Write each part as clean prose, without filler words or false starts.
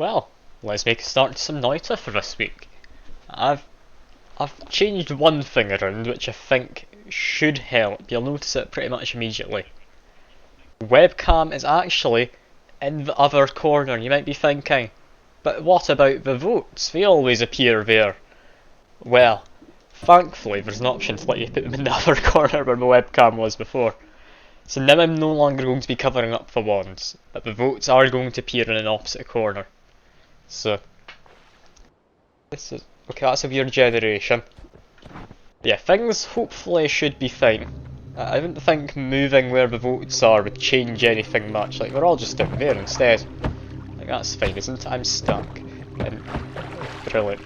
Well, let's make a start to some Noita for this week. I've changed one thing around which I think should help. You'll notice it pretty much immediately. Webcam is actually in the other corner. You might be thinking, but what about the votes? They always appear there. Well, thankfully there's an option to let you put them in the other corner where the webcam was before. So now I'm no longer going to be covering up the wands, but the votes are going to appear in an opposite corner. So, this is okay. That's a weird generation. Yeah, things hopefully should be fine. I don't think moving where the votes are would change anything much. Like, we're all just down there instead. Like, that's fine, isn't it? I'm stuck. And brilliant.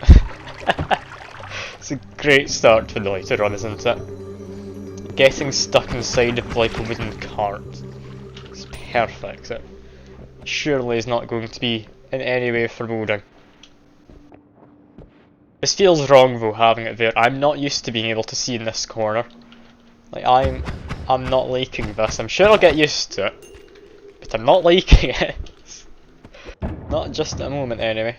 It's a great start to Noita run, isn't it? Getting stuck inside of like a wooden cart. It's perfect. It surely is not going to be in any way foreboding. This feels wrong though, having it there. I'm not used to being able to see in this corner. Like, I'm not liking this. I'm sure I'll get used to it, but I'm not liking it. Not just at the moment anyway.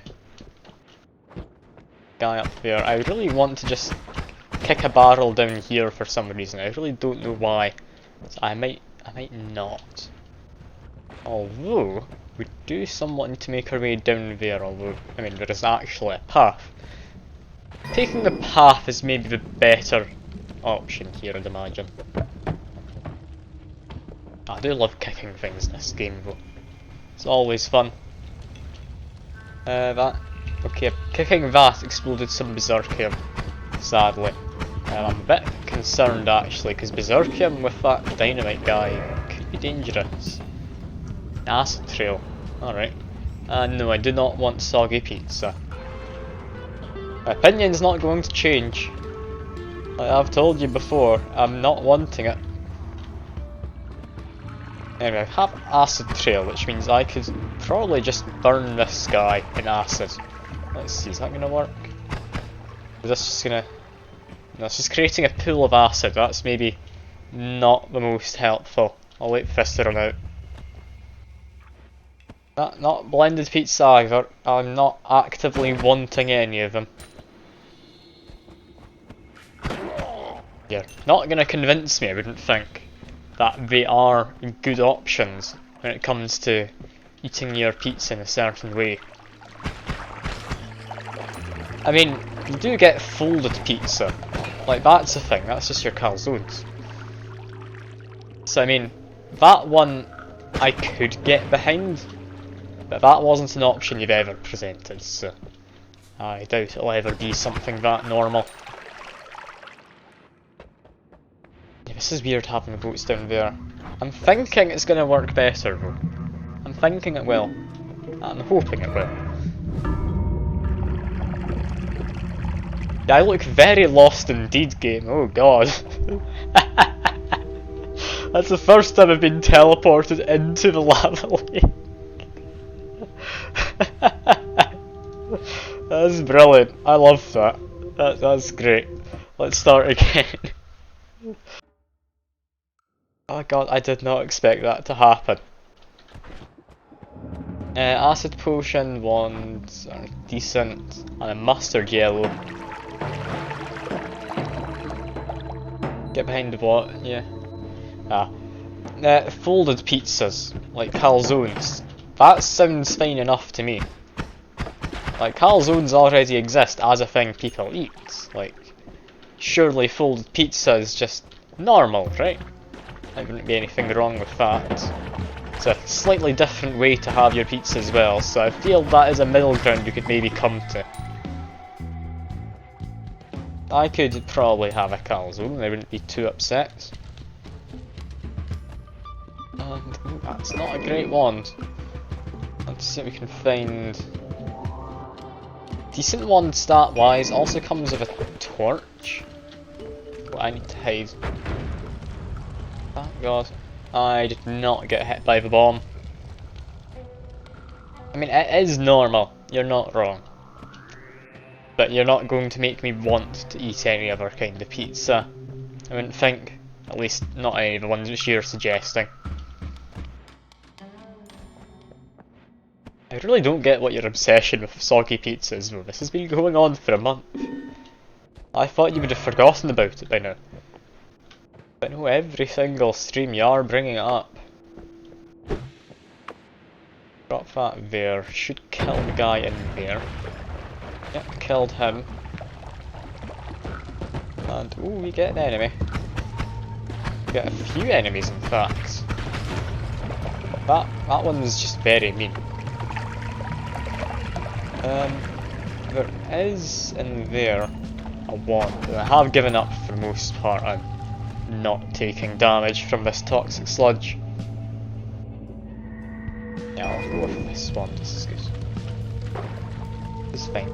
Guy up there. I really want to just kick a barrel down here for some reason. I really don't know why. So I might not. Although, we do somewhat need to make our way down there, although, I mean, there is actually a path. Taking the path is maybe the better option here, I'd imagine. I do love kicking things in this game though. It's always fun. Okay, kicking that exploded some Berserkium, sadly. I'm a bit concerned actually, because Berserkium with that dynamite guy could be dangerous. Acid trail, alright. No, I do not want soggy pizza. My opinion's not going to change. Like I've told you before, I'm not wanting it. Anyway, I have acid trail, which means I could probably just burn this guy in acid. Let's see, is that gonna work? Is this just gonna... No, it's just creating a pool of acid. That's maybe not the most helpful. I'll wait for this to run out. Not blended pizza either. I'm not actively wanting any of them. You're not gonna convince me, I wouldn't think, that they are good options when it comes to eating your pizza in a certain way. I mean, you do get folded pizza. Like, that's a thing, that's just your calzones. So I mean, that one I could get behind, but that wasn't an option you've ever presented, so I doubt it'll ever be something that normal. Yeah, this is weird having the boats down there. I'm thinking it's going to work better though. I'm thinking it will. I'm hoping it will. Yeah, I look very lost indeed, game. Oh god. That's the first time I've been teleported into the lava lake. That's brilliant. I love that. That's great. Let's start again. Oh god, I did not expect that to happen. Acid potion wands are decent, and a mustard yellow. Get behind the what? Yeah. Folded pizzas, like calzones. That sounds fine enough to me. Like, calzones already exist as a thing people eat. Like, surely folded pizza is just normal, right? There wouldn't be anything wrong with that. It's a slightly different way to have your pizza as well, so I feel that is a middle ground you could maybe come to. I could probably have a calzone, I wouldn't be too upset. And that's not a great wand. Let's see what we can find. Decent wand stat wise, also comes with a torch. What I need to hide. Thank god. I did not get hit by the bomb. I mean, it is normal, you're not wrong. But you're not going to make me want to eat any other kind of pizza. I wouldn't think. At least not any of the ones which you're suggesting. I I really don't get what your obsession with soggy pizza is though. This has been going on for a month. I thought you would have forgotten about it by now. But no, every single stream you are bringing it up. Drop that there. Should kill the guy in there. Yep, killed him. And ooh, we get an enemy. We get a few enemies in fact. But that one was just very mean. There is in there a wand. I have given up for the most part. I'm not taking damage from this toxic sludge. Yeah, I'll go with this one. This is good. This is fine.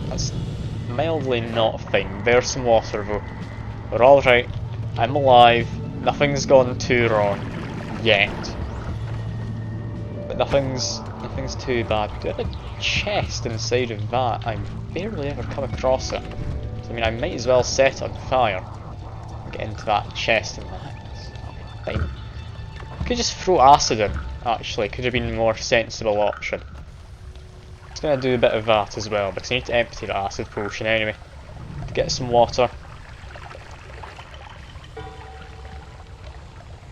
That's mildly not fine. There's some water though. We're alright. I'm alive. Nothing's gone too wrong yet. But nothing's too bad. We do have a chest inside of that. I barely ever come across it. So I mean I might as well set it on fire. Get into that chest and that's fine. Could just throw acid in, actually. Could have been a more sensible option. Just gonna do a bit of that as well, because I need to empty the acid potion anyway. To get some water.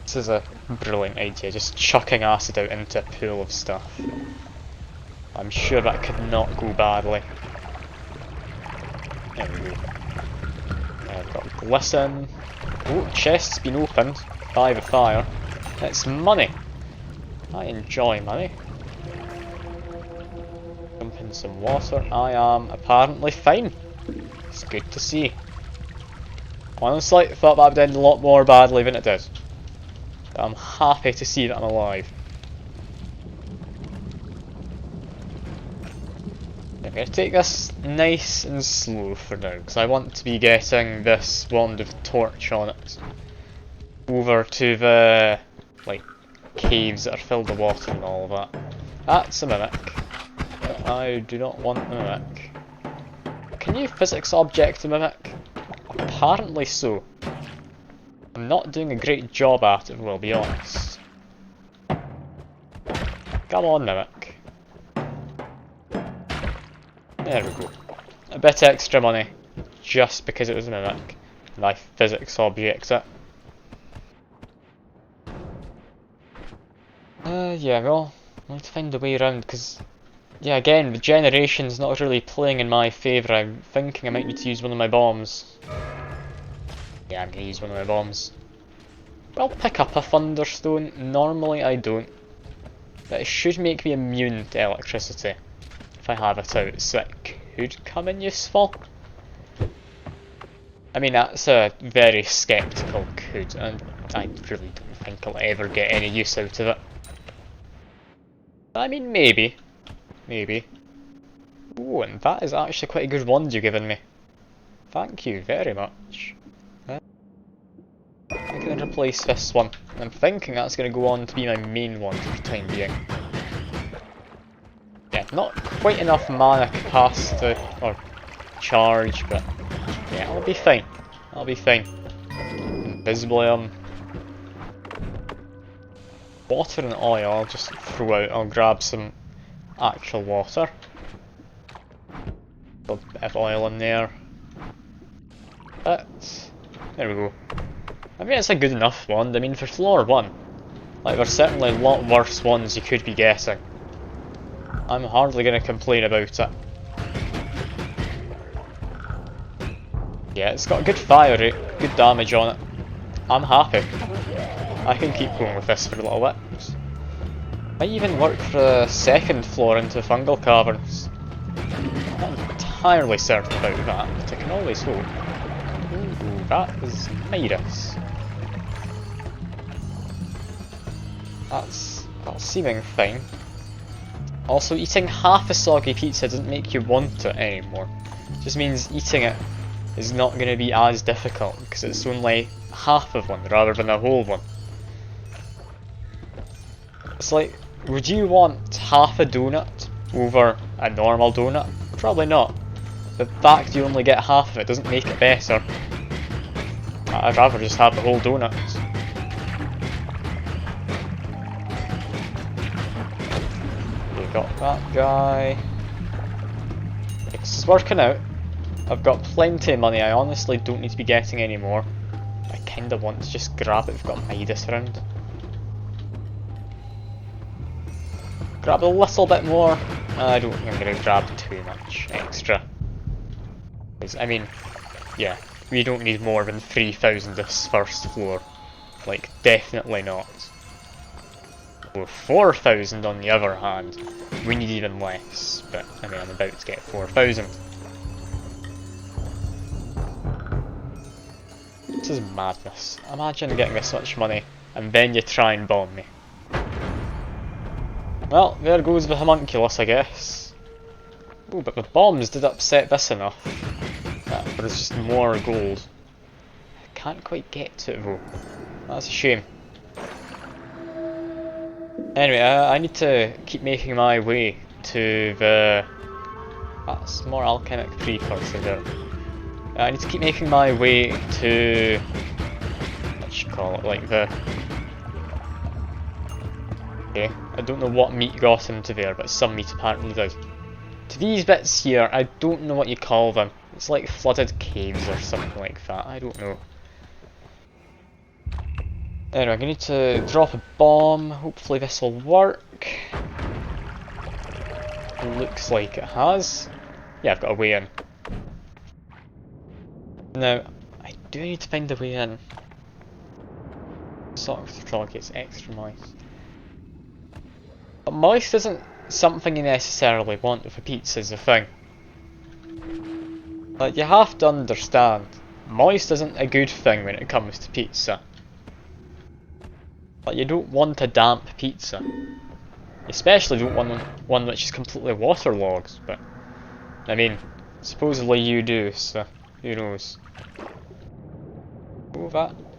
This is a brilliant idea, just chucking acid out into a pool of stuff. I'm sure that could not go badly. There we go. I've got glisten. Oh, chest's been opened by the fire. It's money. I enjoy money. Jump in some water. I am apparently fine. It's good to see. Honestly, I thought that would end a lot more badly than it did. But I'm happy to see that I'm alive. I'm going to take this nice and slow for now, because I want to be getting this wand of torch on it over to the caves that are filled with water and all of that. That's a mimic. I do not want a mimic. Can you physics object a mimic? Apparently so. I'm not doing a great job at it, we'll be honest. Come on, mimic. There we go. A bit extra money, just because it was a mimic. And I physics object it. Yeah, well, I need to find a way around, because, yeah, again, the generation's not really playing in my favour. I'm thinking I might need to use one of my bombs. Yeah, I'm gonna use one of my bombs. I'll pick up a thunderstone. Normally I don't. But it should make me immune to electricity if I have it out, so it could come in useful. I mean, that's a very sceptical could, and I really don't think I'll ever get any use out of it. I mean, maybe. Maybe. Ooh, and that is actually quite a good wand you've given me. Thank you very much. I'm going to replace this one. I'm thinking that's going to go on to be my main one for the time being. Yeah, not quite enough mana capacity or charge, but yeah, I'll be fine. I'll be fine. Invisibilium. Water and oil I'll just throw out. I'll grab some actual water. A bit of oil in there. But there we go. I mean, it's a good enough wand. I mean, for floor 1, there's certainly a lot worse ones you could be getting. I'm hardly going to complain about it. Yeah, it's got a good fire rate, good damage on it. I'm happy. I can keep going with this for a little bit. Might even work for the second floor into fungal caverns. I'm not entirely certain about that, but I can always hope. Ooh, that is Midas. That's seeming fine. Also, eating half a soggy pizza doesn't make you want it anymore. It just means eating it is not going to be as difficult because it's only half of one rather than a whole one. It's like, would you want half a donut over a normal donut? Probably not. The fact you only get half of it doesn't make it better. I'd rather just have the whole donut. There you got that guy. It's working out. I've got plenty of money, I honestly don't need to be getting any more. I kinda want to just grab it, we've got Midas around. Grab a little bit more. I don't think I'm gonna grab too much extra. I mean, yeah, we don't need more than 3,000 this first floor. Like, definitely not. Or 4,000 on the other hand, we need even less, but I mean I'm about to get 4,000. This is madness. Imagine getting this much money and then you try and bomb me. Well, there goes the homunculus, I guess. Oh, but the bombs did upset this enough. But there's just more gold. I can't quite get to it though. That's a shame. Anyway, I need to keep making my way to the... That's more alchemic precursor there. I need to keep making my way to... what you call it, like the... Okay, I don't know what meat got him to there, but some meat apparently does. To these bits here, I don't know what you call them. It's like flooded caves or something like that, I don't know. Anyway, I'm going to need to drop a bomb, hopefully this will work. Looks like it has. Yeah, I've got a way in. Now, I do need to find a way in. Sort of control gets extra moist. But moist isn't something you necessarily want with a pizza, is the thing. Like, you have to understand, moist isn't a good thing when it comes to pizza. Like, you don't want a damp pizza. You especially don't want one which is completely waterlogged, but... I mean, supposedly you do, so who knows. Oh,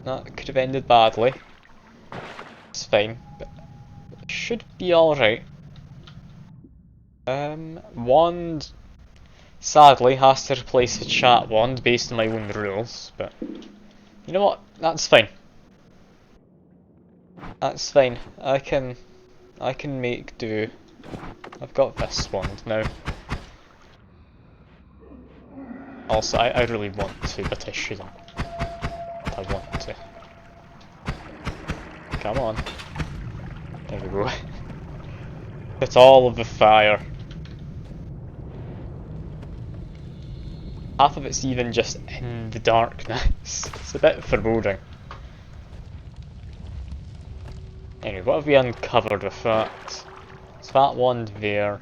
that could have ended badly. It's fine, but it should be alright. Wand, sadly, has to replace the chat wand based on my own rules, but you know what? That's fine. That's fine. I can make do. I've got this wand now. Also, I really want to, but I shouldn't. But I want to. Come on. There we go. It's all of the fire. Half of it's even just in the darkness. It's a bit foreboding. Anyway, what have we uncovered with that? It's that wand there.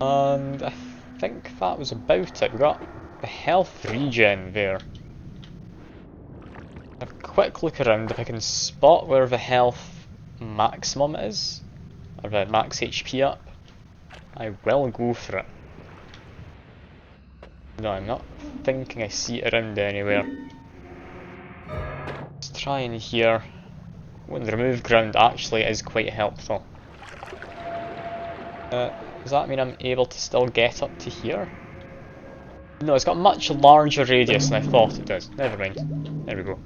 And I think that was about it. We got the health regen there. Have a quick look around if I can spot where the health maximum is. Or the max HP up. I will go for it. No, I'm not thinking I see it around anywhere. Let's try in here. When the remove ground actually is quite helpful. Does that mean I'm able to still get up to here? No, it's got a much larger radius than I thought it did. Never mind. There we go.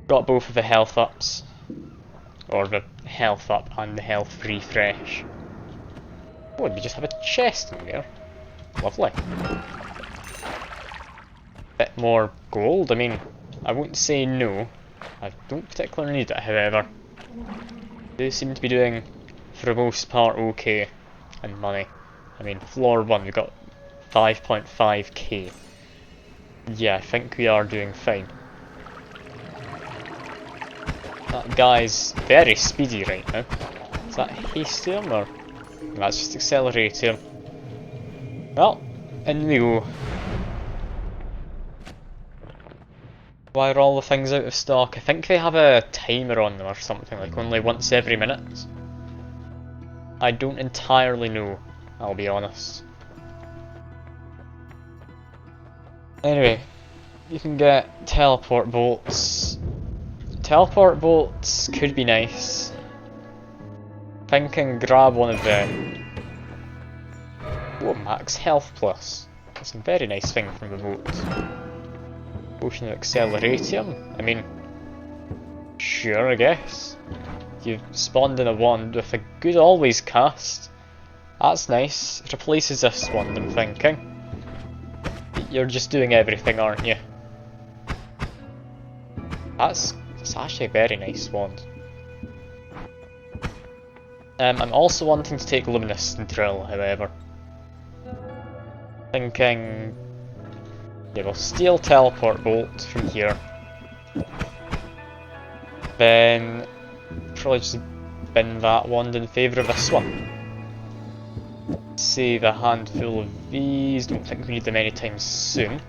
Got both of the health ups. Or the health up and the health refresh. Oh, we just have a chest in there. Lovely. Bit more gold, I mean, I wouldn't say no. I don't particularly need it, however. They seem to be doing, for the most part, okay. And money. I mean, floor 1 we got 5.5k. Yeah, I think we are doing fine. That guy's very speedy right now. Is that hastium or... That's just accelerator. Well, in we go. Why are all the things out of stock? I think they have a timer on them or something, like only once every minute. I don't entirely know, I'll be honest. Anyway, you can get teleport bolts. Teleport bolts could be nice. I think I can grab one of them. Oh, max health plus. That's a very nice thing from the boat. Potion of acceleratium? I mean, sure, I guess. you've spawned in a wand with a good always cast. That's nice. It replaces this wand, I'm thinking. You're just doing everything, aren't you? It's actually a very nice wand. I'm also wanting to take Luminous Drill, however. Thinking... yeah, we'll steal Teleport Bolt from here. Then... probably just bin that wand in favour of this one. Save a handful of these, don't think we need them anytime soon.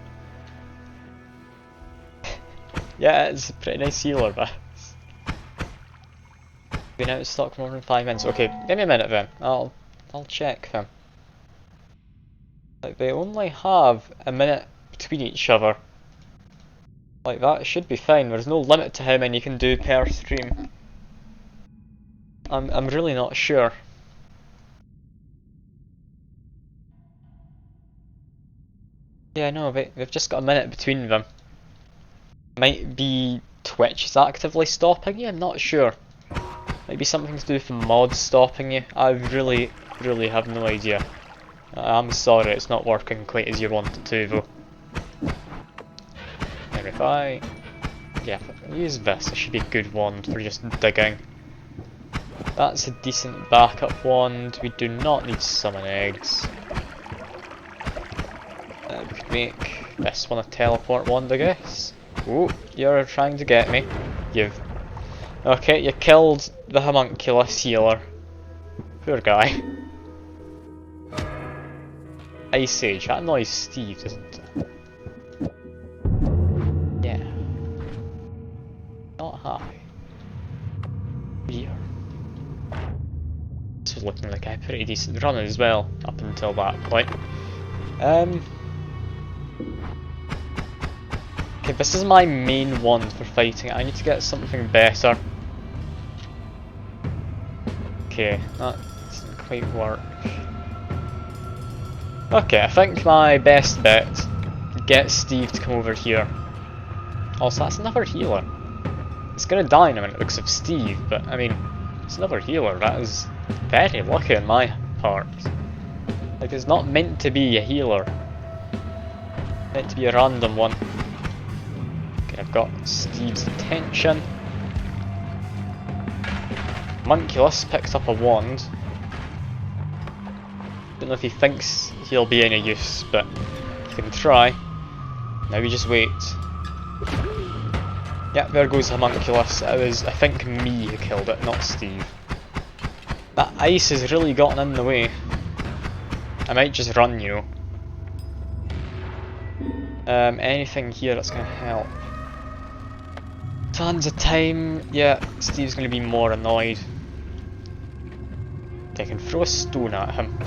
Yeah, it's a pretty nice healer, but... been out of stock for more than 5 minutes. Okay, give me a minute then. I'll check them. Like, they only have a minute between each other. Like, that should be fine. There's no limit to how many you can do per stream. I'm really not sure. Yeah, no, they've just got a minute between them. Might be Twitch is actively stopping you, I'm not sure. Might be something to do with the mods stopping you. I really have no idea. I'm sorry, it's not working quite as you want it to though. And if I use this, it should be a good wand for just digging. That's a decent backup wand. We do not need summon eggs. We could make this one a teleport wand, I guess. Oh, you're trying to get me. Okay, you killed the homunculus healer. Poor guy. Ice Age, that annoys Steve, doesn't it? Yeah. Not happy. Here. This was looking like a pretty decent run as well, up until that point. Okay, this is my main wand for fighting. I need to get something better. Okay, that doesn't quite work. Okay, I think my best bet, get Steve to come over here. Also, that's another healer. It's gonna die in a minute because of Steve, but I mean, it's another healer. That is very lucky on my part. Like, it's not meant to be a healer. It's meant to be a random one. Okay, I've got Steve's attention. Homunculus picked up a wand. Don't know if he thinks he'll be any use, but he can try. Now we just wait. Yeah, there goes Homunculus. It was, I think, me who killed it, not Steve. That ice has really gotten in the way. I might just run, you know. Anything here that's gonna help? Tons of time. Yeah, Steve's gonna be more annoyed. I can throw a stone at him.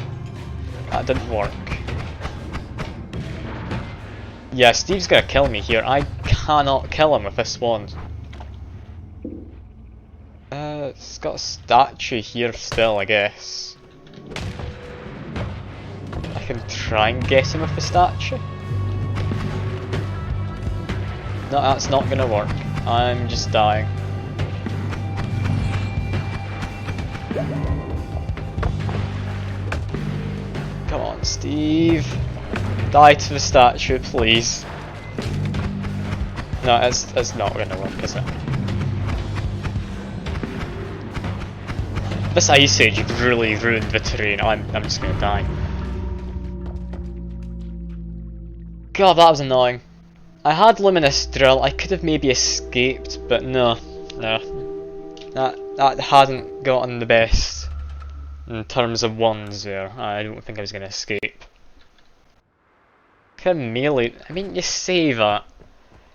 That didn't work. Yeah, Steve's gonna kill me here. I cannot kill him with this wand. It's got a statue here still, I guess. I can try and get him with the statue. No, that's not gonna work. I'm just dying. Come on, Steve. Die to the statue, please. No, it's not gonna work, is it? This Ice Age really ruined the terrain. I'm just gonna die. God, that was annoying. I had Luminous Drill. I could have maybe escaped, but no. That hadn't gotten the best in terms of wands there. I don't think I was gonna escape. Can melee? I mean, you say that.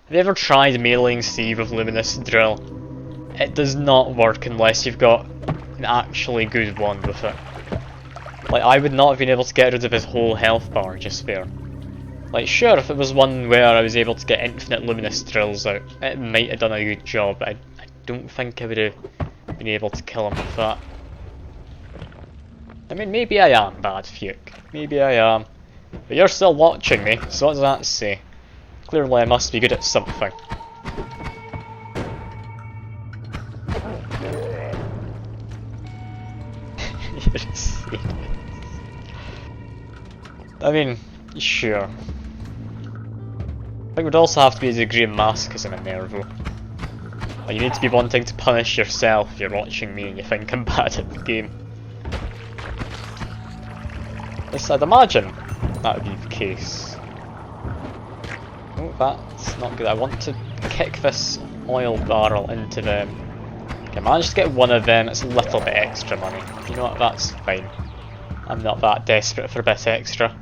Have you ever tried meleeing Steve with Luminous Drill? It does not work unless you've got an actually good wand with it. Like, I would not have been able to get rid of his whole health bar just there. Like, sure, if it was one where I was able to get infinite Luminous Drills out, it might have done a good job, but I don't think I would have been able to kill him with that. I mean, maybe I am bad, Fuke. Maybe I am. But you're still watching me, so what does that say? Clearly I must be good at something. I mean, sure. I think we'd also have to be a degree of masochism in there though. Like, you need to be wanting to punish yourself if you're watching me and you think I'm bad at the game. Yes, I'd imagine that would be the case. Oh, that's not good. I want to kick this oil barrel into them. Okay, I managed to get one of them. It's a little bit extra money. You know what? That's fine. I'm not that desperate for a bit extra.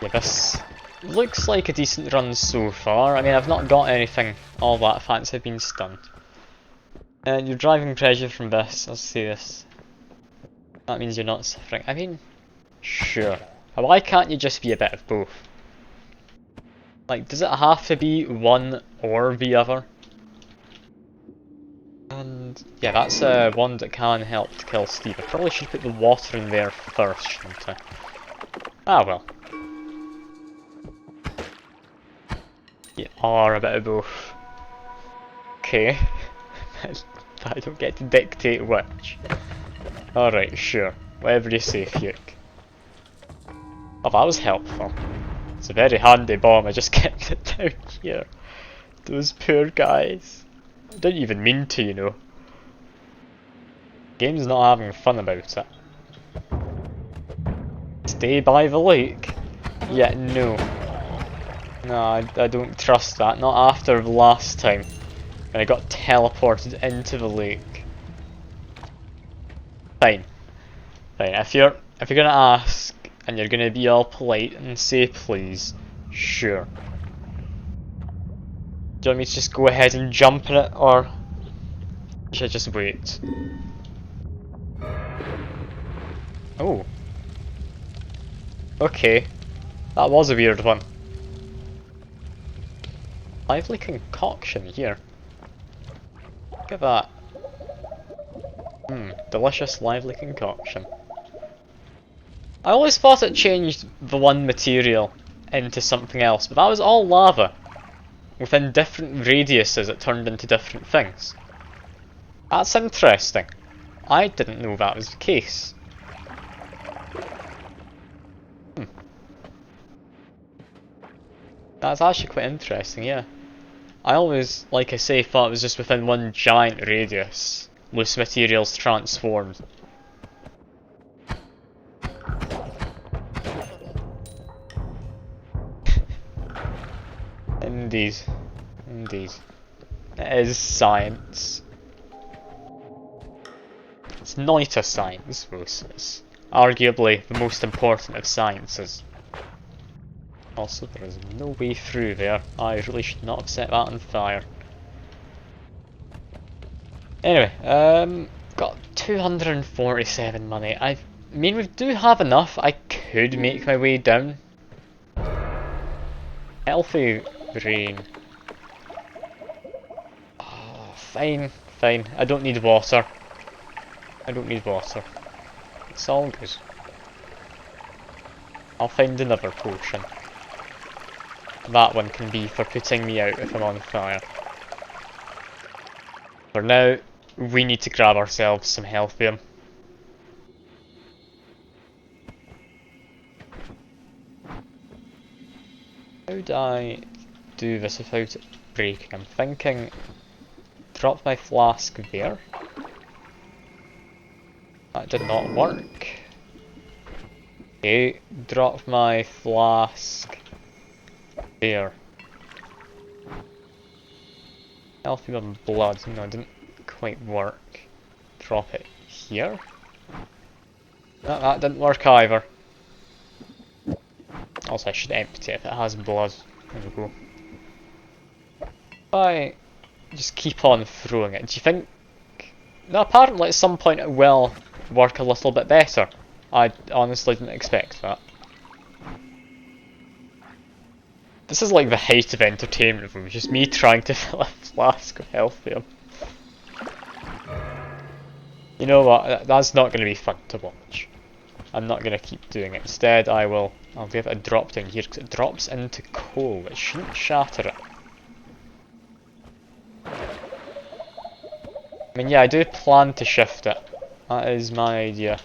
Yeah, this looks like a decent run so far. I mean, I've not got anything all that fancy. I've been stunned. Your driving pressure from this, I'll say this. That means you're not suffering. I mean, sure. Why can't you just be a bit of both? Like, does it have to be one or the other? And yeah, that's one that can help to kill Steve. I probably should put the water in there first, shouldn't I? Ah well. You are a bit of both. Okay. I don't get to dictate which. Alright, sure. Whatever you say, Fuke. Oh, that was helpful. It's a very handy bomb, I just kept it down here. Those poor guys. I didn't even mean to, you know. Game's not having fun about it. Stay by the lake? Yeah, no. No, I don't trust that. Not after the last time when I got teleported into the lake. Fine. Fine. If you're gonna ask and you're gonna be all polite and say please, sure. Do you want me to just go ahead and jump in it, or should I just wait? Oh. Okay. That was a weird one. Lively concoction here. Look at that. Delicious lively concoction. I always thought it changed the one material into something else, but that was all lava. Within different radiuses it turned into different things. That's interesting. I didn't know that was the case. That's actually quite interesting, yeah. I always, like I say, thought it was just within one giant radius. Loose materials transformed. Indeed. Indeed. It is science. It's Noita science, it's arguably the most important of sciences. Also, there is no way through there. I really should not have set that on fire. Anyway, got 247 money. I mean, we do have enough. I could make my way down. Healthy rain. Oh, fine, fine. I don't need water. I don't need water. It's all good. I'll find another potion. That one can be for putting me out if I'm on fire. For now, we need to grab ourselves some healthium. How do I do this without it breaking? I'm thinking, drop my flask there. That did not work. Okay, drop my flask there. Healthium blood, no, it didn't quite work. Drop it here. No, that didn't work either. Also, I should empty it if it has blood. There we go. I just keep on throwing it. Do you think... No, apparently at some point it will work a little bit better. I honestly didn't expect that. This is like the height of entertainment for me, just me trying to fill a flask of healthium. You know what, that's not going to be fun to watch. I'm not going to keep doing it. Instead, I'll give it a drop down here, because it drops into coal. It shouldn't shatter it. I mean, yeah, I do plan to shift it That is my idea.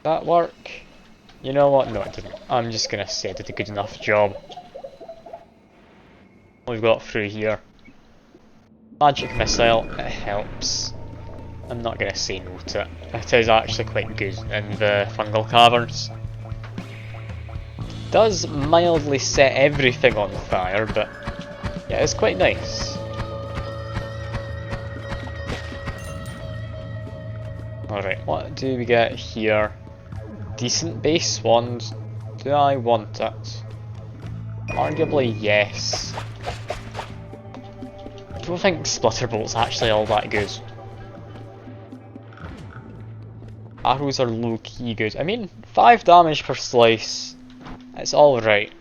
That work? You know what? No, it didn't. I'm just gonna say I did a good enough job. What we've got through here. Magic missile, it helps. I'm not gonna say no to it. It is actually quite good in the fungal caverns. Does mildly set everything on fire, but yeah, it's quite nice. Alright, what do we get here? Decent base wand. Do I want it? Arguably yes. I don't think Splitterbolt's actually all that good. Arrows are low-key good. I mean, 5 damage per slice. It's alright.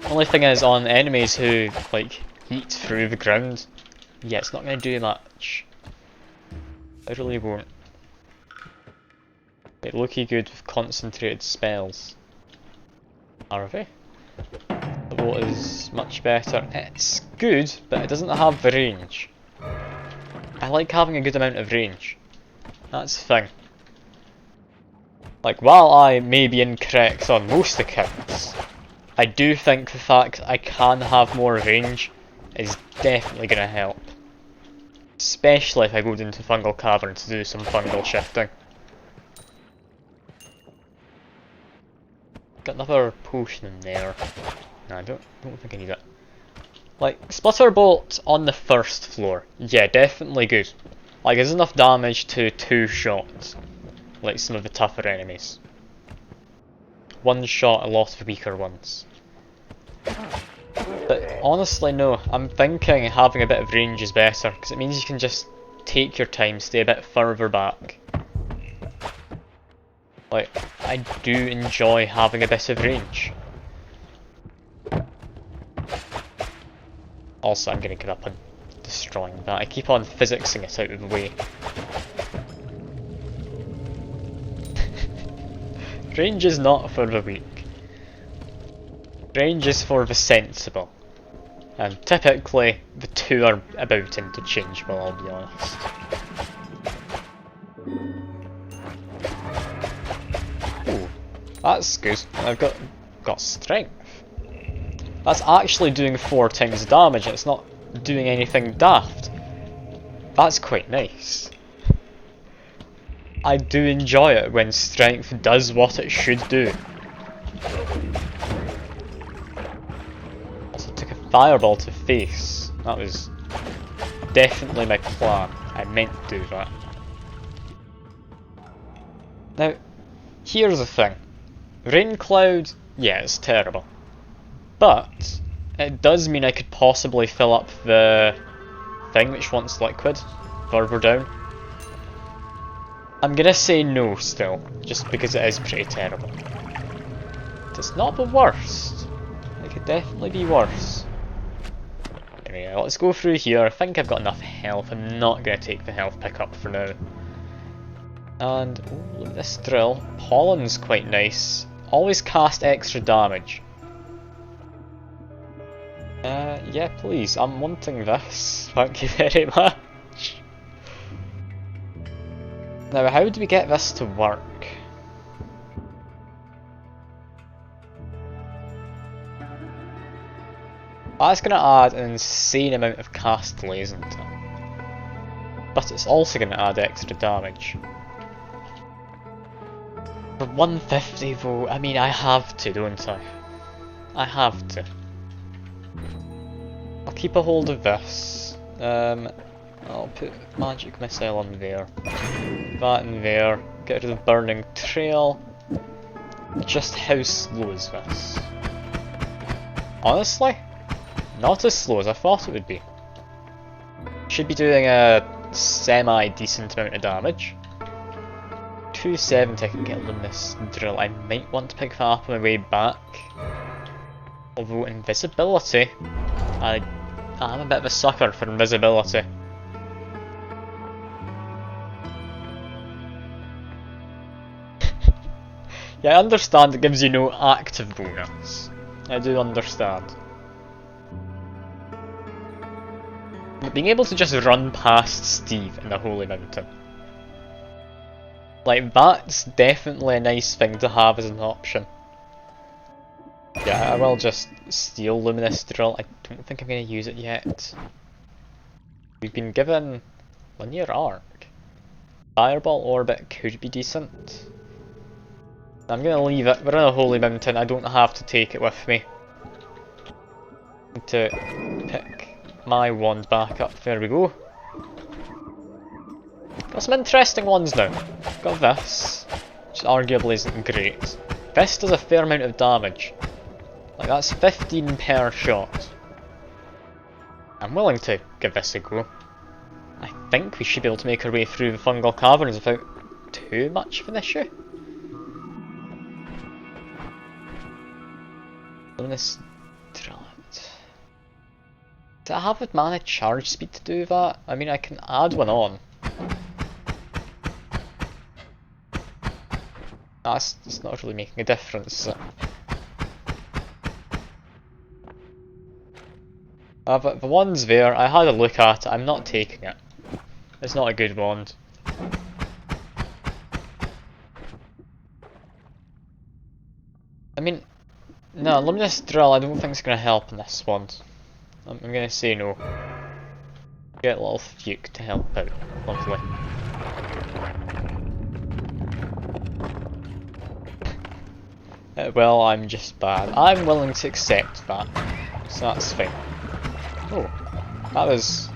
Only thing is, on enemies who, like, eat through the ground, yeah, it's not going to do much. It really won't. But low-key good with concentrated spells. Are they? The bolt is much better. It's good, but it doesn't have the range. I like having a good amount of range. That's the thing. Like, while I may be incorrect on most accounts, I do think the fact I can have more range is definitely going to help. Especially if I go into Fungal Cavern to do some fungal shifting. Got another potion in there. No, I don't think I need it. Like, Splitterbolt on the first floor. Yeah, definitely good. Like, there's enough damage to 2 shots. Like some of the tougher enemies. 1 shot a lot of weaker ones. But honestly no, I'm thinking having a bit of range is better, because it means you can just take your time, stay a bit further back. Like, I do enjoy having a bit of range. Also, I'm gonna get up and destroying that. I keep on physicsing it out of the way. Range is not for the weak. Range is for the sensible. And typically, the two are about interchangeable, I'll be honest. Ooh, that's good. I've got strength. That's actually doing 4 times damage, it's not doing anything daft. That's quite nice. I do enjoy it when strength does what it should do. Also took a fireball to face. That was definitely my plan. I meant to do that. Now, here's the thing. Rain Cloud, yeah, it's terrible. But it does mean I could possibly fill up the thing which wants liquid further down. I'm gonna say no still, just because it is pretty terrible. It's not the worst. It could definitely be worse. Anyway, let's go through here. I think I've got enough health. I'm not gonna take the health pickup for now. And ooh, look at this drill. Pollen's quite nice. Always cast extra damage. Yeah, please. I'm wanting this. Thank you very much. Now, how do we get this to work? That's going to add an insane amount of cast delay, isn't it? But it's also going to add extra damage. For 150 though, I mean, I have to, don't I? I have to. I'll keep a hold of this. I'll put magic missile on there. That in there. Get rid of burning trail. Just how slow is this? Honestly, not as slow as I thought it would be. Should be doing a semi-decent amount of damage. 270 I can get on this drill. I might want to pick that up on my way back. Although invisibility, I'm a bit of a sucker for invisibility. Yeah, I understand it gives you no active bonus. I do understand. but being able to just run past Steve in the Holy Mountain. Like, that's definitely a nice thing to have as an option. Yeah, I will just steal Luminous Drill. I don't think I'm going to use it yet. We've been given Linear Arc. Fireball Orbit could be decent. I'm going to leave it. We're in a Holy Mountain. I don't have to take it with me. Need to pick my wand back up. There we go. Got some interesting ones now. Got this, which arguably isn't great. This does a fair amount of damage. Like, that's 15 per shot. I'm willing to give this a go. I think we should be able to make our way through the fungal caverns without too much of an issue. Bonus drill it. Do I have the mana charge speed to do that? I mean, I can add one on. That's not really making a difference. But the one's there, I had a look at it, I'm not taking it. It's not a good wand. I mean, no, Luminous Drill I don't think it's going to help in this one. I'm going to say no. Get a little Fuke to help out. Lovely. Well, I'm just bad. I'm willing to accept that, so that's fine. Oh, that was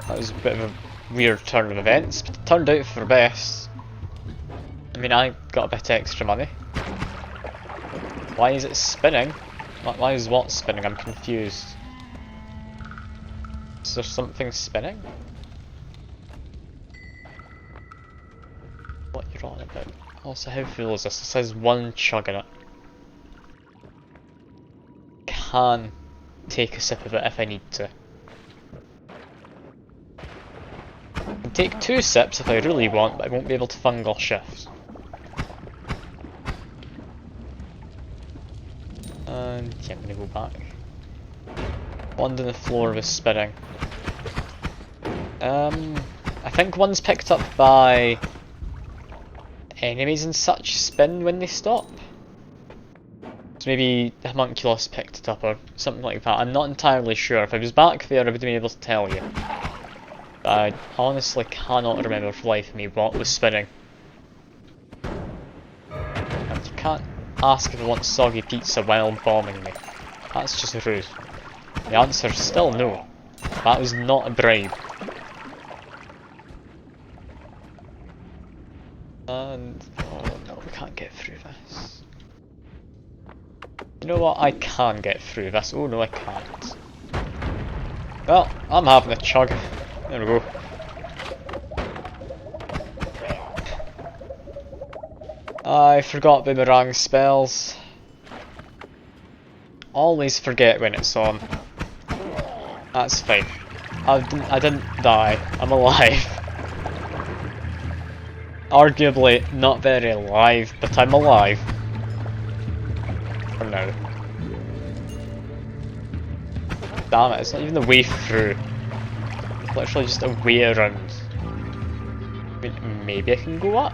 a bit of a weird turn of events, but it turned out for the best. I mean, I got a bit extra money. Why is it spinning? Why is what spinning? I'm confused. Is there something spinning? What you're on about? Also, how full is this? It says one chug in it. Can take a sip of it if I need to. I can take 2 sips if I really want, but I won't be able to fungal shift. And yeah, I'm gonna go back. Wand on the floor was spinning. I think one's picked up by enemies and such spin when they stop. So maybe the homunculus picked it up or something like that. I'm not entirely sure. If I was back there, I would have been able to tell you. But I honestly cannot remember for the life of me what was spinning. And you can't ask if I want soggy pizza while bombing me. That's just rude. The answer's still no. That was not a bribe. And oh no, we can't get through this. You know what? I can get through this. Oh no, I can't. Well, I'm having a chug. There we go. I forgot boomerang spells. Always forget when it's on. That's fine. I didn't die. I'm alive. Arguably not very alive, but I'm alive. For now. Damn it, it's not even the way through. It's literally just a way around. I mean, maybe I can go up?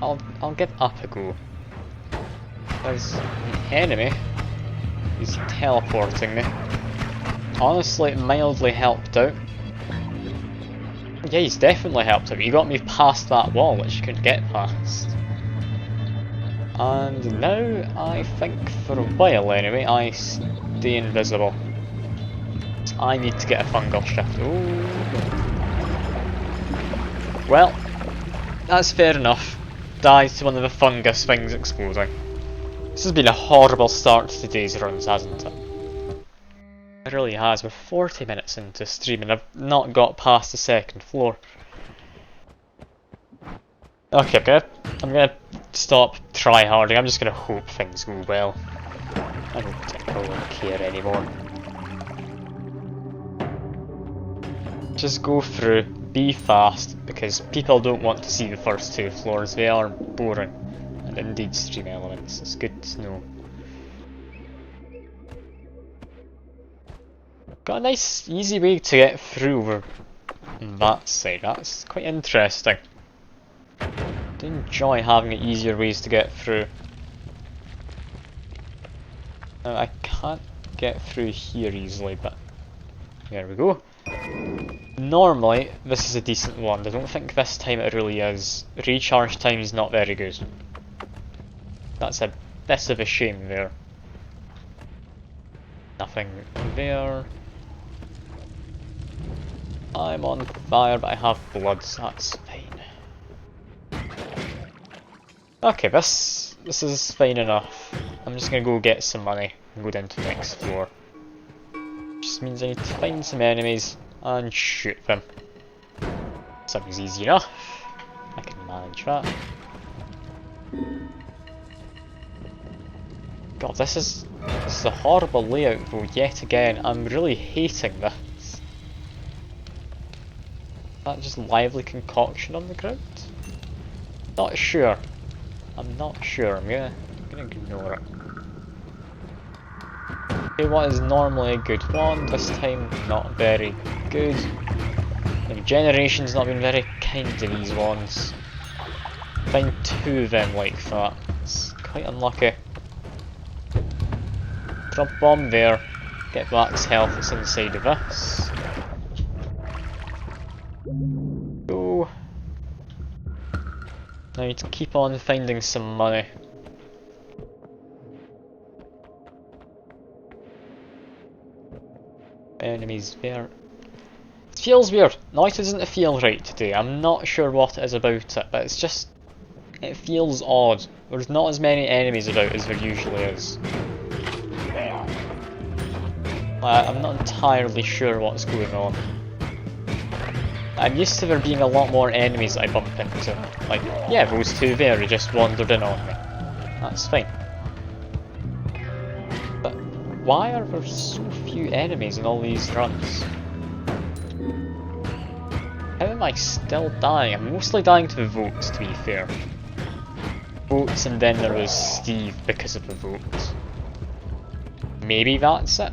I'll give up a go. There's an enemy. He's teleporting me. Honestly, mildly helped out. Yeah, he's definitely helped out. He got me past that wall, which you couldn't get past. And now, I think for a while anyway, I stay invisible. So I need to get a fungal shift. Ooh. Well, that's fair enough. Dies to one of the fungus things exploding. This has been a horrible start to today's runs, hasn't it? It really has. We're 40 minutes into stream and I've not got past the second floor. Okay, I'm gonna stop tryharding. I'm just gonna hope things go well. I don't particularly care anymore. Just go through, be fast, because people don't want to see the first 2 floors. They are boring. And indeed stream elements. It's good to know. got a nice, easy way to get through over on that side. That's quite interesting. I enjoy having easier ways to get through. Now, I can't get through here easily, but there we go. Normally, this is a decent one. I don't think this time it really is. Recharge time is not very good. That's a bit of a shame there. Nothing there. I'm on fire, but I have blood, so that's fine. Okay, this is fine enough. I'm just gonna go get some money and go down to the next floor. Just means I need to find some enemies and shoot them. Something's easy enough. I can manage that. God, this is a horrible layout though, yet again. I'm really hating this. Is that just lively concoction on the ground? Not sure. I'm not sure. I'm gonna ignore it. Okay, what is normally a good one, this time not very good. Like, Generation's not been very kind to these ones. Find two of them like that. It's quite unlucky. Drop bomb there. Get Black's health that's inside of this. Go. Now I need to keep on finding some money. Enemies there. It feels weird. Noita doesn't feel right today. I'm not sure what it is about it, but it's just... it feels odd. There's not as many enemies about as there usually is. I'm not entirely sure what's going on. I'm used to there being a lot more enemies that I bump into. Like, yeah, those two there who just wandered in on me. That's fine. But why are there so few enemies in all these runs? How am I still dying? I'm mostly dying to the votes, to be fair. Votes, and then there was Steve because of the votes. Maybe that's it.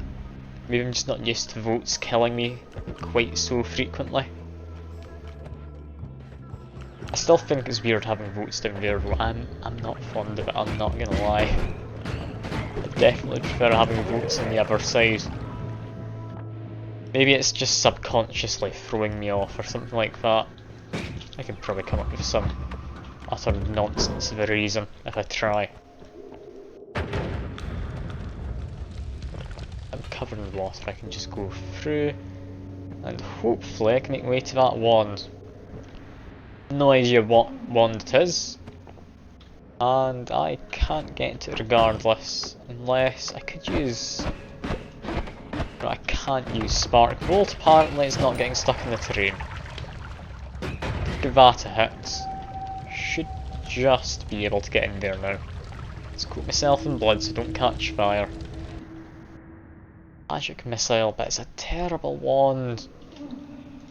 Maybe I'm just not used to votes killing me quite so frequently. I still think it's weird having votes down there though. I'm not fond of it, I'm not gonna lie. I definitely prefer having votes on the other side. Maybe it's just subconsciously throwing me off or something like that. I can probably come up with some utter nonsense of a reason if I try. I'm covered in water, I can just go through and hopefully I can make my way to that wand. No idea what wand it is, and I can't get to it regardless unless I could use... no, I can't use Spark Bolt. Apparently it's not getting stuck in the terrain. Give that a hit. Should just be able to get in there now. Let's coat myself in blood so I don't catch fire. Magic missile, but it's a terrible wand.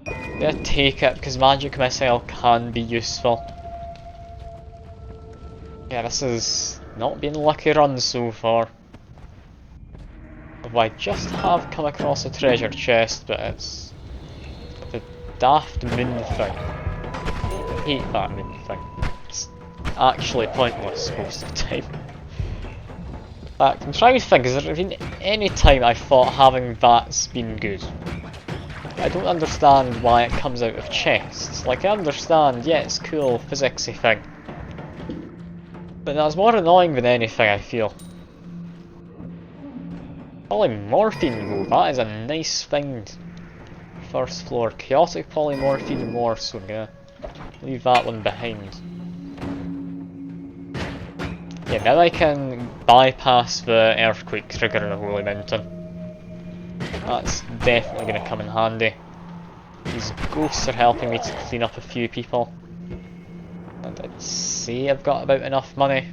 I'm gonna take it because magic missile can be useful. Yeah, this has not been a lucky run so far. Although I just have come across a treasure chest, but it's the daft moon thing. I hate that moon thing. It's actually pointless most of the time. In fact, I'm trying to think, has there been any time I thought having that's been good? I don't understand why it comes out of chests. Like, I understand, yeah, it's cool, physicsy thing. But that's more annoying than anything, I feel. Polymorphine though, that is a nice find. First floor, chaotic polymorphine more, so I'm gonna leave that one behind. Yeah, now I can bypass the earthquake trigger in the Holy Mountain. That's definitely going to come in handy. These ghosts are helping me to clean up a few people. And I'd say I've got about enough money.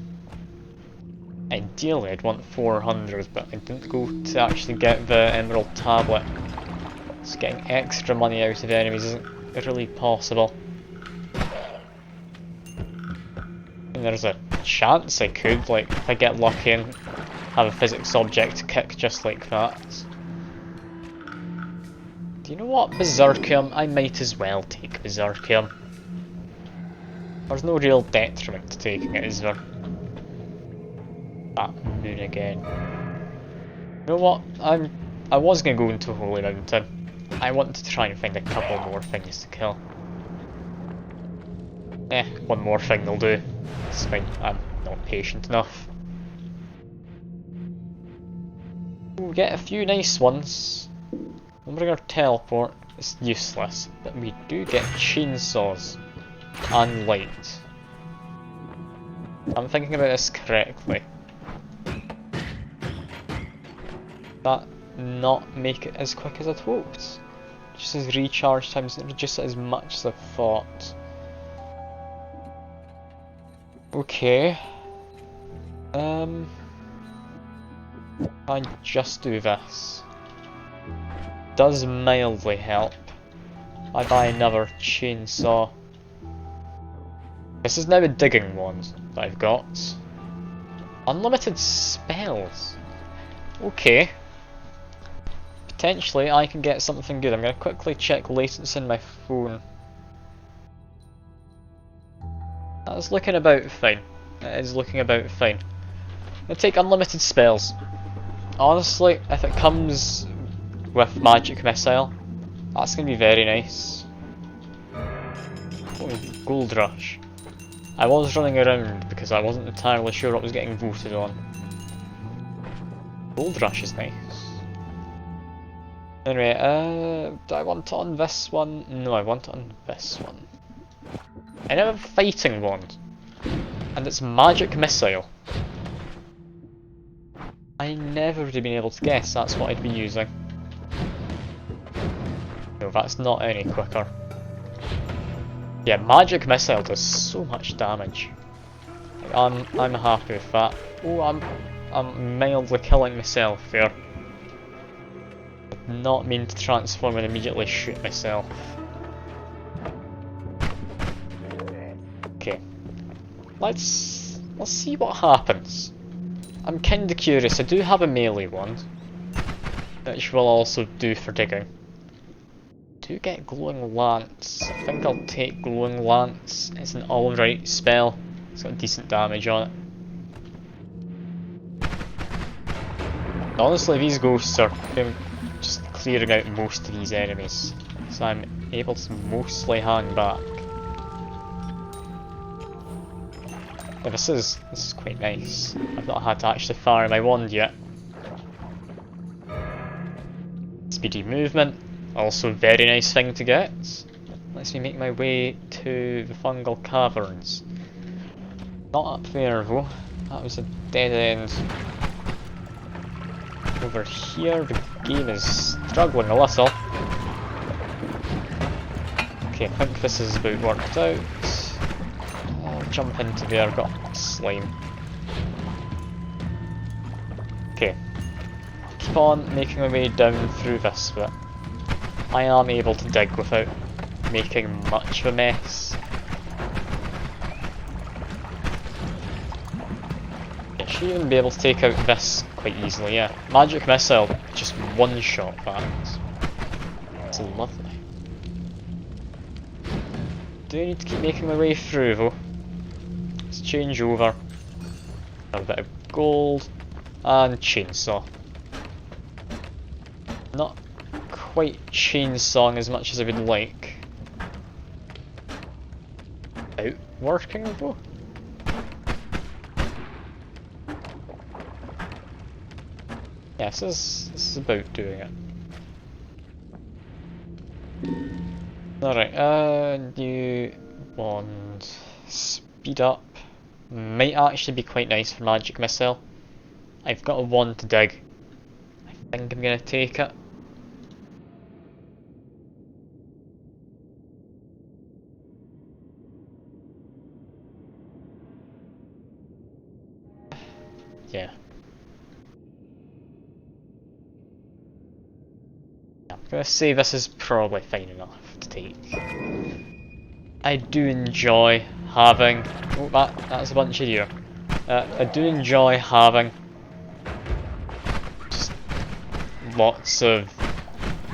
Ideally I'd want 400, but I didn't go to actually get the Emerald Tablet. So getting extra money out of enemies isn't really possible. And there's a chance I could, like, if I get lucky and have a physics object kick just like that. Do you know what? Berserkium, I might as well take Berserkium. There's no real detriment to taking it, is there? That moon again. You know what? I was gonna go into Holy Mountain. I want to try and find a couple more things to kill. One more thing will do. It's fine. I'm not patient enough. We'll get a few nice ones. We'll bring our teleport. It's useless, but we do get chainsaws and light. I'm thinking about this correctly. That not make it as quick as I'd hoped. Just as recharge times didn't reduce it as much as I thought. Okay. I just do this. Does mildly help. I buy another chainsaw. This is now a digging wand that I've got. Unlimited spells. Okay. Potentially I can get something good. I'm going to quickly check latency in my phone. That's looking about fine. It is looking about fine. I'm going to take unlimited spells. Honestly, if it comes with magic missile, that's going to be very nice. Oh, gold rush. I was running around because I wasn't entirely sure what was getting voted on. Gold rush is nice. Anyway, do I want it on this one? No, I want it on this one. I have a fighting wand, and it's magic missile. I never would have been able to guess that's what I'd be using. No, that's not any quicker. Yeah, magic missile does so much damage. I'm happy with that. Oh, I'm mildly killing myself here. Did not mean to transform and immediately shoot myself. Okay, let's see what happens. I'm kinda curious. I do have a melee wand, which will also do for digging. Do get glowing lance. I think I'll take glowing lance. It's an alright spell. It's got decent damage on it. Honestly, these ghosts are just clearing out most of these enemies, so I'm able to mostly hang back. Yeah, this is quite nice. I've not had to actually fire my wand yet. Speedy movement, also a very nice thing to get. Lets me make my way to the fungal caverns. Not up there though, that was a dead end. Over here the game is struggling a little. Okay, I think this is about worked out. I'll jump into there, got slime. Okay, I'll keep on making my way down through this bit. I am able to dig without making much of a mess. I should even be able to take out this quite easily, yeah. Magic missile, just one shot that. It's lovely. Do I need to keep making my way through though? Let's change over. A bit of gold and chainsaw. Not quite chainsawing as much as I would like. Out working though? Yes, this is about doing it. Alright, new wand. Speed up. Might actually be quite nice for magic missile. I've got a wand to dig. I think I'm gonna take it. Yeah. I'm gonna say this is probably fine enough to take. I do enjoy having... Oh, that's a bunch of deer. I do enjoy having just lots of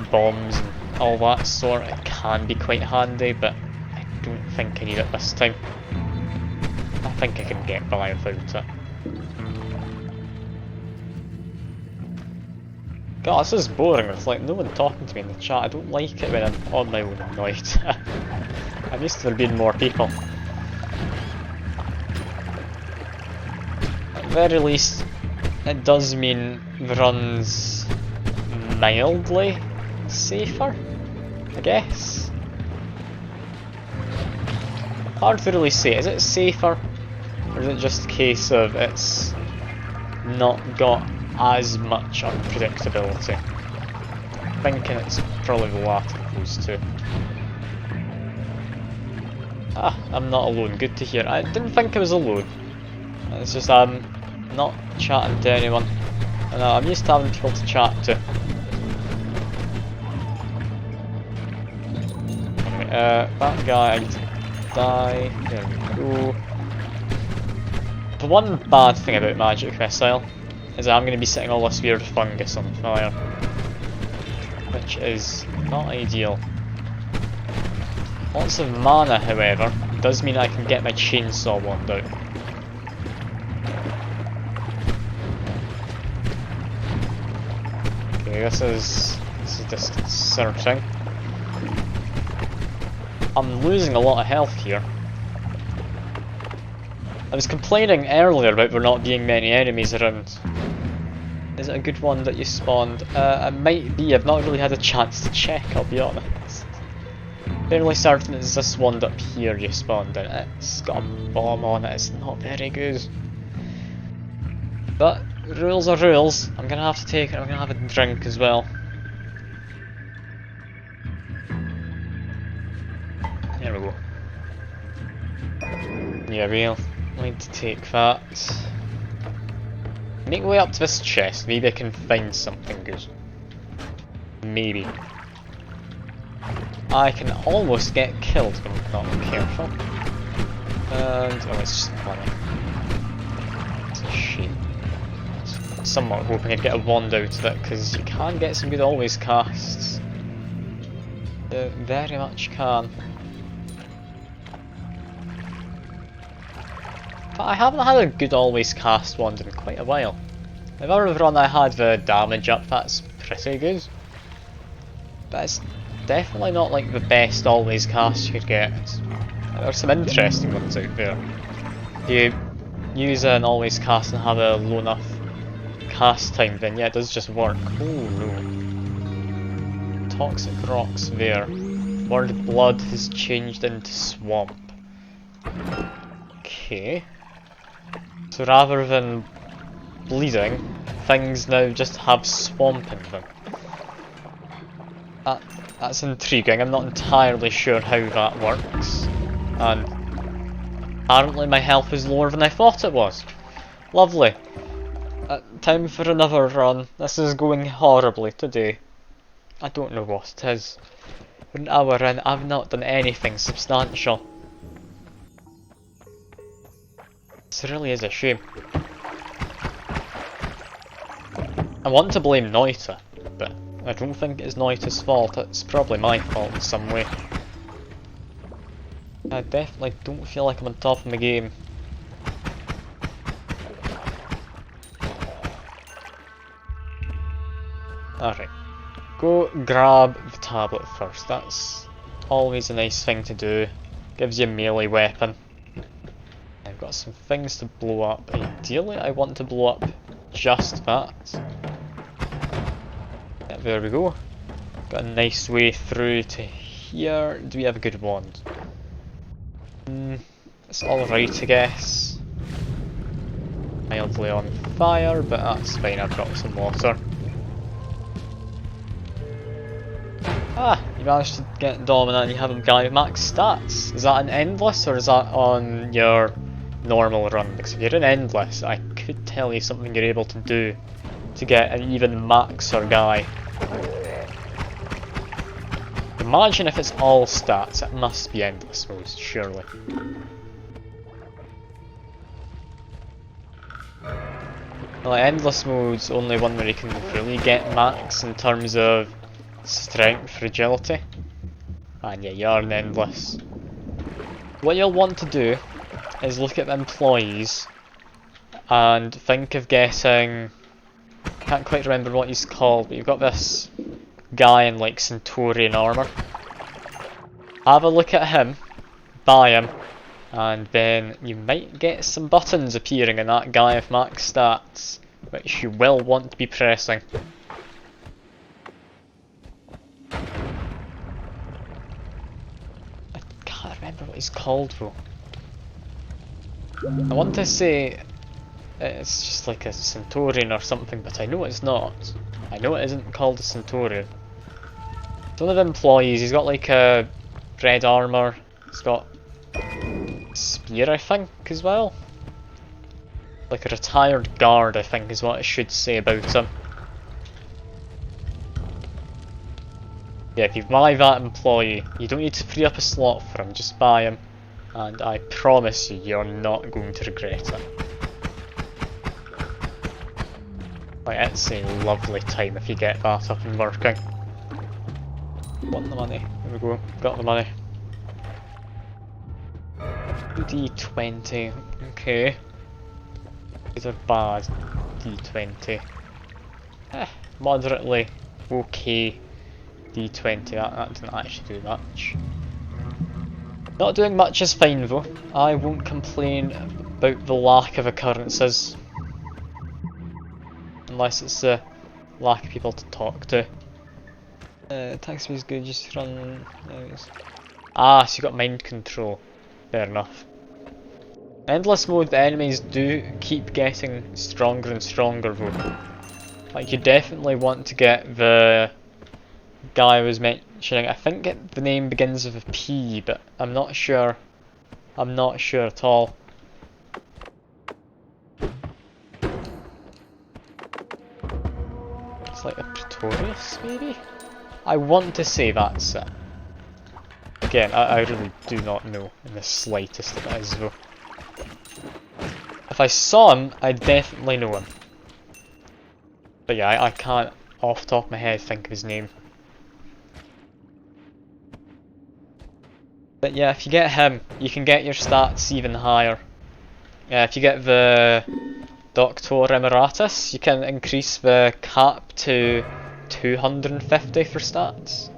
bombs and all that sort, it can be quite handy, but I don't think I need it this time. I think I can get by without it. God, this is boring. It's like no one talking to me in the chat. I don't like it when I'm on my own at night. I'm used to there being more people. At the very least, it does mean the run's mildly safer, I guess. Hard to really say. Is it safer, or is it just a case of it's not got as much unpredictability? I'm thinking it's probably the latter of those two. Ah, I'm not alone. Good to hear. I didn't think I was alone. It's just I'm not chatting to anyone. And I'm used to having people to chat to. Anyway, that guy, I need to die. There we go. The one bad thing about Magic Missile is that I'm going to be setting all this weird fungus on fire, which is not ideal. Lots of mana, however, does mean I can get my chainsaw wand out. Okay, this is disconcerting. I'm losing a lot of health here. I was complaining earlier about there not being many enemies around. Is it a good one that you spawned? It might be. I've not really had a chance to check, I'll be honest. Fairly certain it's this one up here you spawned in. It's got a bomb on it, it's not very good. But rules are rules. I'm gonna have to take it, I'm gonna have a drink as well. There we go. Yeah, we'll need to take that. Make my way up to this chest, maybe I can find something good. Maybe. I can almost get killed if I'm not careful. And oh, it's just funny. It's a shame. I'm somewhat hoping I'd get a wand out of it, because you can get some good always casts. You very much can. But I haven't had a good always cast wand in quite a while. The other run I had the damage up, that's pretty good. But it's definitely not like the best always cast you could get. There's some interesting ones out there. If you use an always cast and have a low enough cast time, then yeah, it does just work. Oh no. Toxic rocks there. Word blood has changed into swamp. Okay. So rather than bleeding, things now just have swamp in them. That's intriguing. I'm not entirely sure how that works. And apparently my health is lower than I thought it was. Lovely. Time for another run. This is going horribly today. I don't know what it is. We're an hour in, I've not done anything substantial. This really is a shame. I want to blame Noita, but I don't think it's Noita's fault. It's probably my fault in some way. I definitely don't feel like I'm on top of my game. Alright. Go grab the tablet first. That's always a nice thing to do. Gives you a melee weapon. I've got some things to blow up. Ideally, I want to blow up just that. Yeah, there we go. Got a nice way through to here. Do we have a good wand? It's alright, I guess. Mildly on fire, but that's fine. I've got some water. Ah, you managed to get dominant and you have a guy with max stats. Is that an endless or is that on your normal run? Because if you're in endless, I could tell you something you're able to do to get an even maxer guy. Imagine if it's all stats, it must be endless mode, surely. Well, endless mode's only one where you can really get max in terms of strength, agility, and yeah, you are an endless. What you'll want to do is look at the employees and think of getting, can't quite remember what he's called, but you've got this guy in like Centaurian armour. Have a look at him, buy him, and then you might get some buttons appearing in that guy of max stats, which you will want to be pressing. I can't remember what he's called though. I want to say it's just like a Centaurian or something, but I know it's not. I know it isn't called a Centaurian. It's one of the employees, he's got like a red armour, he's got spear I think as well. Like a retired guard I think is what I should say about him. Yeah, if you buy that employee, you don't need to free up a slot for him, just buy him. And I promise you, you're not going to regret it. Like, it's a lovely time if you get that up and working. Want the money? There we go, got the money. D20, okay. These are bad. D20. Moderately okay. D20, that didn't actually do much. Not doing much is fine though. I won't complain about the lack of occurrences. Unless it's the lack of people to talk to. Taxi is good, just run. Ah, so you got mind control. Fair enough. Endless mode, the enemies do keep getting stronger and stronger though. Like, you definitely want to get the guy I was mentioning. I think the name begins with a P, but I'm not sure. I'm not sure at all. It's like a Pretorius, maybe? I want to say that's it. Again, I really do not know in the slightest if it is though. If I saw him, I'd definitely know him. But yeah, I can't off the top of my head think of his name. But yeah, if you get him, you can get your stats even higher. If you get the Doctor Emeritus, you can increase the cap to 250 for stats.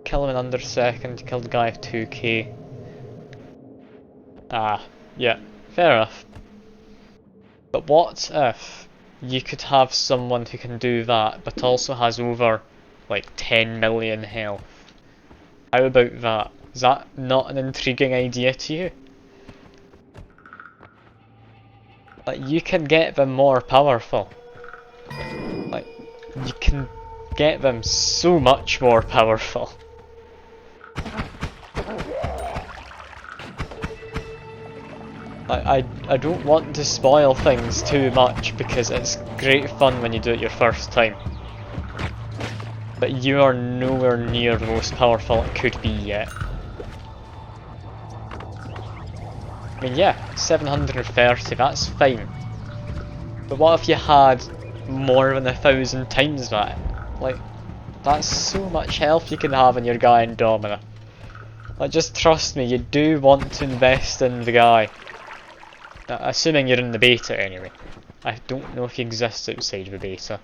Kill him in under a second, kill the guy of 2k. Ah, yeah, fair enough. But what if you could have someone who can do that, but also has over like 10 million health? How about that? Is that not an intriguing idea to you? Like, you can get them more powerful. Like, you can get them so much more powerful. I don't want to spoil things too much because it's great fun when you do it your first time. But you are nowhere near the most powerful it could be yet. I mean, yeah, 730, that's fine. But what if you had more than 1,000 times that? Like, that's so much health you can have in your guy in Domina. Like, just trust me, you do want to invest in the guy. Assuming you're in the beta anyway. I don't know if he exists outside the beta.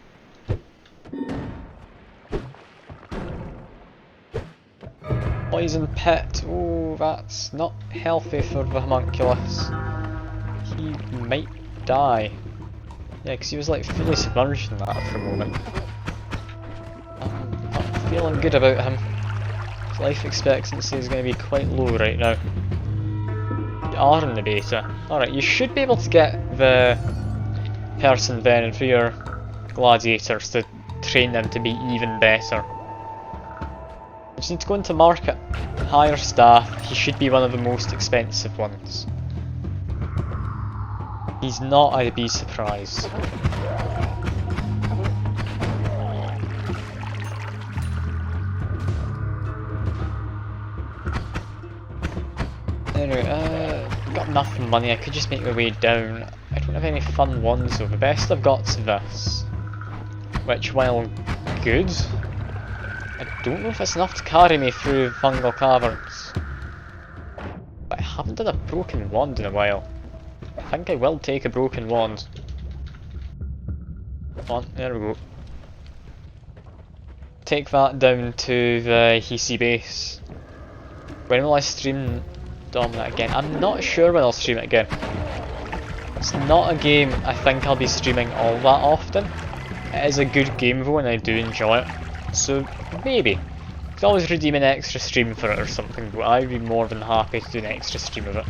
Poison pit, oh that's not healthy for the homunculus. He might die. Yeah, because he was like fully submerged in that for a moment. I'm not feeling good about him. His life expectancy is going to be quite low right now. You are in the beta. Alright, you should be able to get the person then for your gladiators to train them to be even better. You just need to go into market, hire staff. He should be one of the most expensive ones. He's not, I'd be surprised. Anyway, got enough money, I could just make my way down. I don't have any fun ones though, the best I've got's this. which, while good, I don't know if it's enough to carry me through fungal caverns. But I haven't done a broken wand in a while. I think I will take a broken wand. Come on, there we go. Take that down to the Hisi base. When will I stream Dominant again? I'm not sure when I'll stream it again. It's not a game I think I'll be streaming all that often. It is a good game though and I do enjoy it. So maybe. You could always redeem an extra stream for it or something, but I'd be more than happy to do an extra stream of it.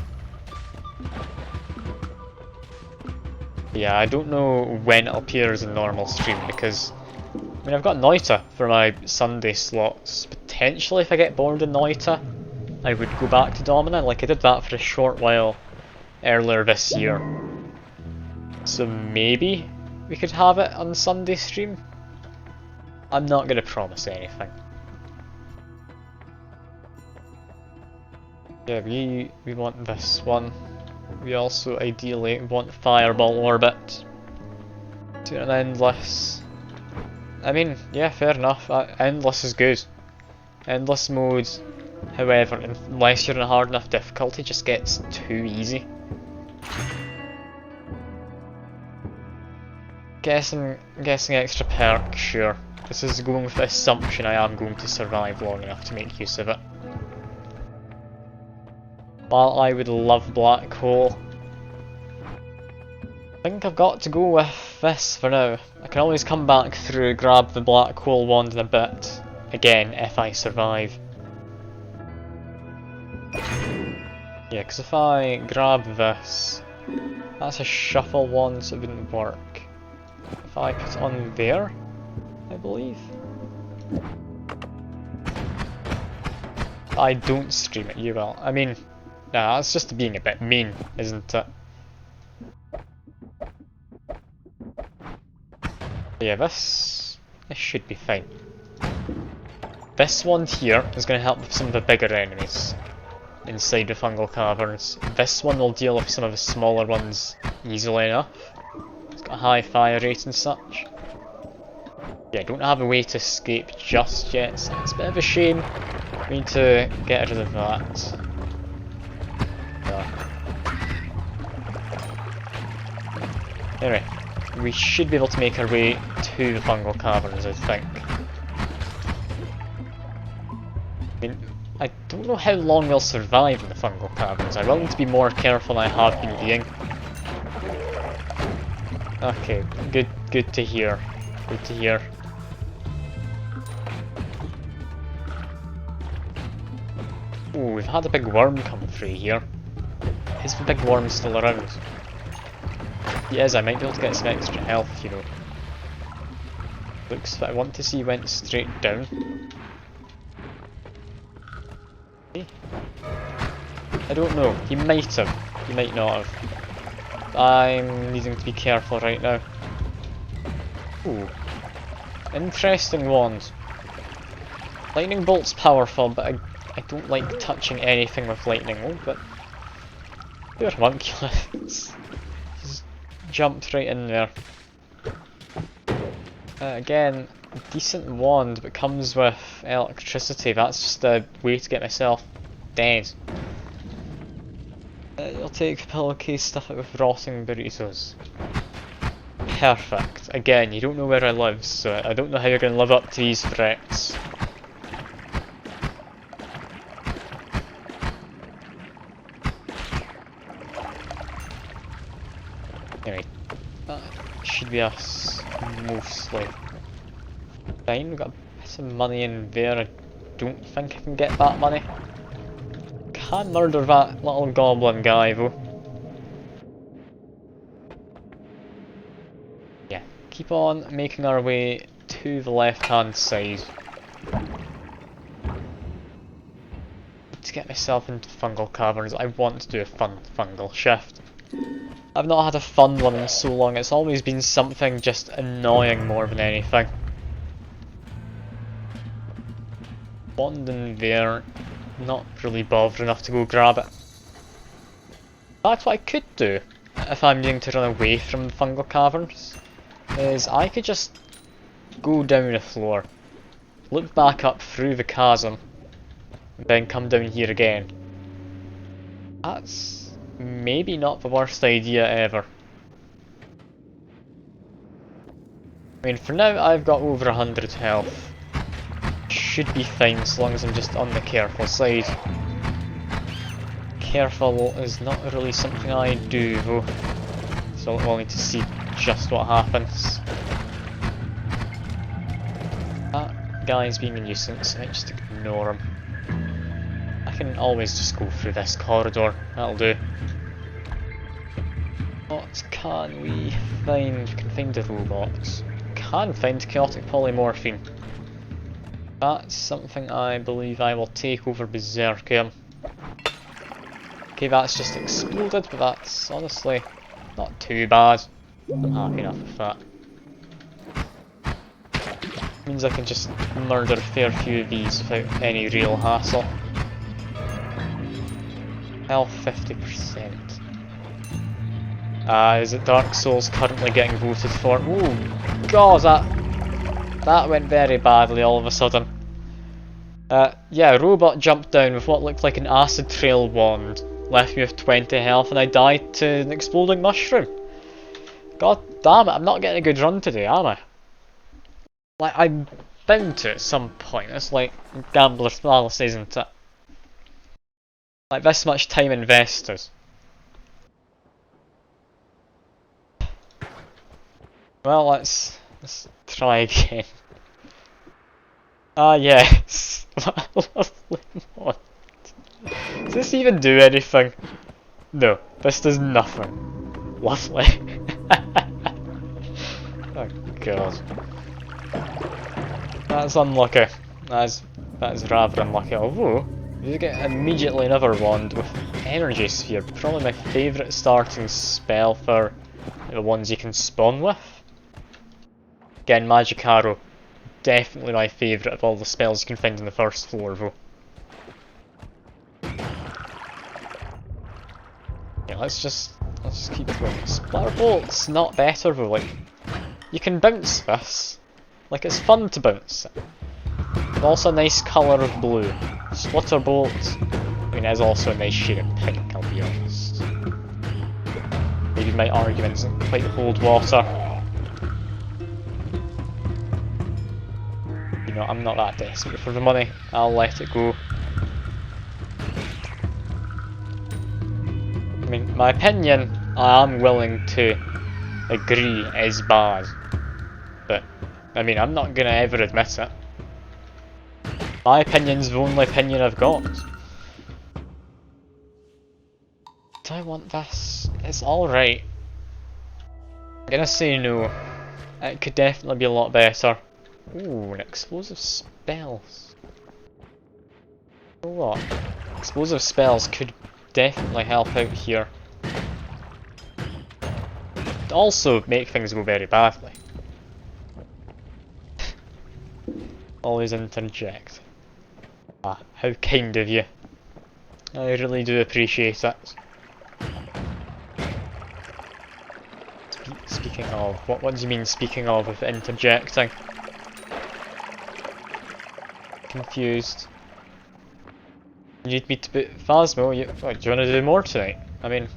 Yeah, I don't know when it'll appear as a normal stream because I mean I've got Noita for my Sunday slots. Potentially if I get bored of Noita I would go back to Domina, like I did that for a short while earlier this year. So maybe we could have it on Sunday stream? I'm not going to promise anything. Yeah, we want this one. We also ideally want Fireball Orbit to an Endless. I mean, yeah, fair enough. Endless is good. Endless mode, however, unless you're in a hard enough difficulty, just gets too easy. Guessing extra perk, sure. This is going with the assumption I am going to survive long enough to make use of it. While I would love Black Hole, I think I've got to go with this for now. I can always come back through, grab the Black Hole wand in a bit, again, if I survive. Yeah, because if I grab this, that's a shuffle wand, so it wouldn't work. If I put it on there, I believe. I don't stream it, you will. I mean, nah, that's just being a bit mean, isn't it? Yeah, this should be fine. This one here is going to help with some of the bigger enemies inside the fungal caverns. This one will deal with some of the smaller ones easily enough. It's got a high fire rate and such. Yeah, I don't have a way to escape just yet, so it's a bit of a shame. We need to get rid of that. Anyway, we should be able to make our way to the fungal caverns, I think. I mean, I don't know how long we'll survive in the fungal caverns. I will need to be more careful than I have been being. Okay, good to hear. Good to hear. Ooh, we've had a big worm come through here. Is the big worm still around? He is, I might be able to get some extra health, you know. Looks that I want to see went straight down. I don't know, he might have, he might not have. I'm needing to be careful right now. Ooh. Interesting wand. Lightning bolt's powerful, but I don't like touching anything with lightning. Oh, but your homunculus just jumped right in there. Again, decent wand, but comes with electricity. That's just a way to get myself dead. You'll take the pillowcase, stuff it with rotting burritos. Perfect. Again, you don't know where I live, so I don't know how you're going to live up to these threats. Anyway, that should be us mostly. Fine, we've got a bit of money in there. I don't think I can get that money. Can murder that little goblin guy though. Yeah, keep on making our way to the left hand side. To get myself into fungal caverns, I want to do a fun fungal shift. I've not had a fun one in so long, it's always been something just annoying more than anything. Wand in there, not really bothered enough to go grab it. That's what I could do, if I'm needing to run away from the fungal caverns, is I could just go down the floor, look back up through the chasm, and then come down here again. That's maybe not the worst idea ever. I mean, for now I've got over 100 health. Should be fine as long as I'm just on the careful side. Careful is not really something I do though, so we'll need to see just what happens. That guy's being a nuisance, I might just ignore him. I can always just go through this corridor, that'll do. What can we find? We can find the robots. Can find chaotic polymorphine. That's something I believe I will take over Berserkium. Okay, that's just exploded, but that's honestly not too bad. I'm happy enough with that. Means I can just murder a fair few of these without any real hassle. Health 50%. Is it Dark Souls currently getting voted for? Ooh, God, that went very badly all of a sudden. Yeah, robot jumped down with what looked like an acid trail wand, left me with 20 health, and I died to an exploding mushroom. God damn it, I'm not getting a good run today, am I? Like, I'm bound to at some point. It's like gambler's fallacy, isn't it? Like, this much time invested. Well, let's try again. Ah, yes. Lovely mod. Does this even do anything? No, this does nothing. Lovely. Oh god. That's unlucky. That's rather unlucky. Although, you get immediately another wand with energy sphere. Probably my favourite starting spell for the ones you can spawn with. Again, Magic Arrow. Definitely my favourite of all the spells you can find on the first floor though. Yeah, let's just keep going. Splatter Bolt's not better though, like, you can bounce this. Like, it's fun to bounce it. But also a nice colour of blue. Splatter Bolt, I mean, is also a nice shade of pink, I'll be honest. Maybe my argument doesn't quite hold water. You know, I'm not that desperate for the money, I'll let it go. I mean, my opinion, I am willing to agree, is bad. But, I mean, I'm not gonna ever admit it. My opinion's the only opinion I've got. Do I want this? It's alright. I'm gonna say no. It could definitely be a lot better. Ooh, an explosive spells. You know what? Explosive spells could definitely help out here. It'd also make things go very badly. Always interject. Ah, how kind of you. I really do appreciate it. Speaking of, what do you mean speaking of with interjecting? Confused. You need me to put Phasmo? Do you want to do more tonight? I mean,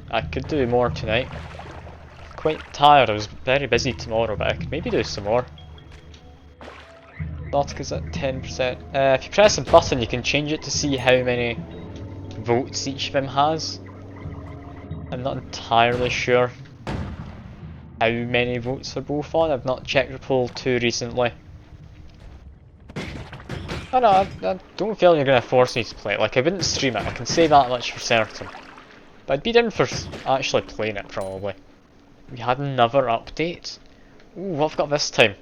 I could do more tonight. Quite tired, I was very busy tomorrow, but I could maybe do some more. Nautica's at 10%. If you press a button, you can change it to see how many votes each of them has. I'm not entirely sure how many votes they're both on. I've not checked the poll too recently. Oh no, I don't feel you're going to force me to play it. Like, I wouldn't stream it, I can say that much for certain. But I'd be down for actually playing it, probably. We had another update. Ooh, what have I got this time?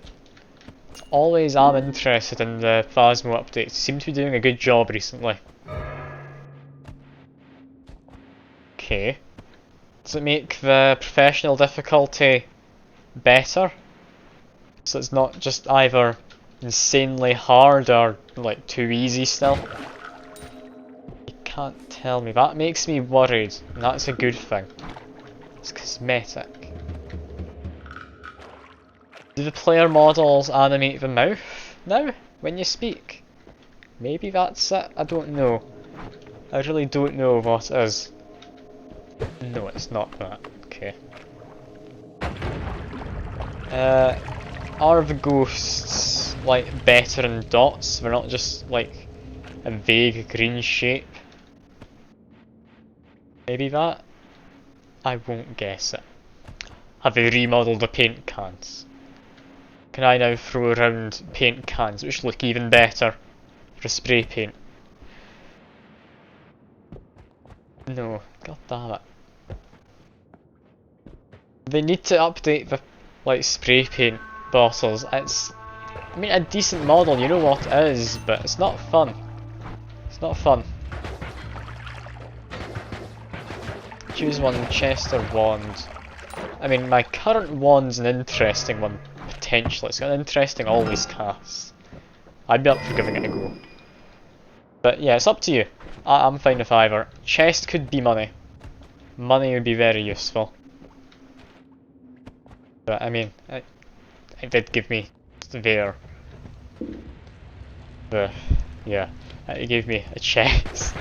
Always am interested in the Phasmo updates. Seem to be doing a good job recently. Okay. Does it make the professional difficulty better? So it's not just either insanely hard or like too easy still? You can't tell me. That makes me worried, and that's a good thing. It's cosmetic. Do the player models animate the mouth now when you speak? Maybe that's it, I don't know. I really don't know what it is. No, it's not that. Okay. Are the ghosts like better in dots? They're not just like a vague green shape. Maybe that? I won't guess it. Have they remodelled the paint cans? Can I now throw around paint cans which look even better for spray paint? No, god damn it. They need to update the like spray paint bottles. It's, I mean, a decent model, you know what it is, but it's not fun. It's not fun. Choose one, chest or wand. I mean, my current wand's an interesting one, potentially. It's got an interesting always cast. I'd be up for giving it a go. But yeah, it's up to you. I'm fine with either. Chest could be money. Money would be very useful. But I mean, it did give me there. Yeah, it gave me a chest.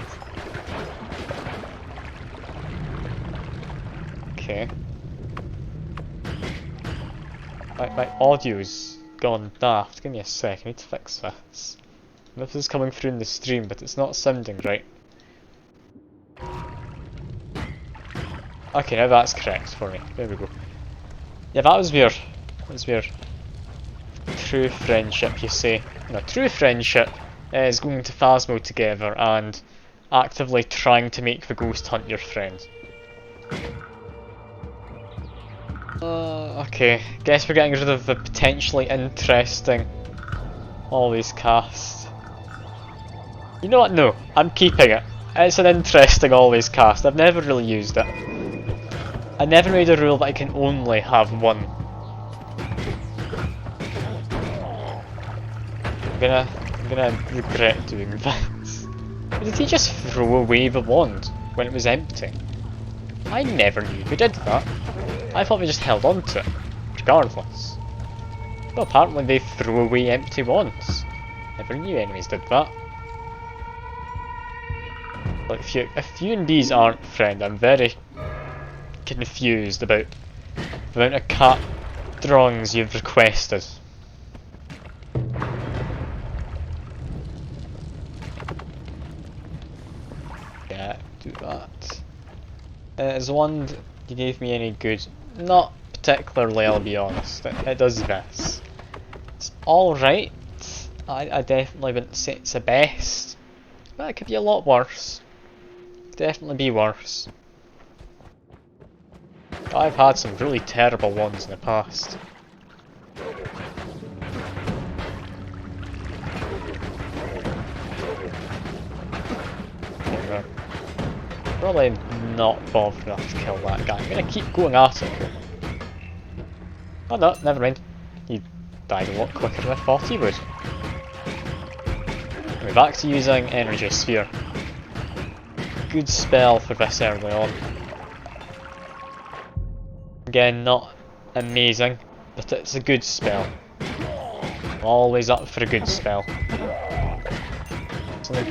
Okay. My audio's gone daft. Give me a sec, I need to fix this. This is coming through in the stream, but it's not sounding right. Okay, now that's correct for me. There we go. Yeah, that was weird. That was weird. True friendship, you say. No, true friendship is going to Phasmo together and actively trying to make the ghost hunt your friend. Okay, guess we're getting rid of the potentially interesting always cast. You know what? No, I'm keeping it. It's an interesting always cast. I've never really used it. I never made a rule that I can only have one. I'm gonna regret doing this. Did he just throw away the wand when it was empty? I never knew they did that. I thought they just held on to it, regardless. But apparently they throw away empty wands. Never knew enemies did that. Like, if you and these aren't friend, I'm very confused about the amount of cat drawings you've requested. Yeah, do that. Is the wand you gave me any good? Not particularly, I'll be honest. It does this. It's alright. I definitely wouldn't say it's the best. But it could be a lot worse. Definitely be worse. I've had some really terrible ones in the past. Probably not bothered enough to kill that guy. I'm gonna keep going at him. Oh no, never mind. He died a lot quicker than I thought he would. We're back to using Energy Sphere. Good spell for this early on. Again, not amazing, but it's a good spell. I'm always up for a good spell. It's a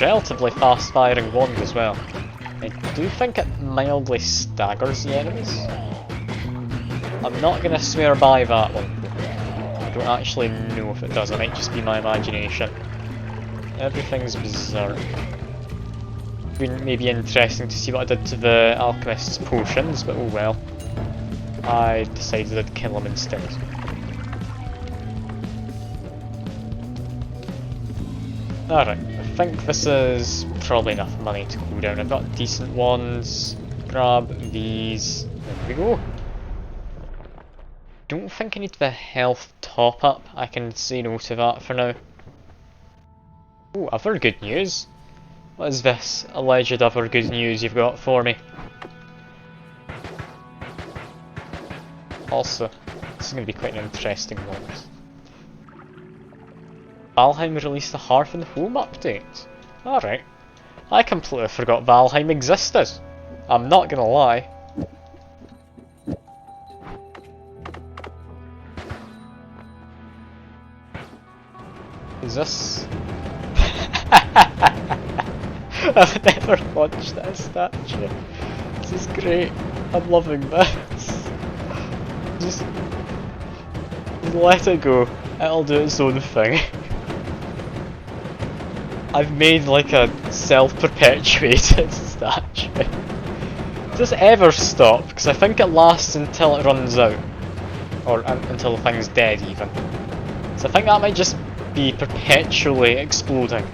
relatively fast firing wand as well. I do think it mildly staggers the enemies. I'm not going to swear by that one. I don't actually know if it does, it might just be my imagination. Everything's berserk. Wouldn't maybe interesting to see what I did to the alchemist's potions, but oh well. I decided I'd kill him instead. Alright, I think this is probably enough money to go down. I've got decent ones. Grab these. There we go. Don't think I need the health top up. I can say no to that for now. Oh, other good news. What is this alleged other good news you've got for me? Also, this is going to be quite an interesting one. Valheim released a Hearth and Home update. Alright. I completely forgot Valheim existed. I'm not gonna lie. this? I've never launched that statue. This is great. I'm loving this. Just let it go. It'll do its own thing. I've made like a self-perpetuated statue. Does it ever stop? Because I think it lasts until it runs out. Or until the thing's dead even. So I think that might just be perpetually exploding.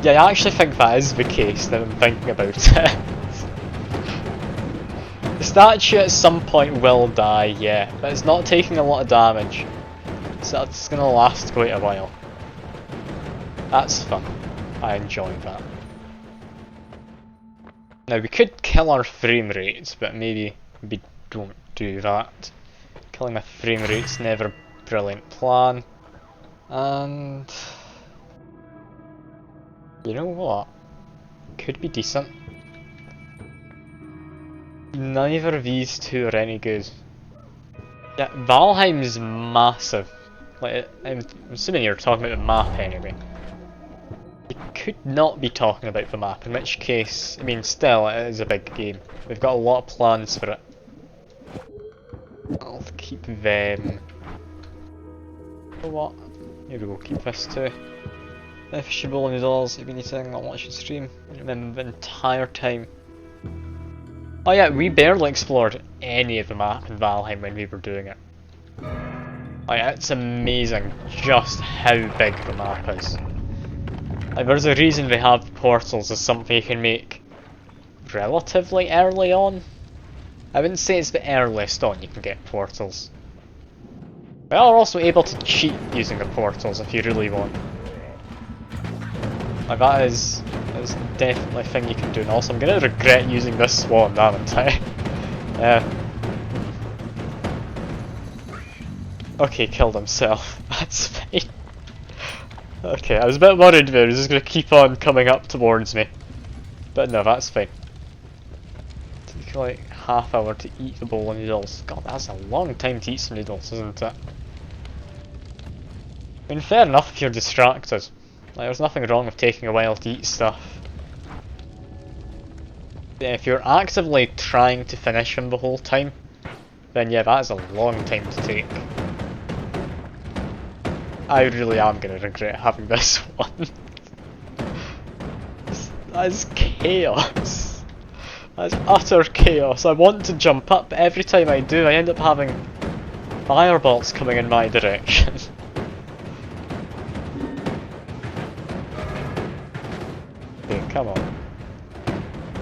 Yeah, I actually think that is the case now I'm thinking about it. The statue at some point will die, yeah, but it's not taking a lot of damage. So it's gonna last quite a while. That's fun. I enjoy that. Now we could kill our frame rates, but maybe we don't do that. Killing my frame rate's never a brilliant plan. And you know what? Could be decent. Neither of these two are any good. Yeah, Valheim's massive. Like, I'm assuming you're talking about the map anyway. You could not be talking about the map, in which case, I mean, still, it is a big game. We've got a lot of plans for it. I'll keep them. You know what? Here we go, keep this too. Fishable noodles, you've been eating, I'll watch the stream. Remember the entire time. Oh yeah, we barely explored any of the map in Valheim when we were doing it. Oh yeah, it's amazing just how big the map is. Like, there's a reason they have portals as something you can make relatively early on. I wouldn't say it's the earliest on you can get portals. We are also able to cheat using the portals if you really want. Like that is definitely a thing you can do, and also I'm gonna regret using this swan, haven't I? Okay, killed himself. That's fine. Okay, I was a bit worried there, he was just gonna keep on coming up towards me. But no, that's fine. Take like half hour to eat the bowl of noodles. God, that's a long time to eat some noodles, isn't it? I mean, fair enough if you're distracted. Like, there's nothing wrong with taking a while to eat stuff. Yeah, if you're actively trying to finish them the whole time, then yeah, that is a long time to take. I really am going to regret having this one. That is chaos. That is utter chaos. I want to jump up, but every time I do, I end up having fireballs coming in my direction. Okay, come on.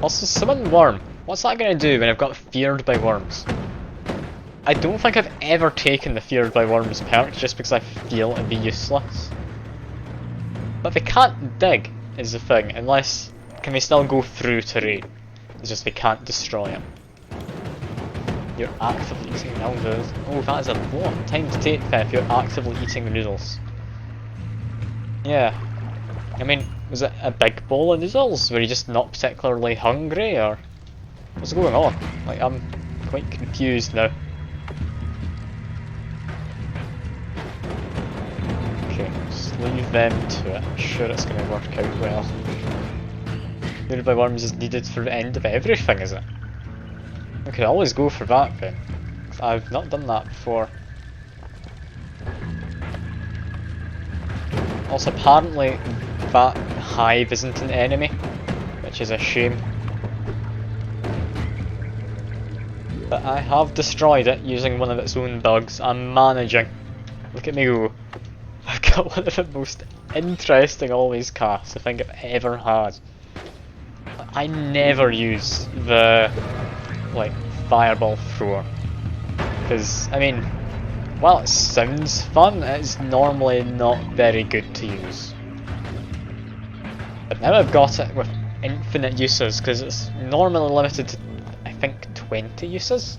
Also, summon worm. What's that going to do when I've got feared by worms? I don't think I've ever taken the feared by worms perk just because I feel it'd be useless. But they can't dig is the thing, unless can they still go through terrain? It's just they can't destroy it. You're actively eating noodles. Oh, that is a long time to take if you're actively eating the noodles. Yeah. I mean, was it a big bowl of noodles? Were you just not particularly hungry, or what's going on? Like, I'm quite confused now. Okay, just leave them to it. I'm sure it's going to work out well. Feared by worms is needed for the end of everything, is it? I could always go for that then. I've not done that before. Also, apparently that hive isn't an enemy, which is a shame. But I have destroyed it using one of its own bugs. I'm managing. Look at me go. I've got one of the most interesting always casts I think I've ever had. I never use the like fireball thrower because I mean, while it sounds fun, it's normally not very good to use. But now I've got it with infinite uses because it's normally limited to I think 20 uses.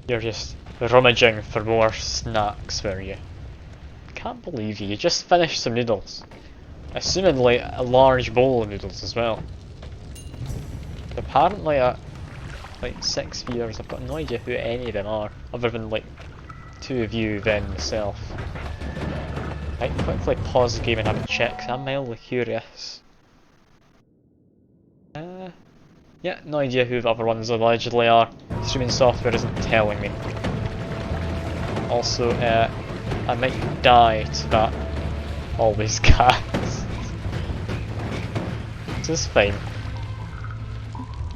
You're just rummaging for more snacks, were you? I can't believe you just finished some noodles. Assumingly a large bowl of noodles as well. Apparently at like 6 viewers, I've got no idea who any of them are, other than like 2 of you, then myself. I might quickly pause the game and have a check, 'cause I'm mildly curious. Yeah, no idea who the other ones allegedly are. Streaming software isn't telling me. Also, I might die to that always cast. This is fine.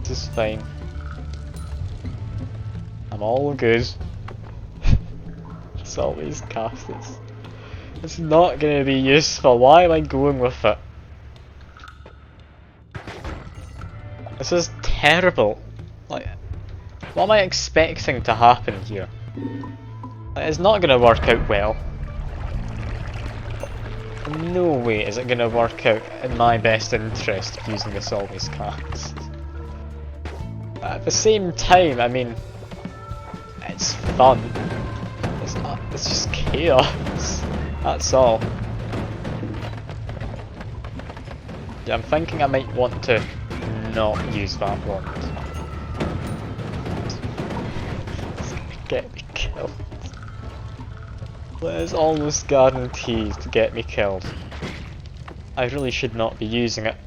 This is fine. I'm all good. It's always cast. It's not going to be useful. Why am I going with it? This is terrible. Like, what am I expecting to happen here? Like, it's not going to work out well. No way is it going to work out in my best interest using this always cast. At the same time, I mean, it's fun. It's just chaos. That's all. Yeah, I'm thinking I might want to not use that wand. It's gonna get me killed. It is almost guaranteed to get me killed. I really should not be using it.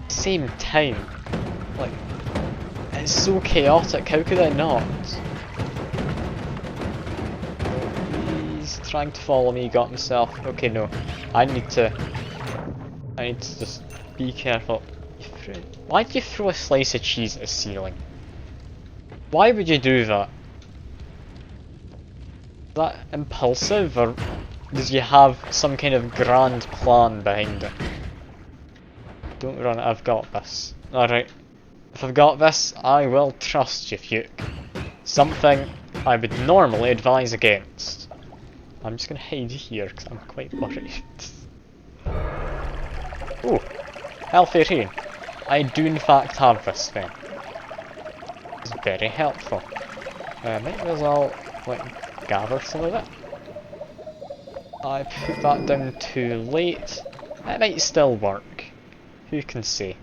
Same time, like, it's so chaotic, how could I not? He's trying to follow me, got himself. Okay, no. I need to just be careful. Why do you throw a slice of cheese at the ceiling? Why would you do that? Is that impulsive, or does you have some kind of grand plan behind it? Don't run it, I've got this. Alright. If I've got this, I will trust you, Fuke. Something I would normally advise against. I'm just gonna hide here because I'm quite worried. Ooh, healthy rain. I do in fact have this thing. It's very helpful. Might as well like gather some of it. I put that down too late. It might still work. Who can say?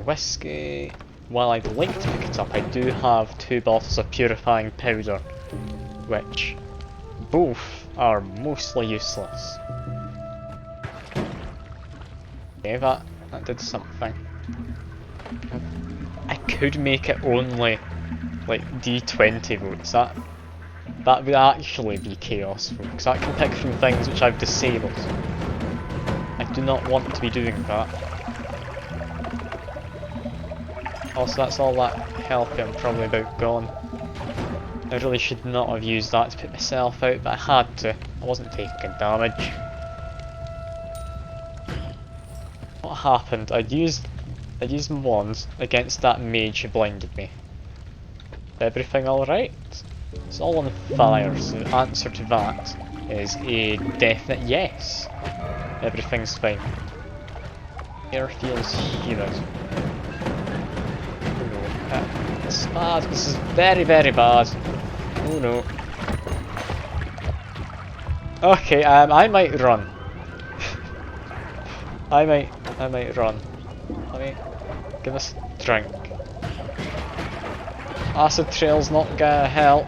Whiskey. While I'd like to pick it up, I do have 2 bottles of purifying powder, which both are mostly useless. Okay, that did something. I could make it only like D20 votes. That would actually be chaos votes. I can pick from things which I've disabled. I do not want to be doing that. Also, that's all that health I'm probably about gone. I really should not have used that to put myself out, but I had to. I wasn't taking damage. What happened? I'd used my wands against that mage who blinded me. Everything alright? It's all on fire, so the answer to that is a definite yes. Everything's fine. Air feels humid. It's bad. This is very, very bad. Oh no. Okay, I might run. I might run. Let me give us a drink. Acid trail's not gonna help.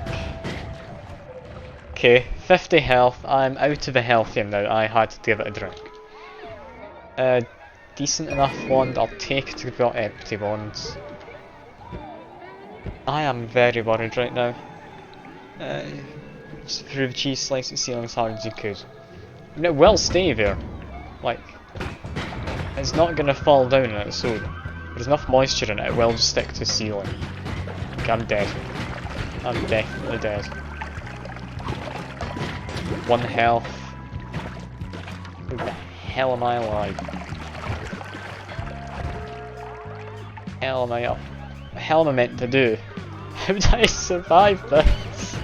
Okay, 50 health. I'm out of the healthium now. I had to give it a drink. Decent enough wand. I'll take it to got empty wands. I am very worried right now. Just threw the cheese slice at the ceiling as hard as you could. And it will stay there. Like, it's not gonna fall down on its own. There's enough moisture in it, it will just stick to the ceiling. Okay, I'm dead. I'm definitely dead. 1 health. Who the hell am I alive? Hell am I up? What the hell am I meant to do? How did I survive this?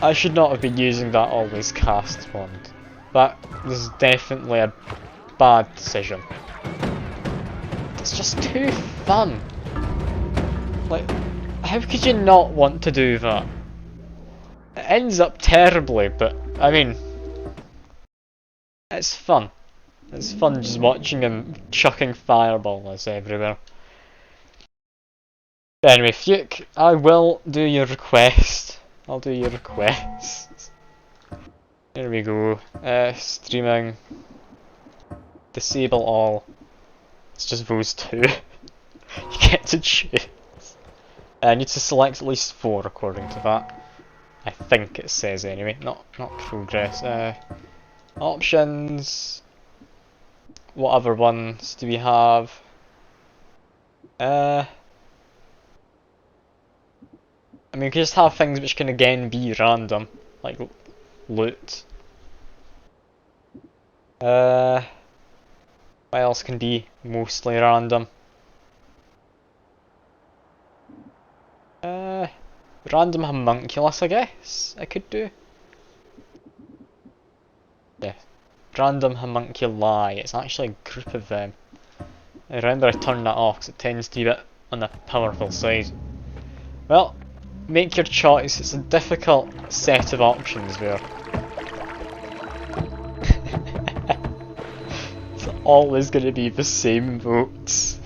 I should not have been using that always cast wand. That was definitely a bad decision. It's just too fun. Like, how could you not want to do that? It ends up terribly, but I mean, it's fun. It's fun just watching him chucking fireballs everywhere. Anyway, Fuke, I will do your request. I'll do your request. There we go. Streaming. Disable all. It's just those two. You get to choose. I need to select at least 4 according to that. I think it says anyway. Not progress. Options. What other ones do we have? I mean, we can just have things which can again be random, like loot. What else can be mostly random? Random homunculus, I guess I could do. Yeah, random homunculi. It's actually a group of them. I remember I turned that off because it tends to be a bit on the powerful side. Well, make your choice. It's a difficult set of options there. It's always going to be the same votes.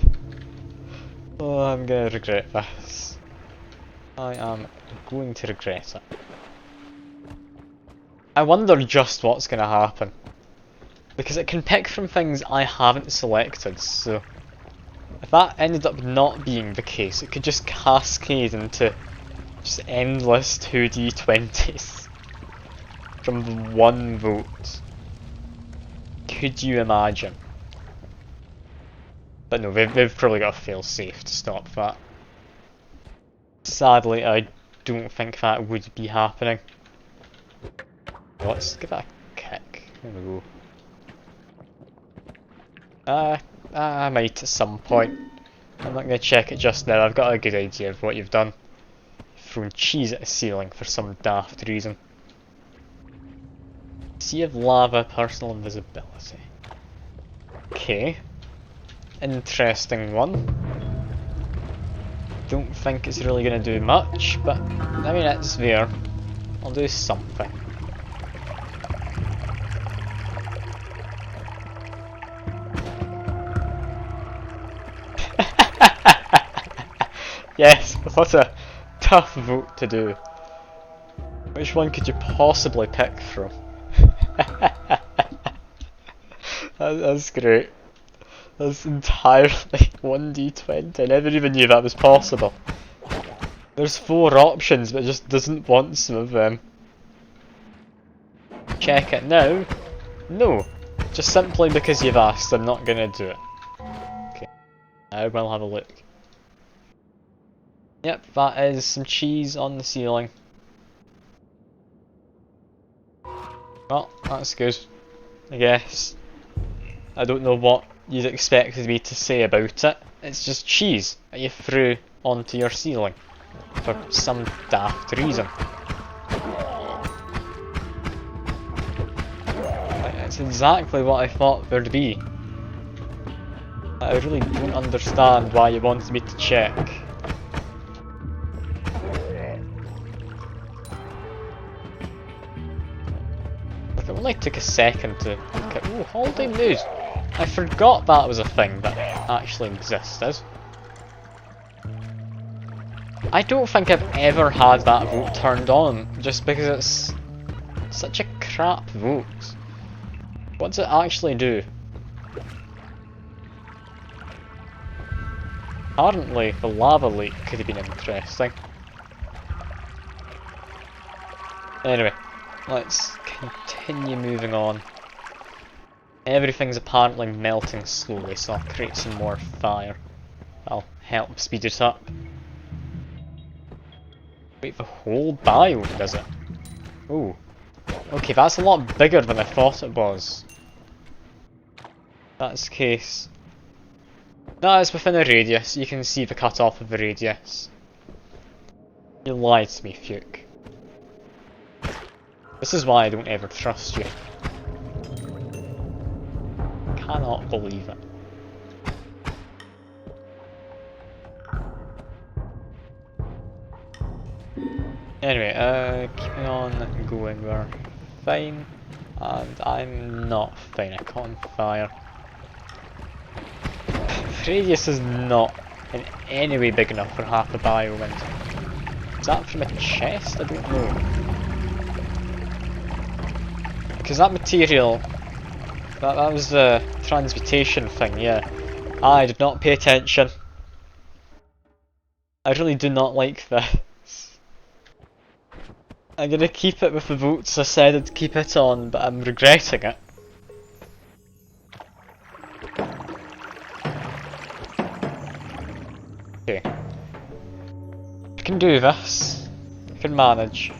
Oh, I'm going to regret this. I am going to regret it. I wonder just what's going to happen. Because it can pick from things I haven't selected, so if that ended up not being the case, it could just cascade into just endless 2d20s from the one vote. Could you imagine? But no, they've probably got a fail-safe to stop that. Sadly, I don't think that would be happening. Let's give that a kick. There we go. I might at some point. I'm not going to check it just now. I've got a good idea of what you've done. You've thrown cheese at the ceiling for some daft reason. Sea of lava, personal invisibility. Okay. Interesting one. Don't think it's really going to do much, but I mean, it's there. I'll do something. Yes, that's a tough vote to do. Which one could you possibly pick from? That's great. That's entirely 1d20. I never even knew that was possible. There's 4 options, but it just doesn't want some of them. Check it now. No. Just simply because you've asked, I'm not gonna do it. Okay. I will have a look. Yep, that is some cheese on the ceiling. Well, that's good, I guess. I don't know what you'd expected me to say about it. It's just cheese that you threw onto your ceiling for some daft reason. It's exactly what I thought there'd be. I really don't understand why you wanted me to check. Like, it only took a second to look at. Ooh, holiday news! I forgot that was a thing that actually existed. I don't think I've ever had that vote turned on, just because it's such a crap vote. What does it actually do? Apparently, the lava leak could have been interesting. Anyway, let's continue moving on. Everything's apparently melting slowly, so I'll create some more fire. I'll help speed it up. Wait, the whole biome does it? Ooh. Okay, that's a lot bigger than I thought it was. That's the case. No, it's within a radius. You can see the cut-off of the radius. You lied to me, Fuke. This is why I don't ever trust you. Cannot believe it. Anyway, keeping on going, we're fine. And I'm not fine, I caught on fire. The radius is not in any way big enough for half the biowind. Is that from a chest? I don't know. Because that material, that was the transmutation thing, yeah. I did not pay attention. I really do not like this. I'm gonna keep it with the votes I said I'd keep it on, but I'm regretting it. Okay. I can do this. I can manage.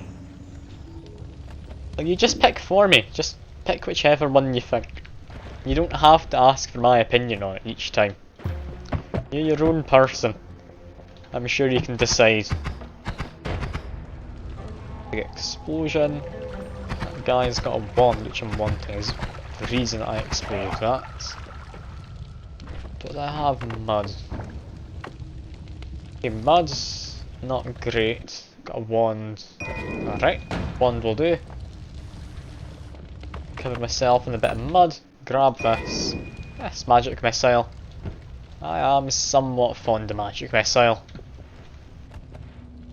Like, you just pick for me. Just pick whichever one you think. You don't have to ask for my opinion on it each time. You're your own person. I'm sure you can decide. Big explosion. That guy's got a wand, which I'm wanting is the reason I explode that. Does I have mud? Okay, mud's not great. Got a wand. Alright, wand will do. Cover myself in a bit of mud. Grab this. Yes, magic missile. I am somewhat fond of magic missile.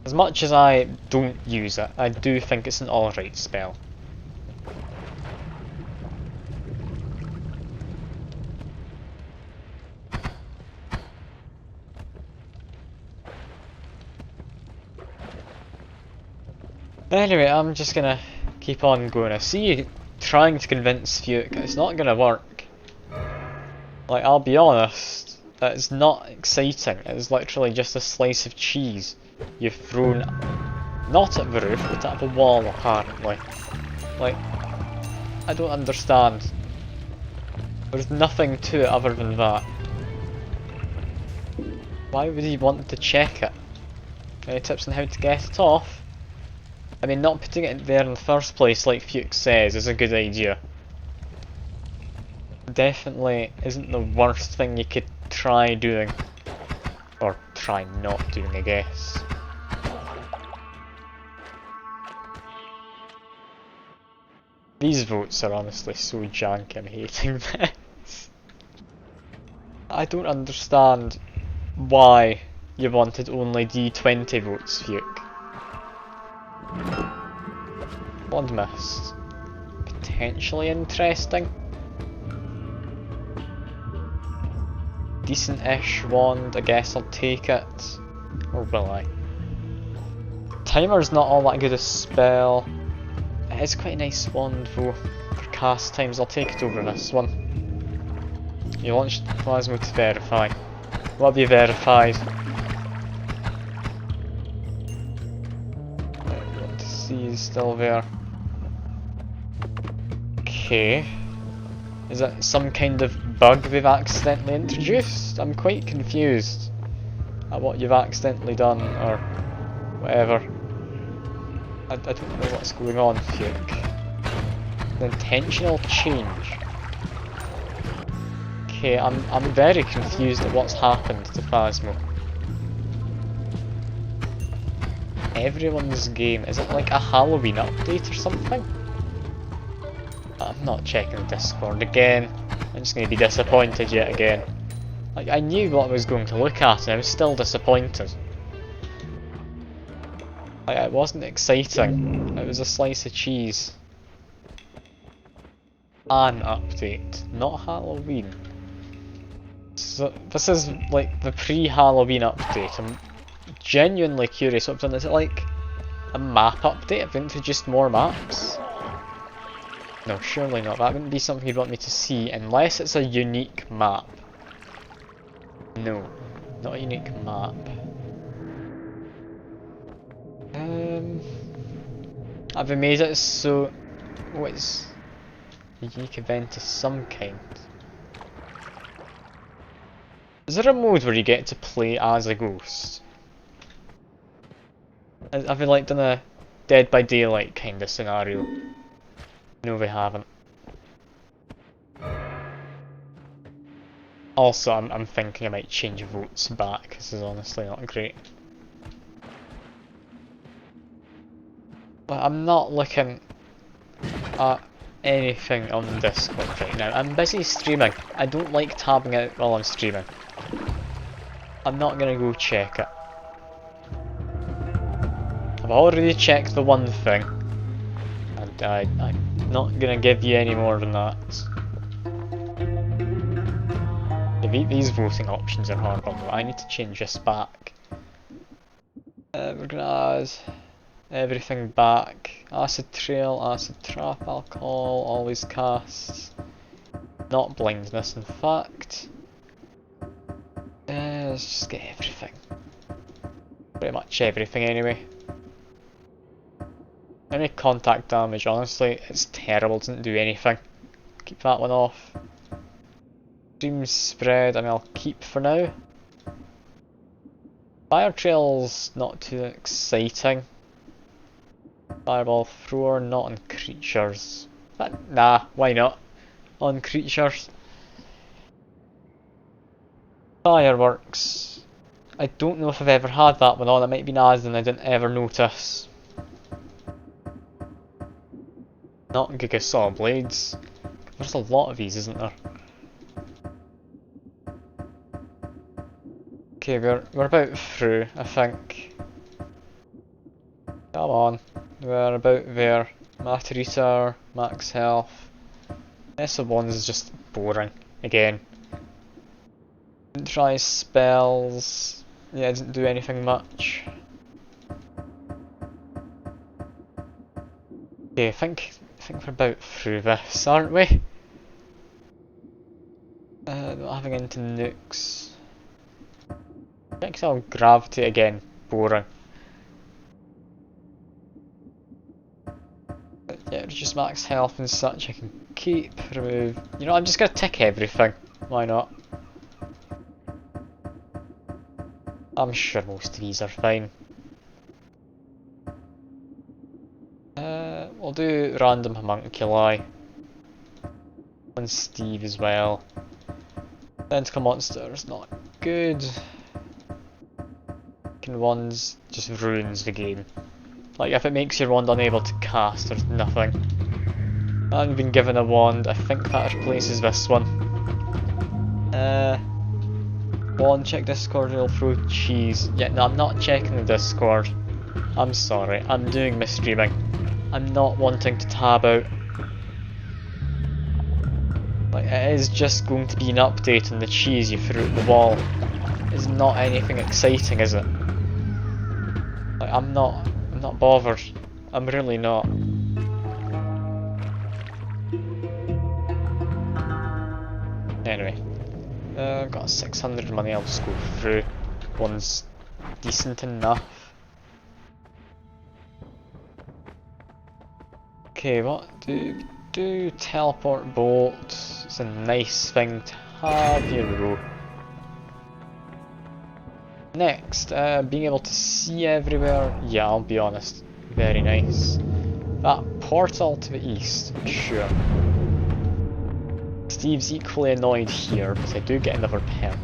As much as I don't use it, I do think it's an alright spell. But anyway, I'm just gonna keep on going. I see you trying to convince Fuke it's not gonna work. Like, I'll be honest, it's not exciting. It's literally just a slice of cheese you've thrown not at the roof, but at the wall apparently. Like, I don't understand. There's nothing to it other than that. Why would he want to check it? Any tips on how to get it off? I mean, not putting it there in the first place, like Fuchs says, is a good idea. Definitely isn't the worst thing you could try doing. Or try not doing, I guess. These votes are honestly so janky, I'm hating this. I don't understand why you wanted only D20 votes, Fuke. Wand mist. Potentially interesting. Decent-ish wand, I guess I'll take it. Or will I? Timer's not all that good a spell. It is quite a nice wand though, for cast times. I'll take it over this one. You launched Plasma to verify. What have you verified? I want to see is still there. Okay. Is that some kind of bug they've accidentally introduced? I'm quite confused at what you've accidentally done or whatever. I don't know what's going on, Fuke. An intentional change. Okay, I'm very confused at what's happened to Phasmo. Everyone's game, is it like a Halloween update or something? I'm not checking the Discord again. I'm just going to be disappointed yet again. Like, I knew what I was going to look at and I was still disappointed. Like, it wasn't exciting. It was a slice of cheese. An update, not Halloween. So this is like the pre-Halloween update. I'm genuinely curious what I've done. Is it like a map update? Have they introduced more maps? No, surely not. That wouldn't be something you'd want me to see unless it's a unique map. No, not a unique map. Have they made it so... what is... a unique event of some kind? Is there a mode where you get to play as a ghost? Have they like done a Dead by Daylight kind of scenario? No, they haven't. Also, I'm thinking I might change votes back. This is honestly not great. I'm not looking at anything on Discord right now. I'm busy streaming. I don't like tabbing out while I'm streaming. I'm not gonna go check it. I've already checked the one thing, and I'm not gonna give you any more than that. These voting options are horrible. I need to change this back. We're gonna add everything back. Acid trail, acid trap, alcohol, always casts. Not blindness, in fact. Let's just get everything. Pretty much everything anyway. Any contact damage, honestly, it's terrible, doesn't do anything. Keep that one off. Dream spread, I mean, I'll keep for now. Fire trail's not too exciting. Fireball thrower, not on creatures. But nah, why not? On creatures. Fireworks. I don't know if I've ever had that one on. It might have been added and I didn't ever notice. Not Gigasaw blades. There's a lot of these, isn't there? Okay, we're about through, I think. Come on, we're about there. Matter Eater, max health. S1 is just boring again. Didn't try spells. Yeah, didn't do anything much. Okay, I think we're about through this, aren't we? Not having into nukes. Exile gravity again, boring. But yeah, reduce max health and such. I can keep, remove. You know, I'm just gonna tick everything. Why not? I'm sure most of these are fine. We'll do random homunculi. And Steve as well. Tentacle monsters, not good. Ones just ruins the game. Like, if it makes your wand unable to cast, there's nothing. I haven't been given a wand, I think that replaces this one. Wand, check Discord, it'll throw cheese. Yeah, no, I'm not checking the Discord. I'm sorry, I'm doing my streaming. I'm not wanting to tab out. Like, it is just going to be an update on the cheese you threw at the wall. It's not anything exciting, is it? Like, I'm not bothered. I'm really not. Anyway, I've got 600 money, I'll just go through. One's decent enough. Okay, what do teleport bolt? It's a nice thing to have, you know. Next, being able to see everywhere. Yeah, I'll be honest, very nice. That portal to the east, sure. Steve's equally annoyed here, but I do get another perk.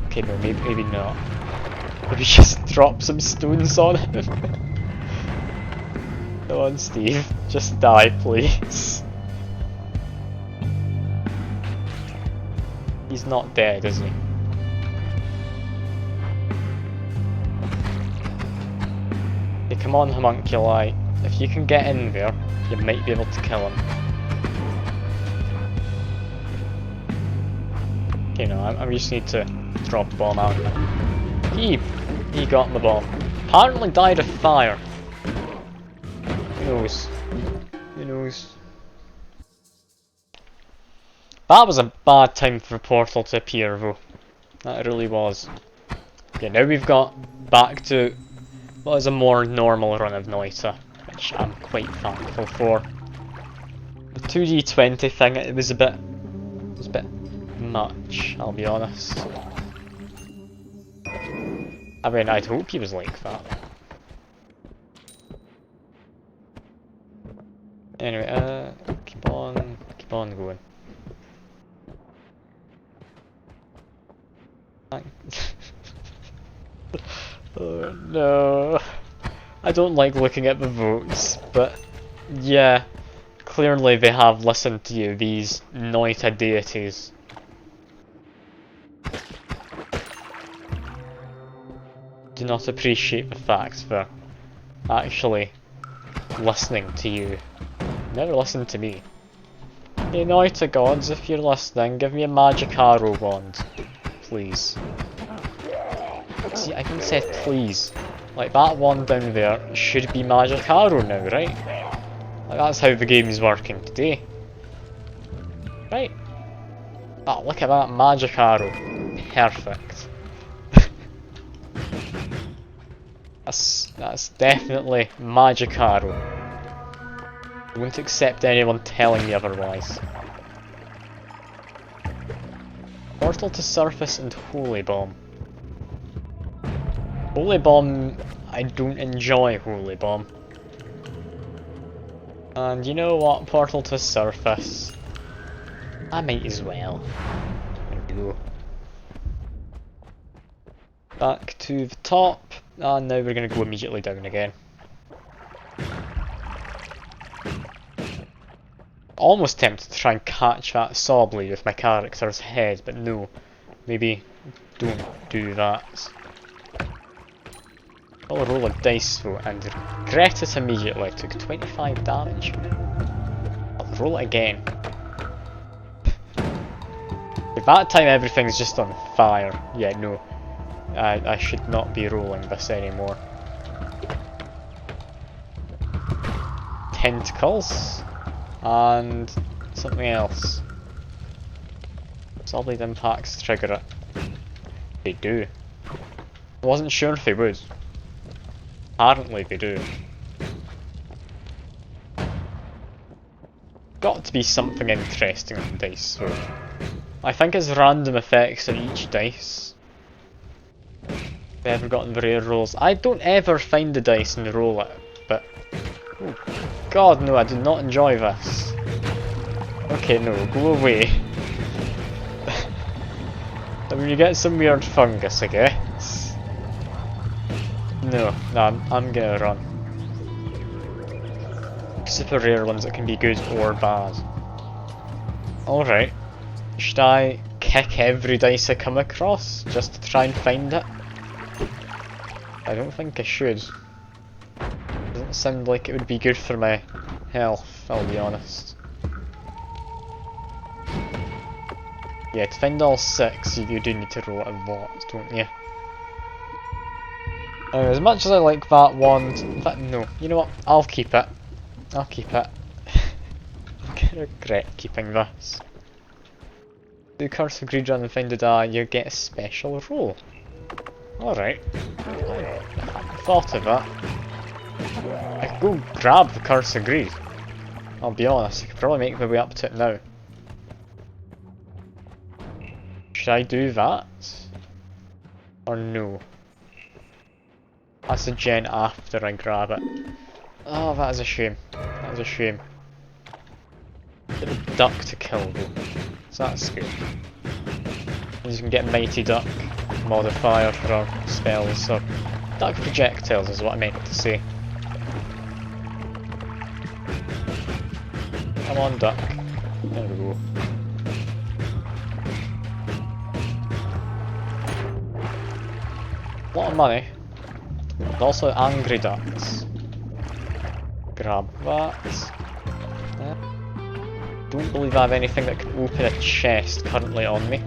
Okay, but maybe not. Maybe just drop some stones on him. Come on, Steve, just die, please. He's not dead, is he? Okay, come on, homunculi. If you can get in there, you might be able to kill him. Okay, no, I just need to drop the bomb out. He got the bomb. Apparently died of fire. Who knows? Who knows? That was a bad time for a portal to appear, though. That really was. Okay, now we've got back to what is a more normal run of Noita, which I'm quite thankful for. The 2d20 thing, it was a bit much, I'll be honest. I mean, I'd hope he was like that. Anyway, keep on going. Oh no. I don't like looking at the votes, but yeah, clearly they have listened to you, these Noita deities. Do not appreciate the fact they're actually listening to you. Never listen to me. Hey Noita gods, if you're listening, give me a magic arrow wand. Please. See, I even said please. Like, that one down there should be magic arrow now, right? Like, that's how the game's working today. Right. Oh, look at that magic arrow. Perfect. That's definitely magic arrow. I won't accept anyone telling me otherwise. Portal to surface and holy bomb. Holy bomb, I don't enjoy holy bomb. And you know what, portal to surface, I might as well. Go. Back to the top, and now we're going to go immediately down again. Almost tempted to try and catch that saw blade with my character's head, but no, maybe don't do that. I'll roll a dice though and regret it immediately. I took 25 damage. I'll roll it again. If that time everything's just on fire, yeah, no. I should not be rolling this anymore. Tentacles and something else. Solid impacts trigger it. They do. I wasn't sure if they would. Apparently they do. Got to be something interesting on the dice, so I think it's random effects on each dice. I've ever gotten the rare rolls. I don't ever find the dice and roll it, but oh god no, I do not enjoy this. Okay, no, go away. I mean, you get some weird fungus, I guess. No, I'm gonna run. Super rare ones that can be good or bad. Alright. Should I kick every dice I come across just to try and find it? I don't think I should. Doesn't sound like it would be good for my health, I'll be honest. Yeah, to find all 6 you do need to roll a lot, don't you? As much as I like that wand, in fact no, you know what, I'll keep it. I'll keep it. I'm gonna regret keeping this. Do Curse of Greed Run and find a die, you get a special roll. Alright. I thought of that. I could go grab the Curse of Greed. I'll be honest, I could probably make my way up to it now. Should I do that? Or no? That's a gen after I grab it. Oh, that is a shame. That is a shame. Bit of a duck to kill though, so that's good. And you can get Mighty Duck modifier for our spells, so duck projectiles is what I meant to say. Come on, duck. There we go. A lot of money. And also angry ducks. Grab that. Don't believe I have anything that can open a chest currently on me.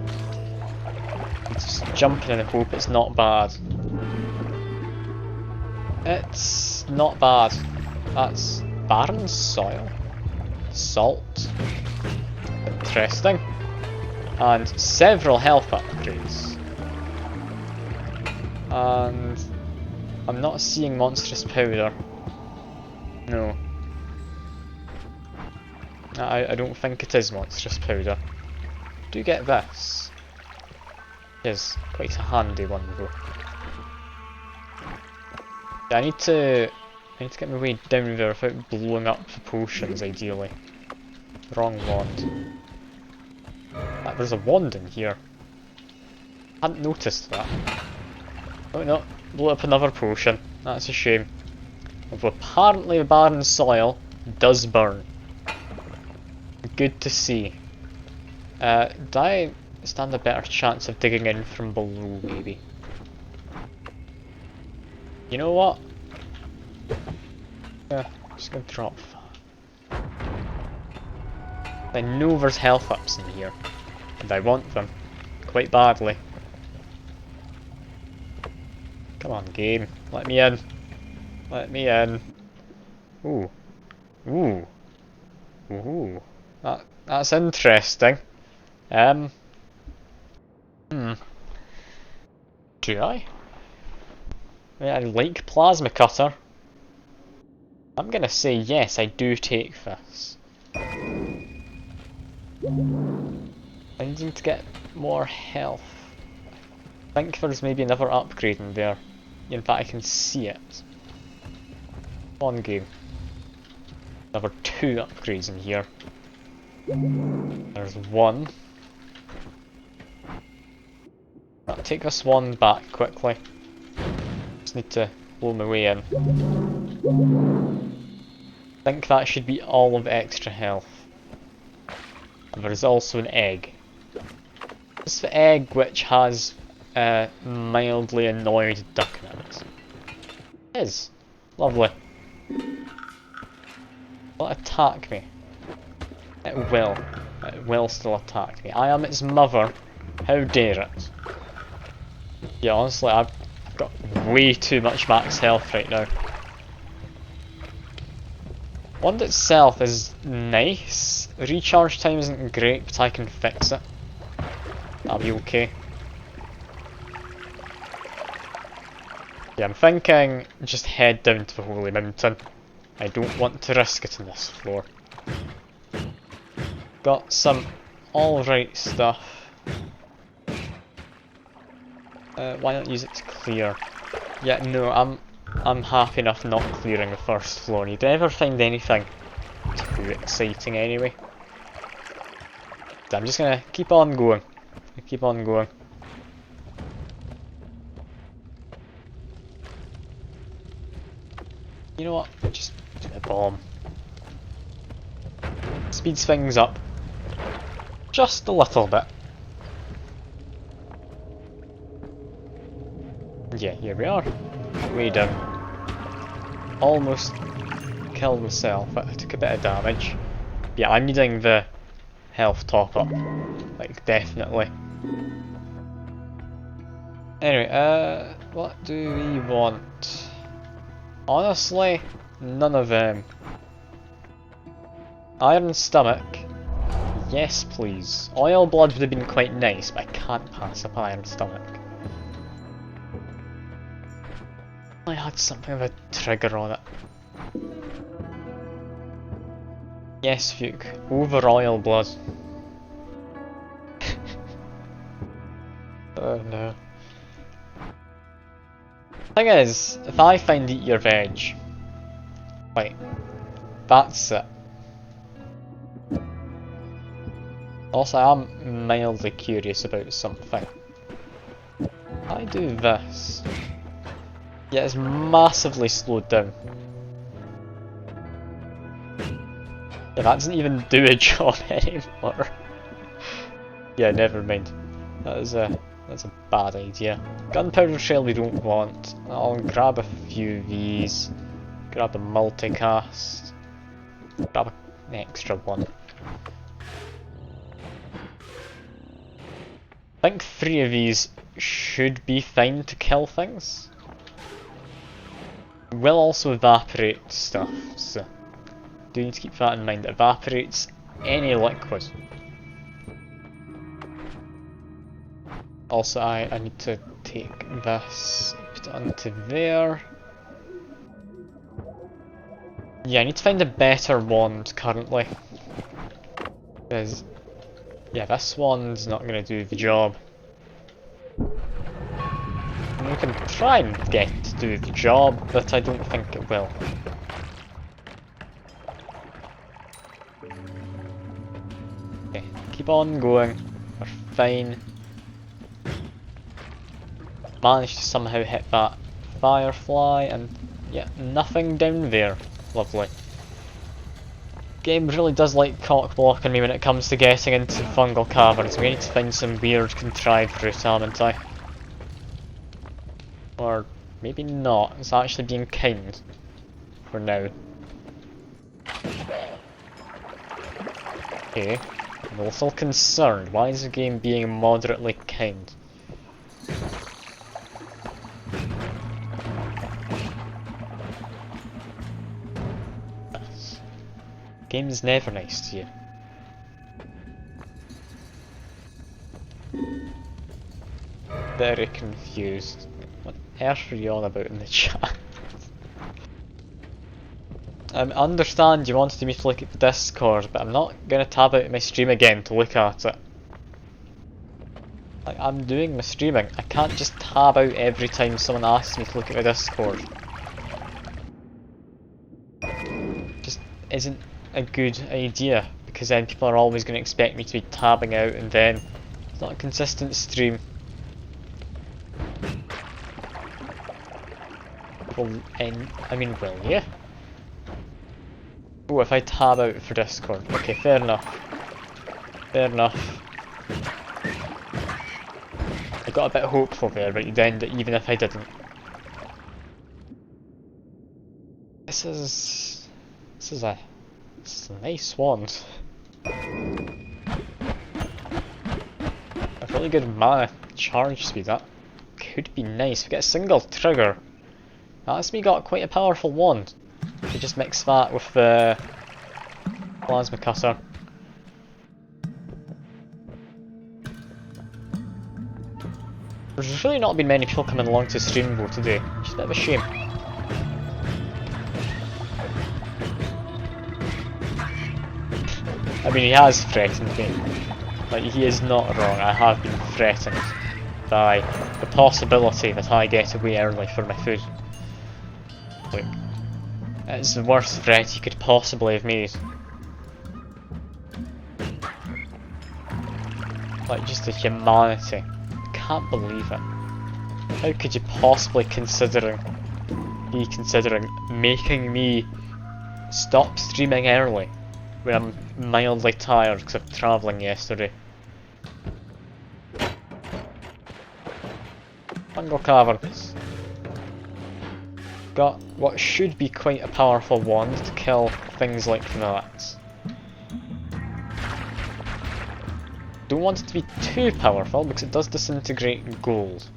I'm just jumping in and hope it's not bad. It's not bad. That's barren soil. Salt. Interesting. And several health upgrades. And I'm not seeing monstrous powder. No. I don't think it is monstrous powder. Do get this. It is quite a handy one though. Yeah, I need to get my way down there without blowing up the potions ideally. Wrong wand. There's a wand in here. Hadn't noticed that. Oh no, blew up another potion. That's a shame. Although apparently the barren soil does burn. Good to see. Do I stand a better chance of digging in from below, maybe? You know what? Yeah, just gonna drop. I know there's health ups in here, and I want them quite badly. Come on, game, let me in. Let me in. Ooh, ooh, ooh. That's interesting. Hmm. Do I? I like plasma cutter. I'm gonna say yes, I do take this. I need to get more health. I think there's maybe another upgrade in there. In fact, I can see it. Come on, game. Another 2 upgrades in here. There's 1. I'll take this one back quickly. Just need to blow my way in. I think that should be all of extra health. And there's also an egg. It's the egg which has a mildly annoyed duck in it. It is. Lovely. Will it attack me? It will. It will still attack me. I am its mother. How dare it? Yeah, honestly, I've got way too much max health right now. Wand itself is nice. Recharge time isn't great, but I can fix it. That'll be okay. Yeah, I'm thinking just head down to the Holy Mountain. I don't want to risk it on this floor. Got some alright stuff. Why not use it to clear? Yeah, no, I'm happy enough not clearing the first floor. You never find anything too exciting anyway. I'm just gonna keep on going. Keep on going. You know what? Just do a bomb. Speeds things up. Just a little bit. Yeah, here we are. Way down. Almost killed myself, but I took a bit of damage. Yeah, I'm needing the health top up. Like, definitely. Anyway, what do we want? Honestly, none of them. Iron stomach. Yes, please. Oil blood would have been quite nice, but I can't pass up iron stomach. I had something of a trigger on it. Yes, Fuke. Over oil blood. Oh no. Thing is, if I find eat your veg, right, that's it. Also, I'm mildly curious about something. I do this. Yeah, it's massively slowed down. Yeah, that doesn't even do a job anymore. Yeah, never mind. That's a bad idea. Gunpowder shell we don't want. I'll grab a few of these. Grab a multicast. Grab an extra one. I think 3 of these should be fine to kill things. Will also evaporate stuff, so do need to keep that in mind. It evaporates any liquid. Also, I need to take this, put it onto there. Yeah, I need to find a better wand currently. Because, yeah, this wand's not going to do the job. And we can try and get it to do the job, but I don't think it will. Okay, keep on going. We're fine. Managed to somehow hit that firefly, and Yeah, nothing down there. Lovely. Game really does like cock blocking me when it comes to getting into fungal caverns. We need to find some weird contrived route, haven't I? Or maybe not. It's actually being kind. For now. Okay. I'm a little concerned. Why is the game being moderately kind? Game's never nice to you. Very confused. What earth are you on about in the chat? I understand you wanted me to look at the Discord, but I'm not gonna tab out my stream again to look at it. Like, I'm doing my streaming. I can't just tab out every time someone asks me to look at my Discord. Just isn't a good idea, because then people are always going to expect me to be tabbing out, and then it's not a consistent stream. Well, I mean, will you? Oh, if I tab out for Discord. Okay, fair enough. Fair enough. I got a bit hopeful there, but you'd end it even if I didn't. This is a nice wand. A really good mana charge speed. That could be nice. We get a single trigger. That's me got quite a powerful wand. You just mix that with the plasma cutter. There's really not been many people coming along to Streambo today, which is a bit of a shame. I mean, he has threatened me. Like, he is not wrong. I have been threatened by the possibility that I get away early for my food. Like, it's the worst threat he could possibly have made. Like, just the humanity. I can't believe it. How could you possibly be considering making me stop streaming early when I'm mildly tired because of travelling yesterday? Fungal caverns. Got what should be quite a powerful wand to kill things like that. Don't want it to be too powerful because it does disintegrate gold.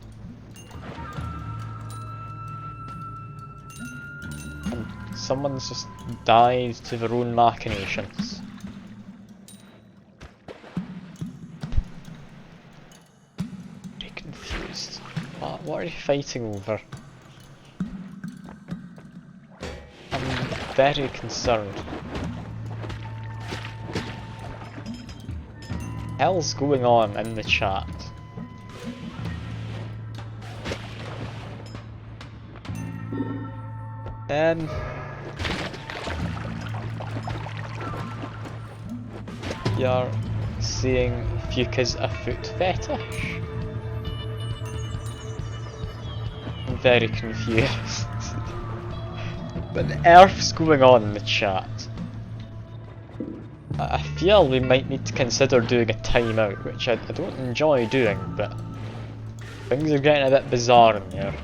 And someone's just died to their own machinations. Very confused. What are you fighting over? I'm very concerned. Hell's going on in the chat? You're seeing Fuka's a foot fetish? I'm very confused. But the earth's going on in the chat. I feel we might need to consider doing a timeout, which I don't enjoy doing, but things are getting a bit bizarre in there.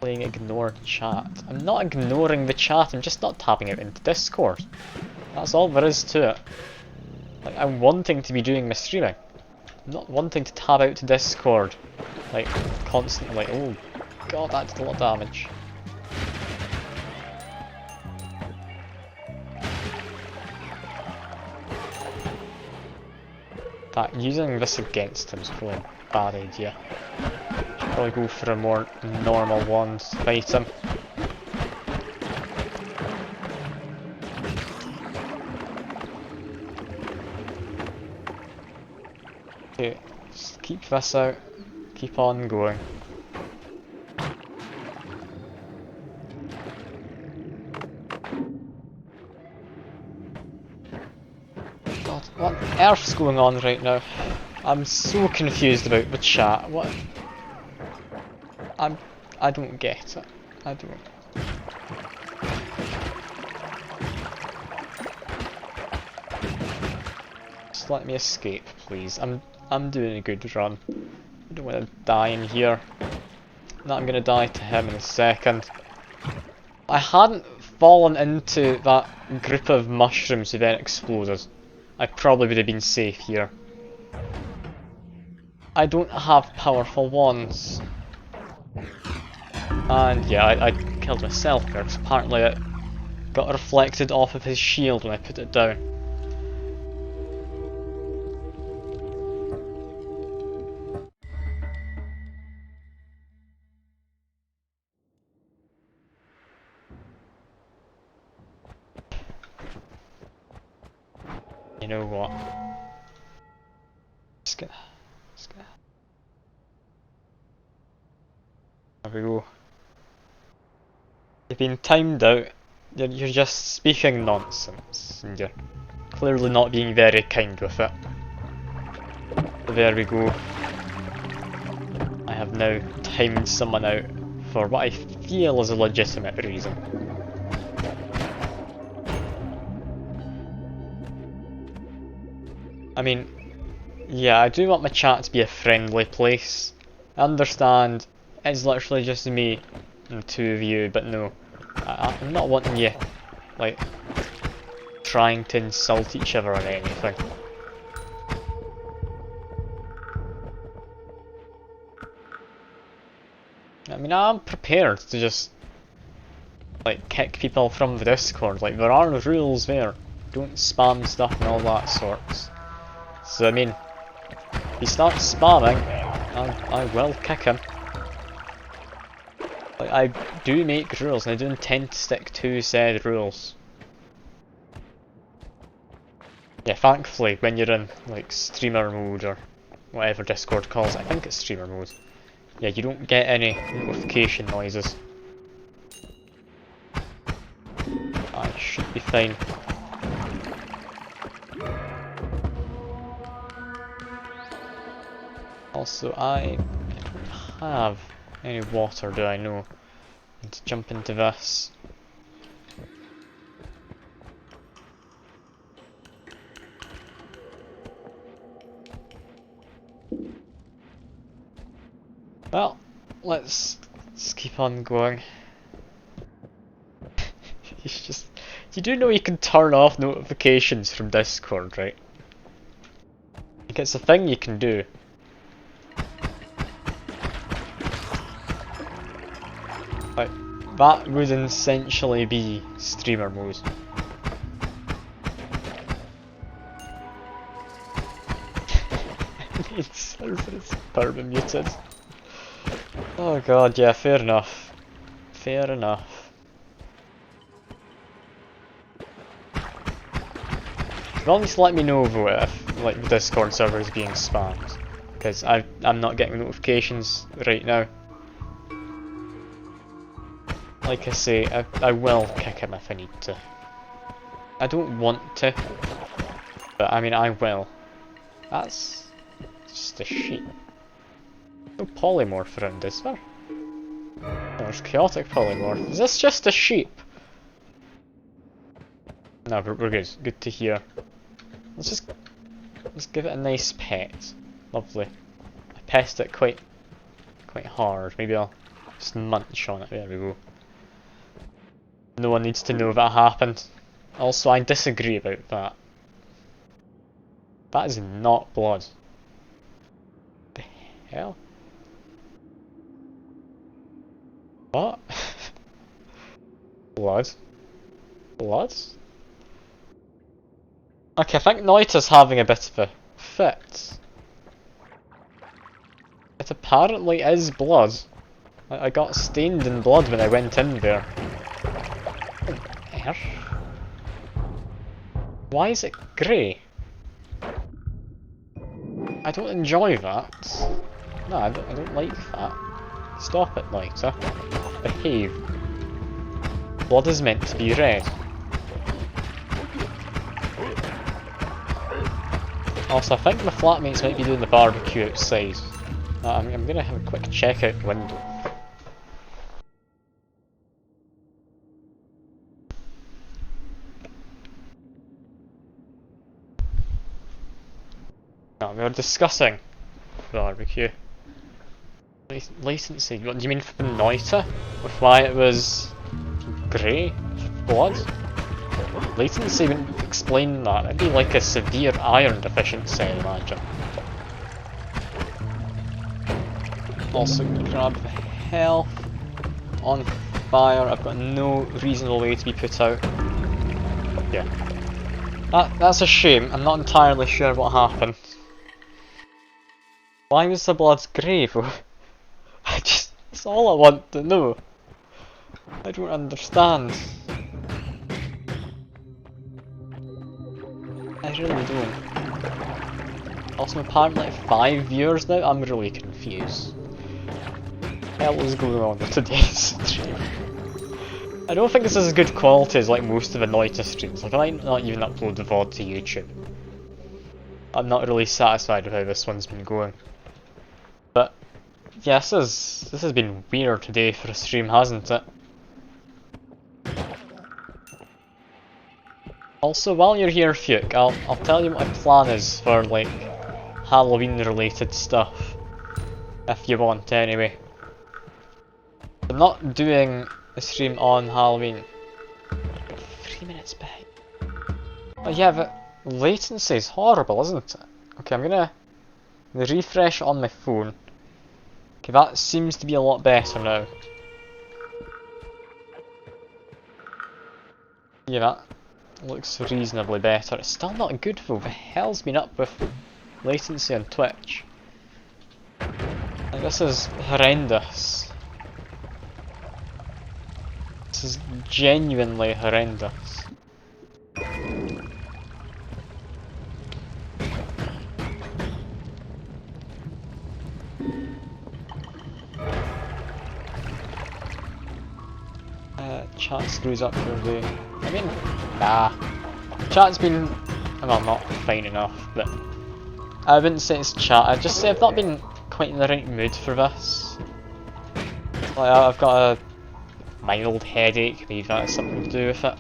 Playing ignore chat. I'm not ignoring the chat, I'm just not tapping out into Discord. That's all there is to it. Like, I'm wanting to be doing my streaming. I'm not wanting to tab out to Discord. Like, constantly, like, oh god, that did a lot of damage. Using this against him is probably a bad idea. Should probably go for a more normal one to fight him. Okay, just keep this out, keep on going. What on earth's going on right now? I'm so confused about the chat. What? I don't get it. I don't. Just let me escape, please. I'm doing a good run. I don't want to die in here. No, I'm gonna die to him in a second. I hadn't fallen into that group of mushrooms who then exploded, I probably would have been safe here. I don't have powerful wands. And yeah, I killed myself there, because apparently it got reflected off of his shield when I put it down. You know what? Just gonna... There we go. You've been timed out. You're just speaking nonsense, and you're clearly not being very kind with it. So there we go. I have now timed someone out for what I feel is a legitimate reason. I mean, yeah, I do want my chat to be a friendly place. I understand it's literally just me and two of you, but no, I'm not wanting you, like, trying to insult each other or anything. I mean, I'm prepared to just, like, kick people from the Discord. Like, there are rules there. Don't spam stuff and all that sorts. So, I mean, if he starts spamming, I will kick him. Like, I do make rules, and I do intend to stick to said rules. Yeah, thankfully, when you're in, like, streamer mode, or whatever Discord calls it, I think it's streamer mode, yeah, you don't get any notification noises. I should be fine. Also, I don't have any water, do I know? I need to jump into this. Well, let's keep on going. It's just, you do know you can turn off notifications from Discord, right? Like, it's a thing you can do. Like, that would essentially be streamer mode. It says it's perma muted. Oh god, yeah, fair enough. Fair enough. Well, at least let me know though if, like, the Discord server is being spammed, because I'm not getting notifications right now. Like I say, I will kick him if I need to. I don't want to, but I mean I will. That's just a sheep. No polymorph around, is there? There's chaotic polymorph. Is this just a sheep? No, we're good. Good to hear. Let's give it a nice pet. Lovely. I pest it quite hard. Maybe I'll just munch on it. There we go. No one needs to know that happened. Also, I disagree about that. That is not blood. The hell? What? Blood? Blood? Okay, I think Noita's having a bit of a fit. It apparently is blood. I got stained in blood when I went in there. Air? Why is it grey? I don't enjoy that. No, I don't like that. Stop it, Noita. Behave. Blood is meant to be red. Also, I think my flatmates might be doing the barbecue outside. I'm gonna have a quick check out the window. No, we were discussing barbecue. Latency, what do you mean for the Noita? With why it was grey blood? Latency wouldn't explain that. It'd be like a severe iron deficiency, I imagine. Also grab the health on fire. I've got no reasonable way to be put out. Yeah. That's a shame. I'm not entirely sure what happened. Why was the blood grey though? That's all I want to know. I don't understand. I really don't. Also, apparently at 5 viewers now, I'm really confused. What the hell is going on with today's stream? I don't think this is as good quality as like most of the Noita streams. Like, I might not even upload the VOD to YouTube. I'm not really satisfied with how this one's been going. But yeah, this has been weird today for a stream, hasn't it? Also, while you're here, Fuke, I'll tell you what my plan is for like Halloween related stuff, if you want anyway. I'm not doing a stream on Halloween. 3 minutes behind. Oh yeah, but latency is horrible, isn't it? Okay, I'm gonna refresh on my phone. Okay, that seems to be a lot better now. Yeah, that looks reasonably better. It's still not good though. The hell's been up with latency on Twitch? Like, this is horrendous. This is genuinely horrendous. Chat screws up your day. I mean, nah. Chat's been, well, not fine enough, but I wouldn't say it's chat. I'd just say I've not been quite in the right mood for this. Like, I've got a mild headache, maybe that has something to do with it.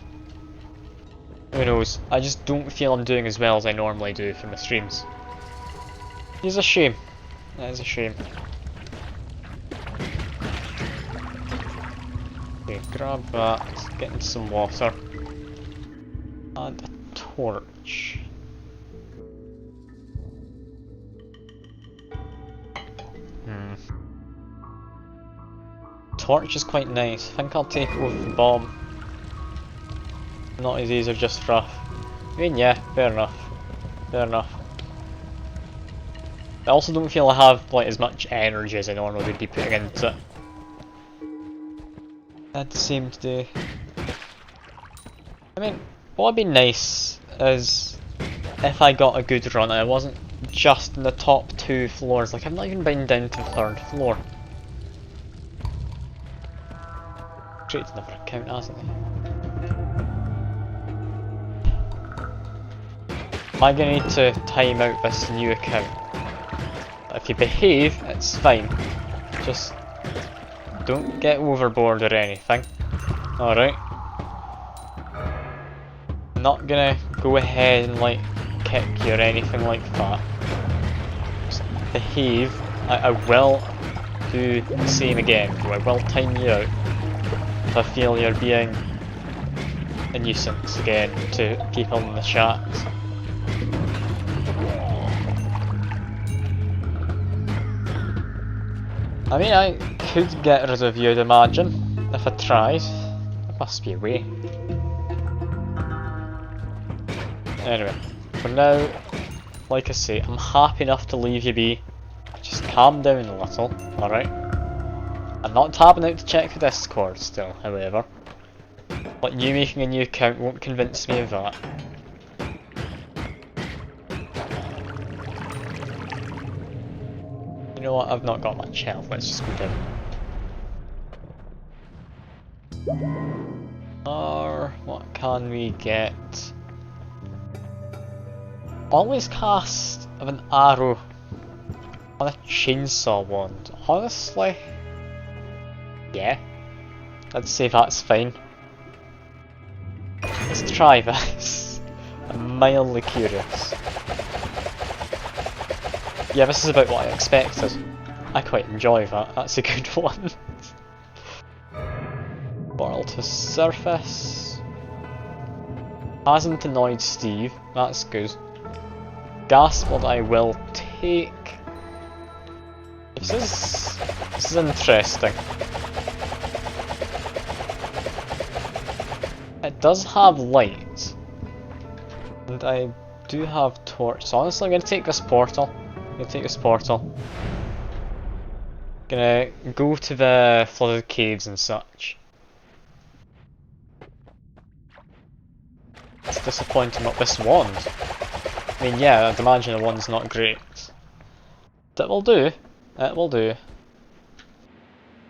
Who knows? I just don't feel I'm doing as well as I normally do for my streams. It's a shame. That is a shame. Okay, grab that, get into some water. And a torch. Torch is quite nice. I think I'll take it with the bomb. Not as these are just rough. I mean, yeah, fair enough. Fair enough. I also don't feel I have like as much energy as I normally would be putting into it. At the same day. I mean, what would be nice is if I got a good run and I wasn't just in the top 2 floors. Like, I've not even been down to the 3rd floor. Created another account, hasn't he? Am I gonna need to time out this new account? If you behave, it's fine. Just don't get overboard or anything. Alright. Not gonna go ahead and like kick you or anything like that. Just behave. I will do the same again. I will time you out if I feel you're being a nuisance again to people in the chat. I mean, I could get rid of you, I'd imagine, if I tried. There must be a way. Anyway, for now, like I say, I'm happy enough to leave you be. Just calm down a little, alright? I'm not tabbing out to check the Discord still, however. But you making a new account won't convince me of that. You know what, I've not got much health, let's just go down. Or what can we get? Always cast of an arrow on a chainsaw wand. Honestly, yeah, I'd say that's fine. Let's try this. I'm mildly curious. Yeah, this is about what I expected. I quite enjoy that, that's a good one. Portal to surface. Hasn't annoyed Steve, that's good. Gas mod I will take. This is interesting. It does have light. And I do have torch, so honestly I'm gonna take this portal. Gonna go to the flooded caves and such. It's disappointing not this wand. I mean, yeah, I'd imagine the wand's not great. That will do. It will do.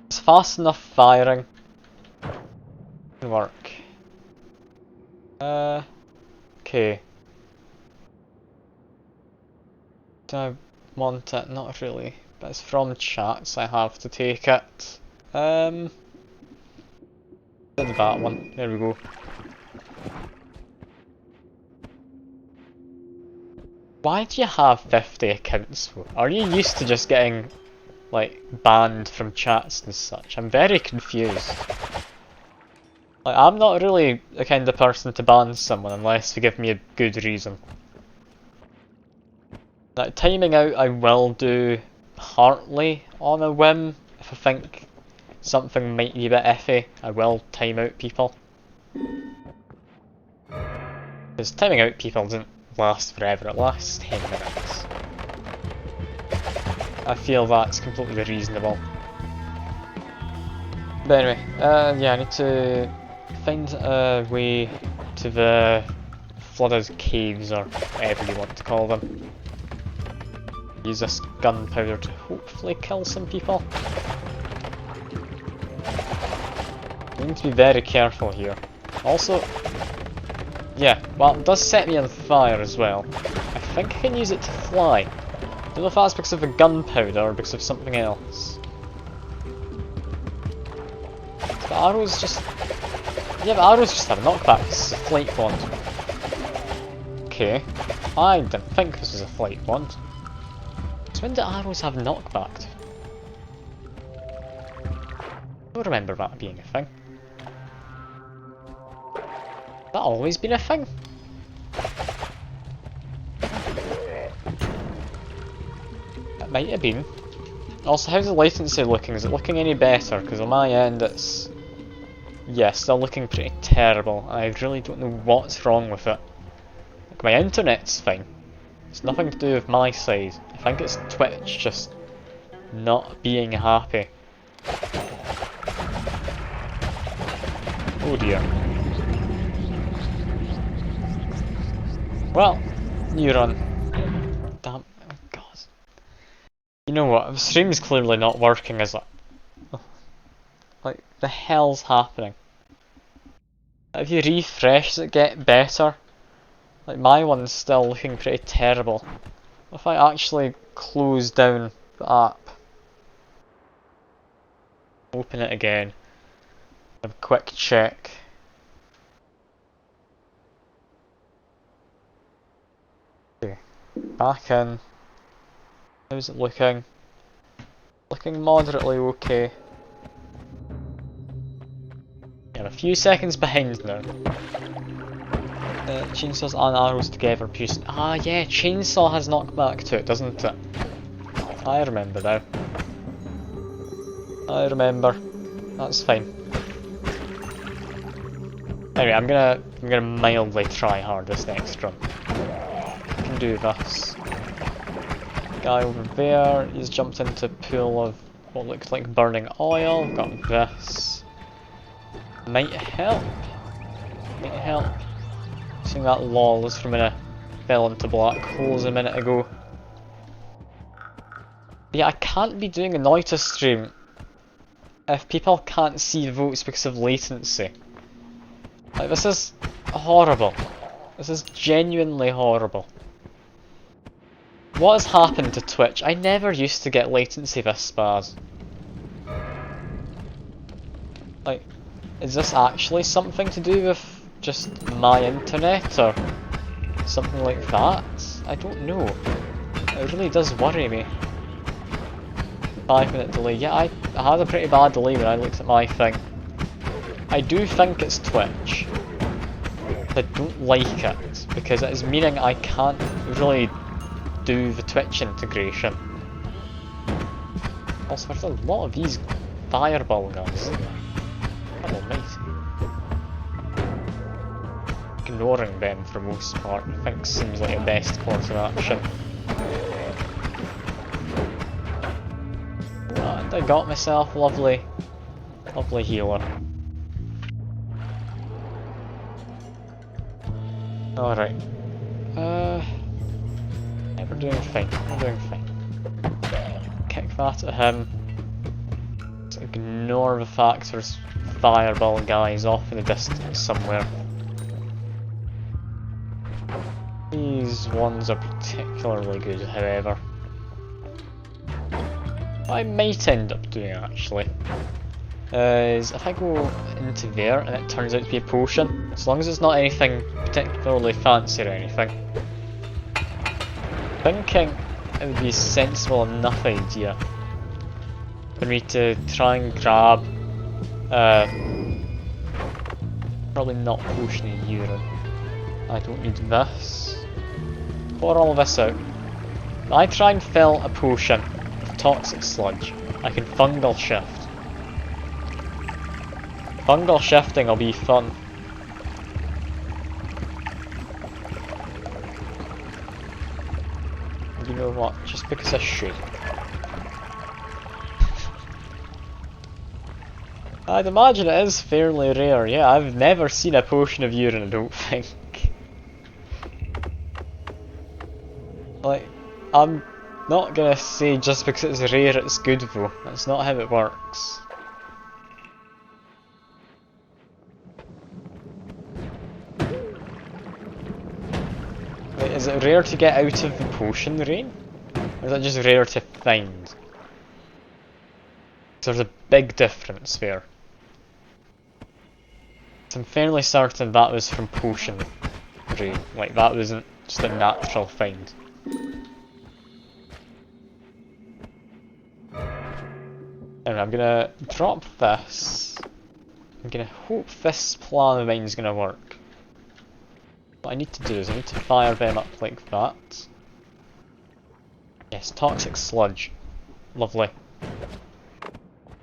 It's fast enough firing. Can work. Okay. Do I want it? Not really. But it's from chats, I have to take it. Did that one. There we go. Why do you have 50 accounts? Are you used to just getting, like, banned from chats and such? I'm very confused. Like, I'm not really the kind of person to ban someone unless they give me a good reason. Like, timing out I will do partly on a whim. If I think something might be a bit iffy, I will time out people. Because timing out people doesn't last forever, it lasts 10 minutes. I feel that's completely reasonable. But anyway, yeah, I need to find a way to the flooded caves, or whatever you want to call them. Use this gunpowder to hopefully kill some people. I need to be very careful here. Also, yeah, well, it does set me on fire as well. I think I can use it to fly. Don't know if that's because of the gunpowder or because of something else. The arrows just... yeah, the arrows just have a knockback. This is a flight wand. Okay. I didn't think this was a flight wand. So when do arrows have knockback? I don't remember that being a thing. That always been a thing? It might have been. Also, how's the latency looking? Is it looking any better? Because on my end it's... yeah, still looking pretty terrible. I really don't know what's wrong with it. Like, my internet's fine. It's nothing to do with my side. I think it's Twitch just not being happy. Oh dear. Well, you run. Damn, oh god. You know what, the stream's clearly not working, is it? Like, the hell's happening? If you refresh, does it get better? Like, my one's still looking pretty terrible. If I actually close down the app, open it again, have a quick check. Okay, back in. How's it looking? Looking moderately okay. Yeah, a few seconds behind now. Chainsaws and arrows together pierce. Ah yeah, chainsaw has knockback to it, doesn't it? I remember now. I remember. That's fine. Anyway, I'm gonna mildly try hard this next run. I can do this. Guy over there, he's jumped into a pool of what looks like burning oil. Got this. Might help. Might help. Seeing that lol is from when I fell into black holes a minute ago. Yeah, I can't be doing a Noita stream if people can't see the votes because of latency. Like, this is horrible. This is genuinely horrible. What has happened to Twitch? I never used to get latency this bad. Like, is this actually something to do with just my internet or something like that? I don't know. It really does worry me. 5-minute delay. Yeah, I had a pretty bad delay when I looked at my thing. I do think it's Twitch. I don't like it because it is meaning I can't really do the Twitch integration. Also, there's a lot of these fireball guys, isn't there? God almighty. Ignoring them for the most part, I think seems like the best course of action. And I got myself a lovely healer. Alright. Yeah, we're doing fine. We're doing fine. Kick that at him. Let's ignore the fact there's fireball guys off in the distance somewhere. These ones are particularly good, however. What I might end up doing actually is if I go into there and it turns out to be a potion, as long as it's not anything particularly fancy or anything, thinking it would be a sensible enough idea for me to try and grab probably not potion of urine. I don't need this. Pour all this out. If I try and fill a potion with toxic sludge, I can fungal shift. Fungal shifting will be fun. You know what? Just because I should. I'd imagine it is fairly rare. Yeah, I've never seen a potion of urine, I don't think. Like, I'm not gonna say just because it's rare it's good though. That's not how it works. Wait, is it rare to get out of the potion rain? Or is it just rare to find? There's a big difference there. So I'm fairly certain that was from potion rain. Like, that wasn't just a natural find. And I'm gonna drop this. I'm gonna hope this plan of mine is gonna work. What I need to do is I need to fire them up like that. Yes, toxic sludge. Lovely.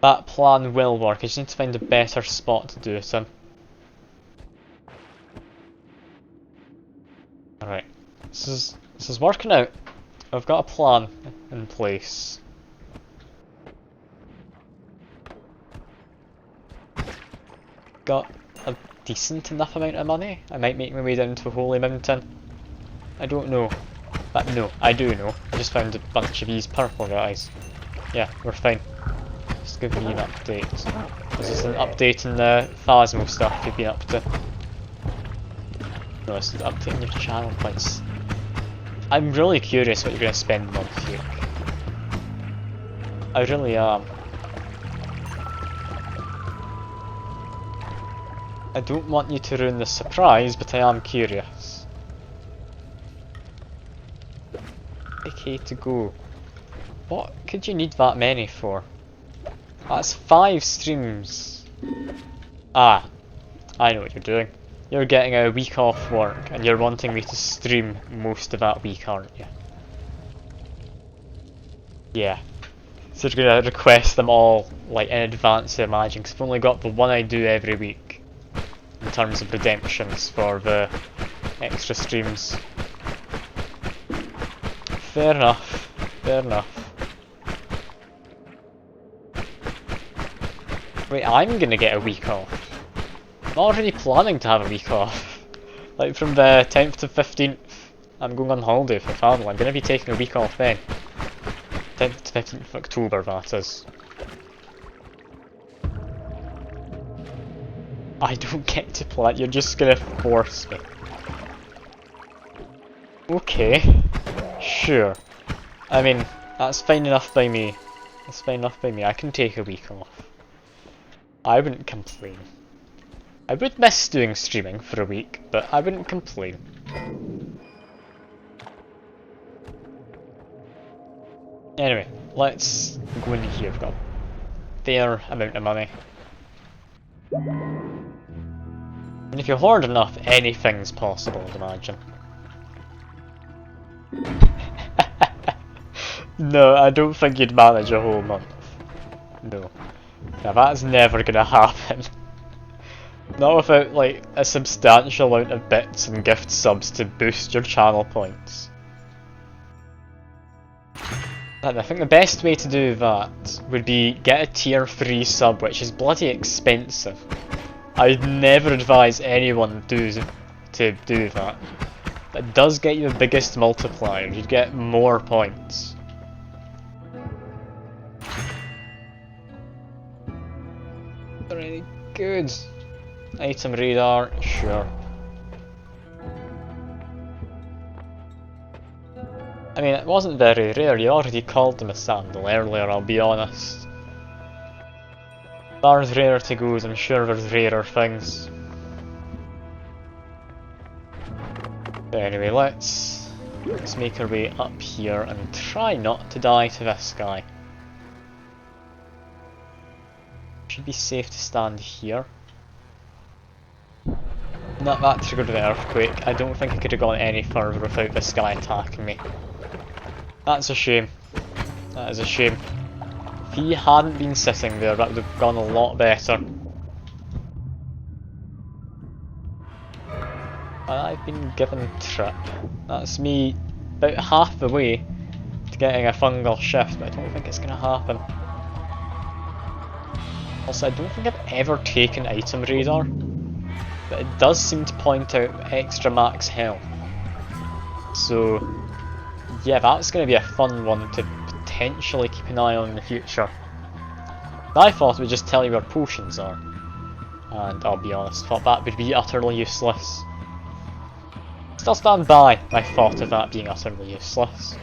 That plan will work, I just need to find a better spot to do it in. Alright, this is working out. I've got a plan in place. Got a decent enough amount of money. I might make my way down to Holy Mountain. I don't know. But no, I do know. I just found a bunch of these purple guys. Yeah, we're fine. Just give me an update. Is this an update in the Phasmo stuff you've been up to? No, it's updating your channel points. I'm really curious what you're going to spend on here. I really am. I don't want you to ruin the surprise, but I am curious. Okay to go. What could you need that many for? That's 5 streams. Ah, I know what you're doing. You're getting a week off work and you're wanting me to stream most of that week, aren't you? Yeah. So you're gonna request them all like in advance, I imagine, because I've only got the one I do every week in terms of redemptions for the extra streams. Fair enough. Fair enough. Wait, I'm gonna get a week off. I'm already planning to have a week off. Like from the 10th to 15th, I'm going on holiday for family. I'm gonna be taking a week off then. 10th to 15th of October, that is. I don't get to plan, you're just gonna force me. Okay. Sure. I mean, that's fine enough by me. That's fine enough by me. I can take a week off. I wouldn't complain. I would miss doing streaming for a week, but I wouldn't complain. Anyway, let's go in here. We've got a fair amount of money. And if you hoard enough, anything's possible, I'd imagine. No, I don't think you'd manage a whole month. No. Now that's never gonna happen. Not without like a substantial amount of bits and gift subs to boost your channel points. And I think the best way to do that would be get a tier 3 sub, which is bloody expensive. I'd never advise anyone to do that. That does get you the biggest multiplier, you'd get more points. Are any good? Item radar, sure. I mean, it wasn't very rare, you already called them a sandal earlier, I'll be honest. There's rare to goes, I'm sure there's rarer things. But anyway, let's make our way up here and try not to die to this guy. Should be safe to stand here. Not that triggered the earthquake. I don't think I could have gone any further without this guy attacking me. That's a shame. That is a shame. If he hadn't been sitting there, that would have gone a lot better. And I've been given trip. That's me about half the way to getting a fungal shift, but I don't think it's going to happen. Also, I don't think I've ever taken item radar, but it does seem to point out extra max health. So yeah, that's going to be a fun one to potentially keep an eye on in the future. I thought it would just tell you where potions are, and I'll be honest, thought that would be utterly useless. Still stand by my thought of that being utterly useless.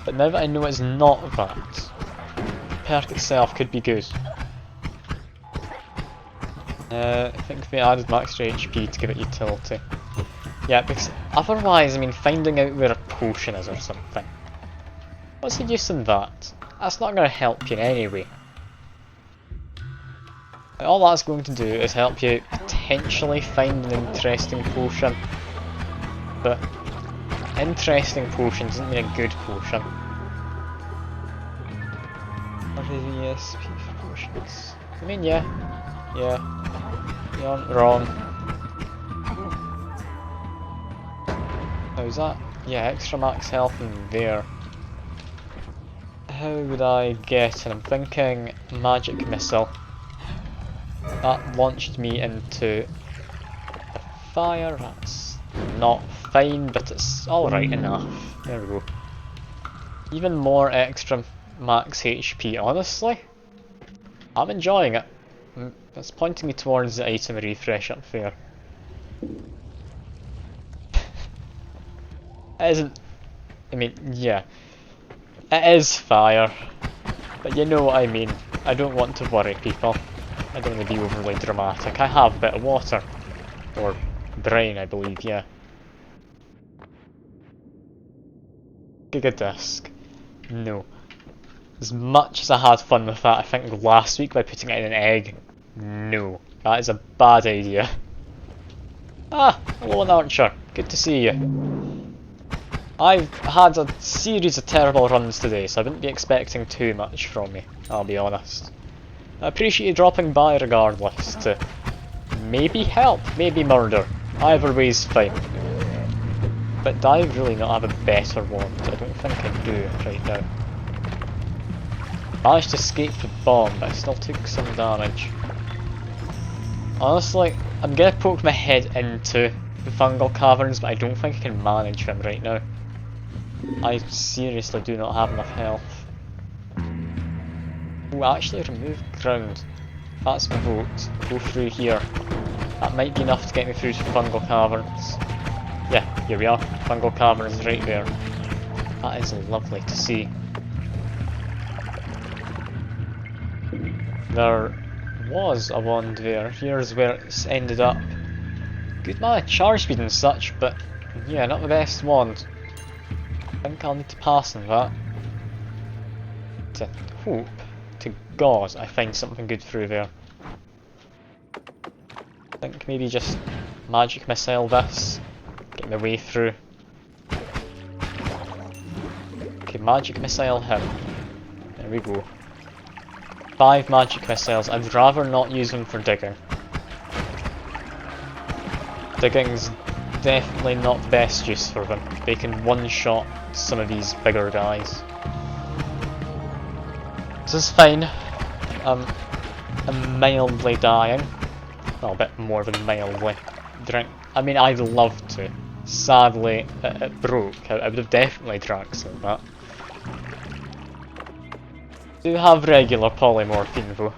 But now that I know it's not that, the perk itself could be good. I think we added max HP to give it utility. Yeah, because otherwise, I mean, finding out where a potion is or something. What's the use in that? That's not going to help you in any way. All that's going to do is help you potentially find an interesting potion. But interesting potion doesn't mean a good potion. What are the ESP potions? I mean, yeah. You aren't wrong. How's that? Yeah, extra max health in there. How would I get it? I'm thinking magic missile. That launched me into the fire. That's not fine, but it's alright enough. There we go. Even more extra max HP, honestly. I'm enjoying it. It's pointing me towards the item refresh up there. It isn't. I mean, yeah. It is fire. But you know what I mean. I don't want to worry people. I don't want to be overly dramatic. I have a bit of water. Or brain, I believe, yeah. Gigadisc. No. As much as I had fun with that, I think last week by putting it in an egg, no. That is a bad idea. Ah, hello an archer. Good to see you. I've had a series of terrible runs today, so I wouldn't be expecting too much from you, I'll be honest. I appreciate you dropping by regardless to maybe help, maybe murder. Either way's fine. But do I really not have a better wand? I don't think I do right now. Managed to escape the bomb, but I still took some damage. Honestly, I'm gonna poke my head into the fungal caverns, but I don't think I can manage them right now. I seriously do not have enough health. Oh, actually remove ground. That's my vote. Go through here. That might be enough to get me through to fungal caverns. Yeah, here we are. Fungal caverns right there. That is lovely to see. There was a wand there. Here's where it's ended up. Good man, charge speed and such, but yeah, not the best wand. I think I'll need to pass on that. to hope to God I find something good through there. I think maybe just magic missile this, get my way through. Okay, magic missile him. There we go. 5 magic missiles. I'd rather not use them for digging. Digging's definitely not the best use for them. They can one-shot some of these bigger guys. This is fine. I'm mildly dying. Well, a bit more than mildly. I mean, I'd love to. Sadly, it broke. I would have definitely drank some of that. Do have regular polymorphine though.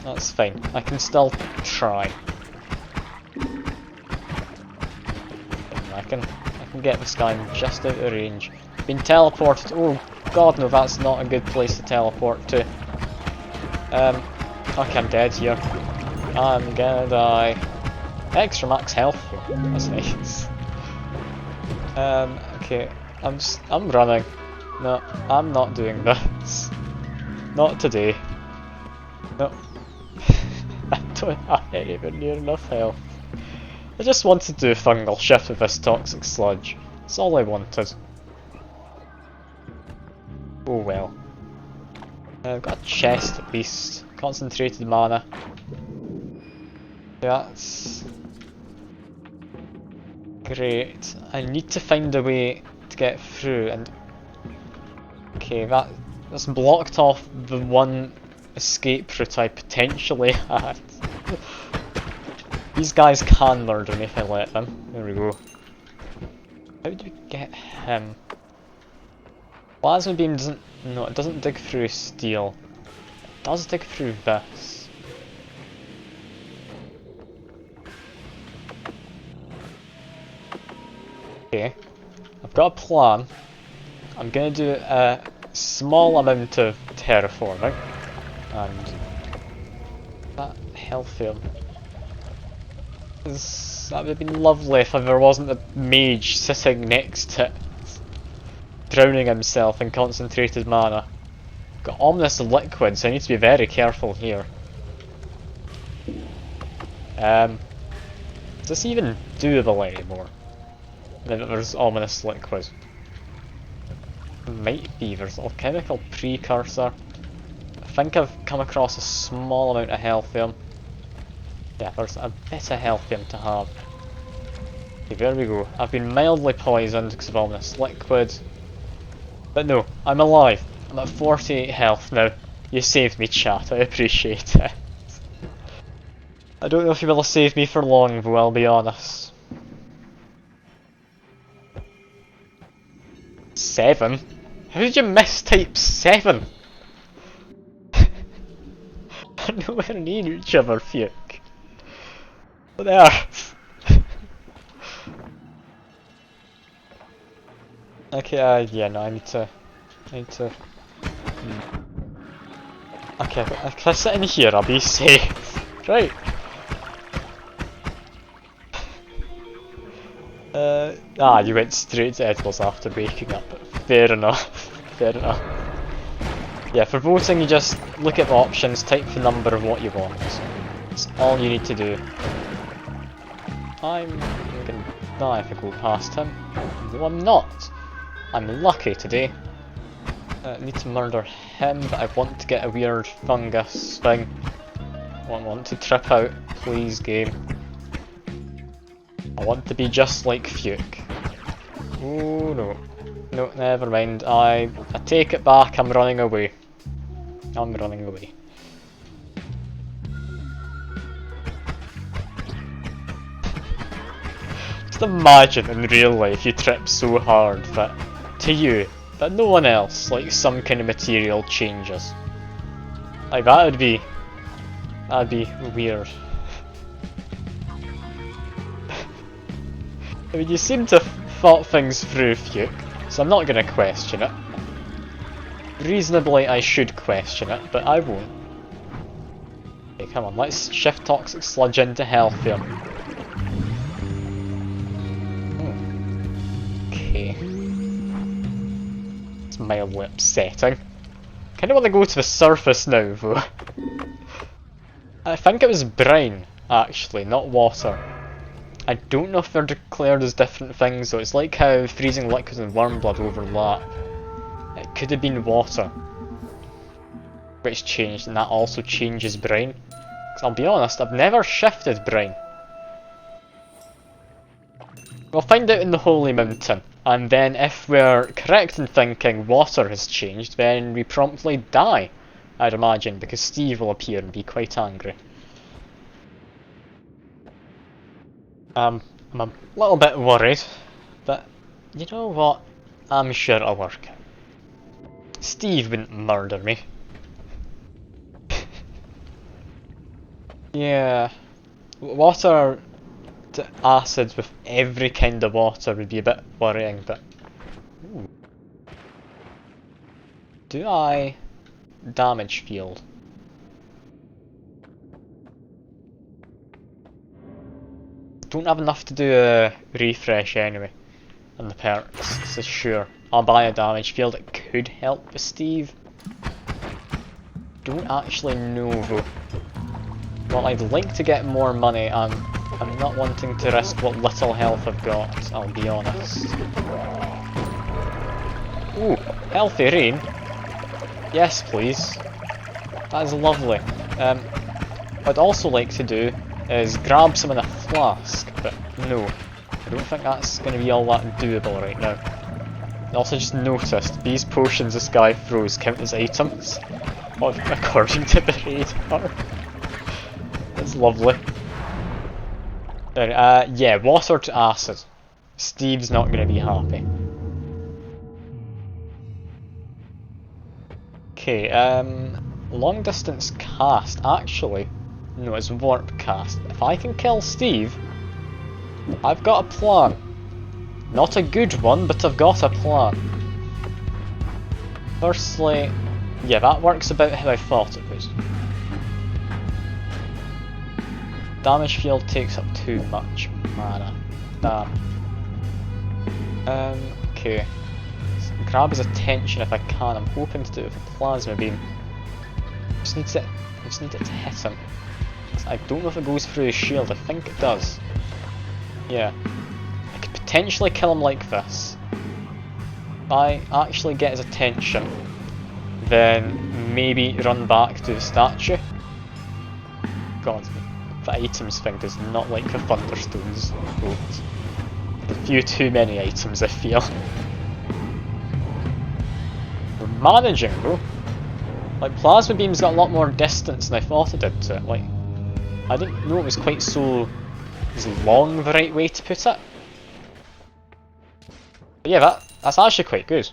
That's fine. I can still try. I can get this guy just out of range. Been teleported. Oh god, no, that's not a good place to teleport to. Okay, I'm dead here. I'm gonna die. Extra max health. That's nice. Okay, I'm running. No, I'm not doing this. Not today. No. I don't have anywhere near enough health. I just wanted to do a fungal shift with this toxic sludge. That's all I wanted. Oh well. I've got a chest at least. Concentrated mana. That's great. I need to find a way to get through, and okay, that's blocked off the one escape route I potentially had. These guys can murder me if I let them. There we go. How do we get him? Plasma beam doesn't. No, it doesn't dig through steel. It does dig through this. Okay, I've got a plan. I'm gonna do a small amount of terraforming, and that healthium. That would have been lovely if there wasn't a mage sitting next to it, drowning himself in concentrated mana. Got ominous liquid, so I need to be very careful here. Is this even doable anymore? Now that there's ominous liquid. Might be, there's a chemical precursor. I think I've come across a small amount of healthium. Yeah, there's a bit of healthium to have. Okay, there we go. I've been mildly poisoned because of ominous liquid. But no, I'm alive. I'm at 48 health now. You saved me, chat. I appreciate it. I don't know if you will save me for long, though, I'll be honest. 7? How did you mistype 7? We're nowhere near each other, Fuke. What the earth? Okay, yeah, no, I need to... Okay, if I sit in here, I'll be safe. Right. You went straight to edibles after waking up. Fair enough. Fair enough. Yeah, for voting you just look at the options, type the number of what you want. That's all you need to do. I'm gonna die if I go past him. No, I'm not. I'm lucky today. I need to murder him, but I want to get a weird fungus thing. I want to trip out, please game. I want to be just like Fuke. Oh no. No, never mind. I take it back, I'm running away. I'm running away. Just imagine in real life you trip so hard that, to you, but no one else, like some kind of material changes. Like that'd be weird. I mean, you seem to have thought things through, Fuke, so I'm not gonna question it. Reasonably, I should question it, but I won't. Okay, come on, let's shift toxic sludge into healthium. Okay. It's mildly upsetting. Kinda wanna go to the surface now though. I think it was brine, actually, not water. I don't know if they're declared as different things though. It's like how freezing liquids and worm blood overlap. It could have been water, which changed, and that also changes brine. Because I'll be honest, I've never shifted brine. We'll find out in the Holy Mountain, and then if we're correct in thinking water has changed, then we promptly die, I'd imagine, because Steve will appear and be quite angry. I'm a little bit worried, but you know what? I'm sure it'll work out. Steve wouldn't murder me. Yeah, water to acid with every kind of water would be a bit worrying, but... Ooh. Do I damage field? Don't have enough to do a refresh anyway, and the perks, so sure, I'll buy a damage field. It could help with Steve. Don't actually know though. Well, I'd like to get more money, I'm not wanting to risk what little health I've got, I'll be honest. Ooh, healthy rain. Yes please. That is lovely. What I'd also like to do is grab some in a flask, but no. I don't think that's going to be all that doable right now. I also just noticed, these potions this guy throws count as items, according to the radar. That's lovely. Yeah, water to acid. Steve's not going to be happy. Okay, long distance cast, actually. No, it's warp cast. If I can kill Steve, I've got a plan. Not a good one, but I've got a plan. Firstly, yeah, that works about how I thought it would. Damage field takes up too much mana. Damn. Okay. Grab his attention if I can. I'm hoping to do it with a plasma beam. I just need it to hit him. I don't know if it goes through his shield. I think it does. Yeah. I could potentially kill him like this. If I actually get his attention, then maybe run back to the statue. God, the items thing does not like the Thunderstones quote. A few too many items, I feel. We're managing though. Like, Plasma Beam's got a lot more distance than I thought it did to it. Like, I didn't know it was quite so... is long the right way to put it? But yeah, that's actually quite good.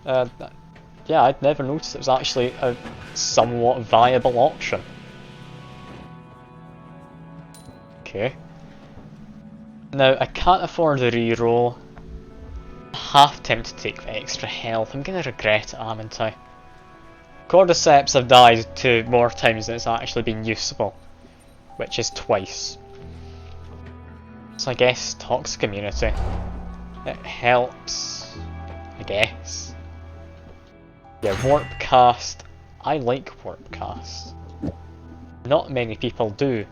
Yeah, I'd never noticed it was actually a somewhat viable option. Okay. Now, I can't afford a reroll. Half tempted to take the extra health. I'm gonna regret it, haven't I? Cordyceps have died 2 more times than it's actually been useful, which is twice. So I guess toxic immunity. It helps, I guess. Yeah, warp cast. I like warp cast. Not many people do,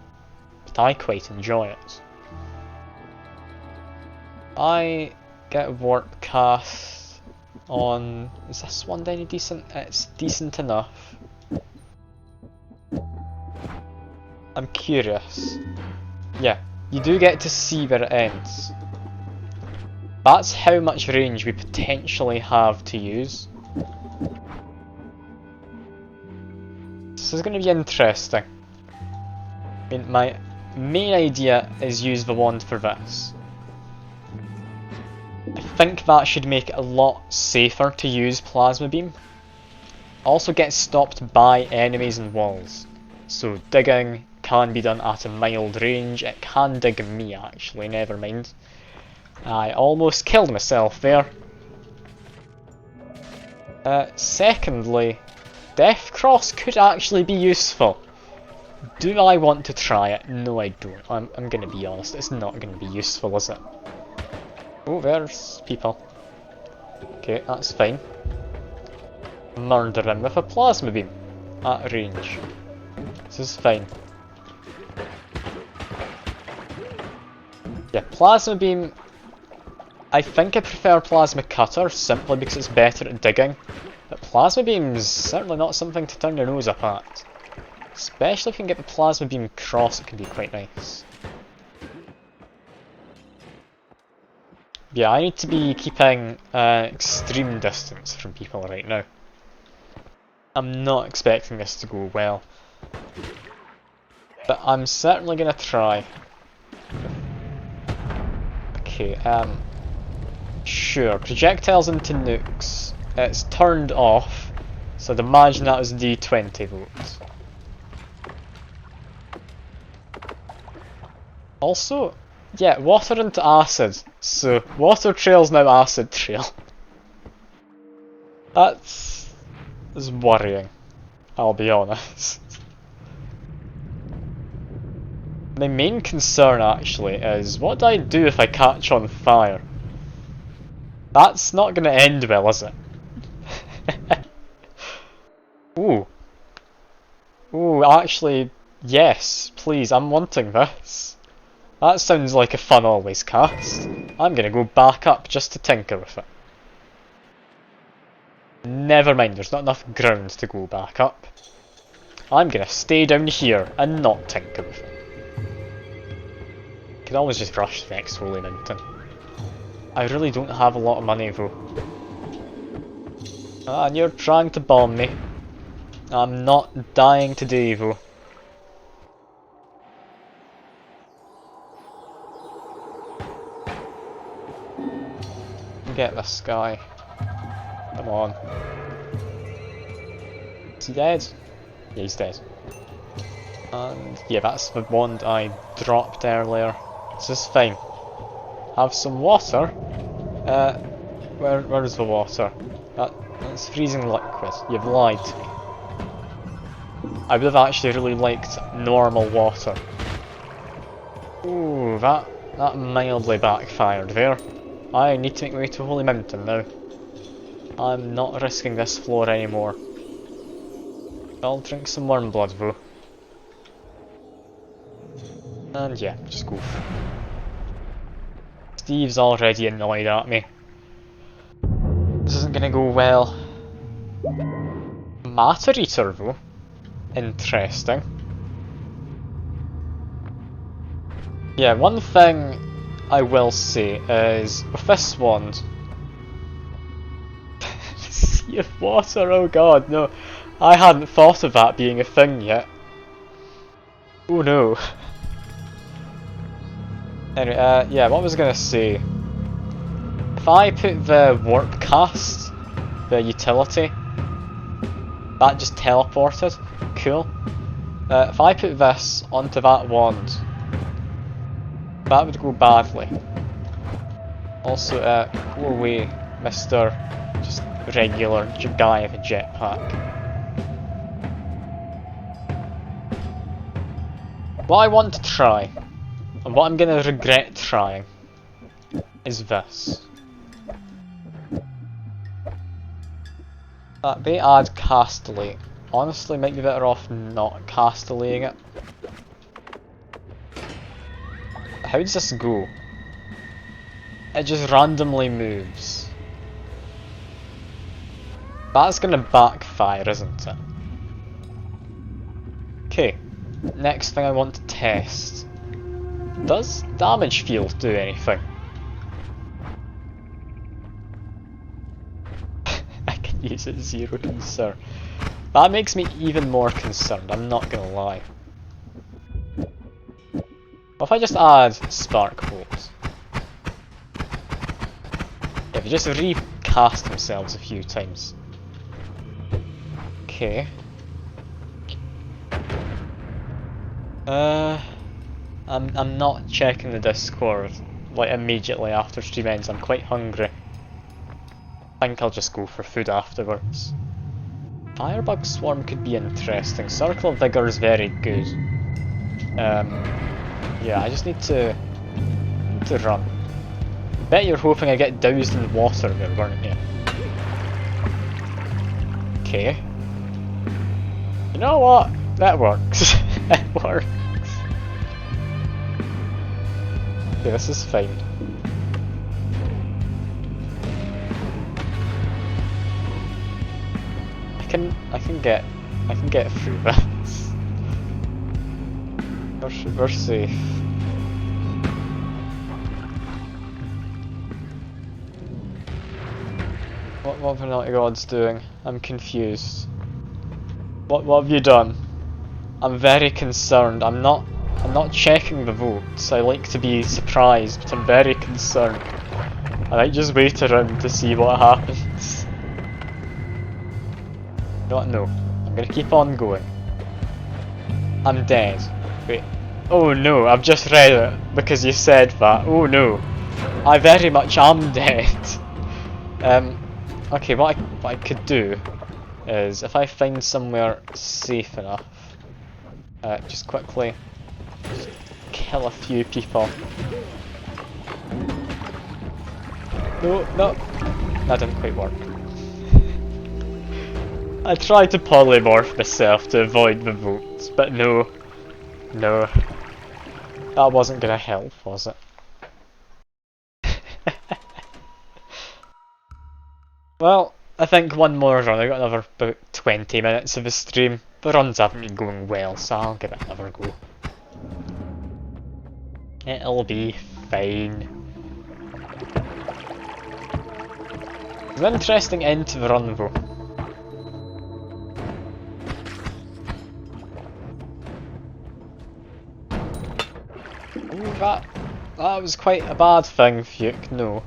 but I quite enjoy it. I get warp cast on... is this one any decent? It's decent enough. I'm curious. Yeah, you do get to see where it ends. That's how much range we potentially have to use. This is going to be interesting. I mean, my main idea is use the wand for this. I think that should make it a lot safer to use Plasma Beam. Also gets stopped by enemies and walls. So digging can be done at a mild range. It can dig me actually, never mind. I almost killed myself there. Secondly, Death Cross could actually be useful. Do I want to try it? No, I don't. I'm gonna be honest, it's not gonna be useful, is it? Oh, there's people. Okay, that's fine. murder him with a plasma beam at range. This is fine. Yeah, plasma beam. I think I prefer plasma cutter simply because it's better at digging, but plasma beam's certainly not something to turn your nose up at. Especially if you can get the plasma beam across, it can be quite nice. Yeah, I need to be keeping extreme distance from people right now. I'm not expecting this to go well, but I'm certainly gonna try. Okay, sure, projectiles into nukes. It's turned off, so I'd imagine that was D20 volts. Also, yeah, water into acid, so water trail's now acid trail. That's worrying, I'll be honest. My main concern actually is, what do I do if I catch on fire? That's not going to end well, is it? Ooh. Ooh, actually, yes, please, I'm wanting this. That sounds like a fun always cast. I'm going to go back up just to tinker with it. Never mind, there's not enough ground to go back up. I'm going to stay down here and not tinker with it. Could always just rush the next holy mountain. I really don't have a lot of money though. Ah, and you're trying to bomb me. I'm not dying today though. Get this guy. Come on. Is he dead? Yeah, he's dead. And yeah, that's the wand I dropped earlier. This is fine. Have some water. Where is the water? That's freezing liquid. You've lied to me. I would have actually really liked normal water. Ooh, that mildly backfired there. I need to make my way to Holy Mountain now. I'm not risking this floor anymore. I'll drink some worm blood though. And yeah, just go for it. Steve's already annoyed at me. This isn't gonna go well. Matter Eater though. Interesting. Yeah, one thing I will say is, with this wand... Sea of water, oh god, no. I hadn't thought of that being a thing yet. Oh no. Anyway, yeah, what was I gonna say? If I put the warp cast, the utility, that just teleported. Cool. If I put this onto that wand, that would go badly. Also, go away, Mr. just regular guy with a jetpack. What I want to try, and what I'm gonna regret trying, is this. They add castellate. Honestly, might be better off not castellating it. How does this go? It just randomly moves. That's gonna backfire, isn't it? Okay, next thing I want to test. Does damage field do anything? I can use it 0 sir. That makes me even more concerned, I'm not gonna lie. What if I just add spark bolts? Yeah, they just recast themselves a few times. Okay. I'm not checking the Discord like immediately after stream ends. I'm quite hungry. I think I'll just go for food afterwards. Firebug Swarm could be interesting. Circle of Vigor is very good. Yeah, I just need to run. Bet you're hoping I get doused in water there, weren't you? Okay. You know what? That works. It works. Okay, this is fine. I can get through this. We're safe. What have Naughty Gods doing? I'm confused. What have you done? I'm very concerned. I'm not checking the votes. I like to be surprised, but I'm very concerned. I might just wait around to see what happens. You know what? No. I'm gonna keep on going. I'm dead. Wait. Oh no, I've just read it because you said that. Oh no. I very much am dead. Okay, what I could do is if I find somewhere safe enough, just quickly kill a few people. No, that didn't quite work. I tried to polymorph myself to avoid the votes, but no, that wasn't gonna help, was it? Well, I think one more run. I got another about 20 minutes of the stream. The runs haven't been going well, so I'll give it another go. It'll be fine. It's an interesting end to the run though. Ooh, that was quite a bad thing, Fuke, no.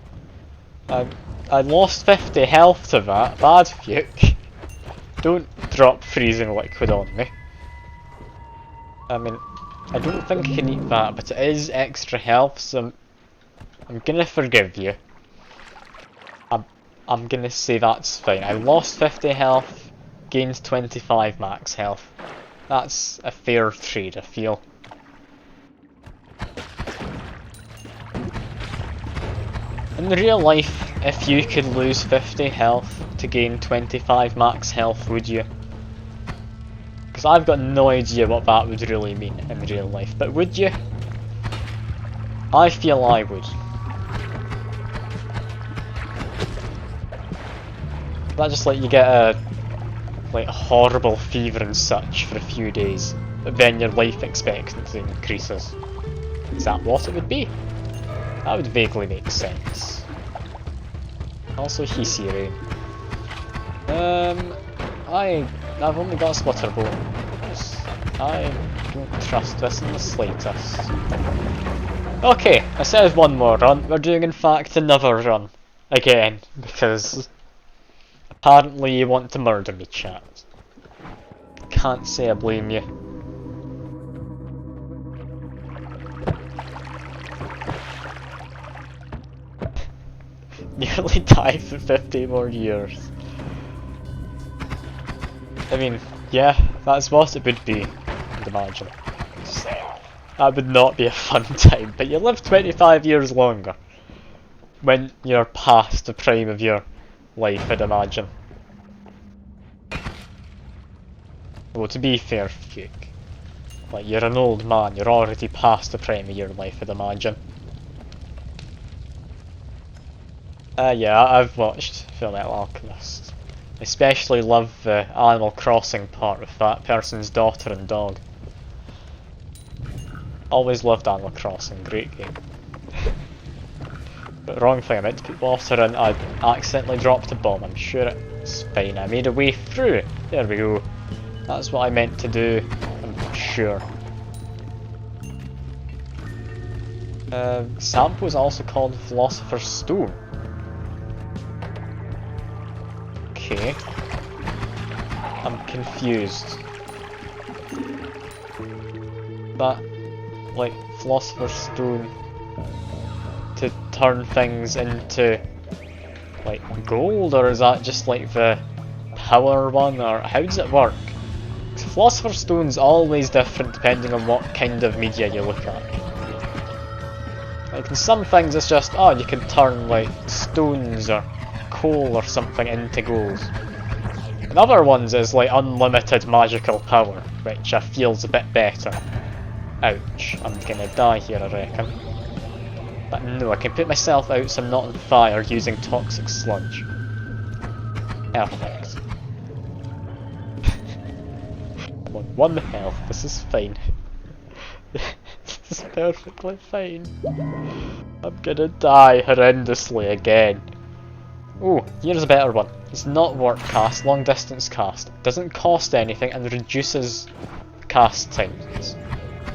I lost 50 health to that, bad Fuke. Don't drop freezing liquid on me. I mean, I don't think I can eat that, but it is extra health, so I'm gonna forgive you. I'm gonna say that's fine. I lost 50 health, gained 25 max health. That's a fair trade, I feel. In real life, if you could lose 50 health to gain 25 max health, would you? Because I've got no idea what that would really mean in real life, but would you? I feel I would. That just like you get a horrible fever and such for a few days, but then your life expectancy increases. Is that what it would be? That would vaguely make sense. Also Hisi Rain. I've only got a splitter bolt. I don't trust this in the slightest. Okay, I said one more run. We're doing in fact another run. Again, because apparently you want to murder me, chat. Can't say I blame you. Nearly died for 50 more years. I mean, yeah, that's what it would be, I'd imagine. That would not be a fun time, but you live 25 years longer. When you're past the prime of your life, I'd imagine. Well, to be fair, Fuke, like, you're an old man, you're already past the prime of your life, I'd imagine. Yeah, I've watched Fullmetal Alchemist. I especially love the Animal Crossing part with that person's daughter and dog. Always loved Animal Crossing, great game. But wrong thing, I meant to put water in, I accidentally dropped a bomb, I'm sure it's fine. I made a way through, there we go. That's what I meant to do, I'm sure. Sample is also called Philosopher's Stone. Okay. I'm confused. That, like, Philosopher's Stone to turn things into, like, gold, or is that just like the power one, or how does it work? Because Philosopher's Stone's always different depending on what kind of media you look at. Like, in some things it's just, oh, you can turn, like, stones or coal or something into gold. The other ones is like unlimited magical power, which I feel's a bit better. Ouch, I'm gonna die here I reckon. But no, I can put myself out so I'm not on fire using toxic sludge. Perfect. I'm on 1 health, this is fine. This is perfectly fine. I'm gonna die horrendously again. Oh, here's a better one. It's not warp cast, long distance cast. Doesn't cost anything and reduces cast times.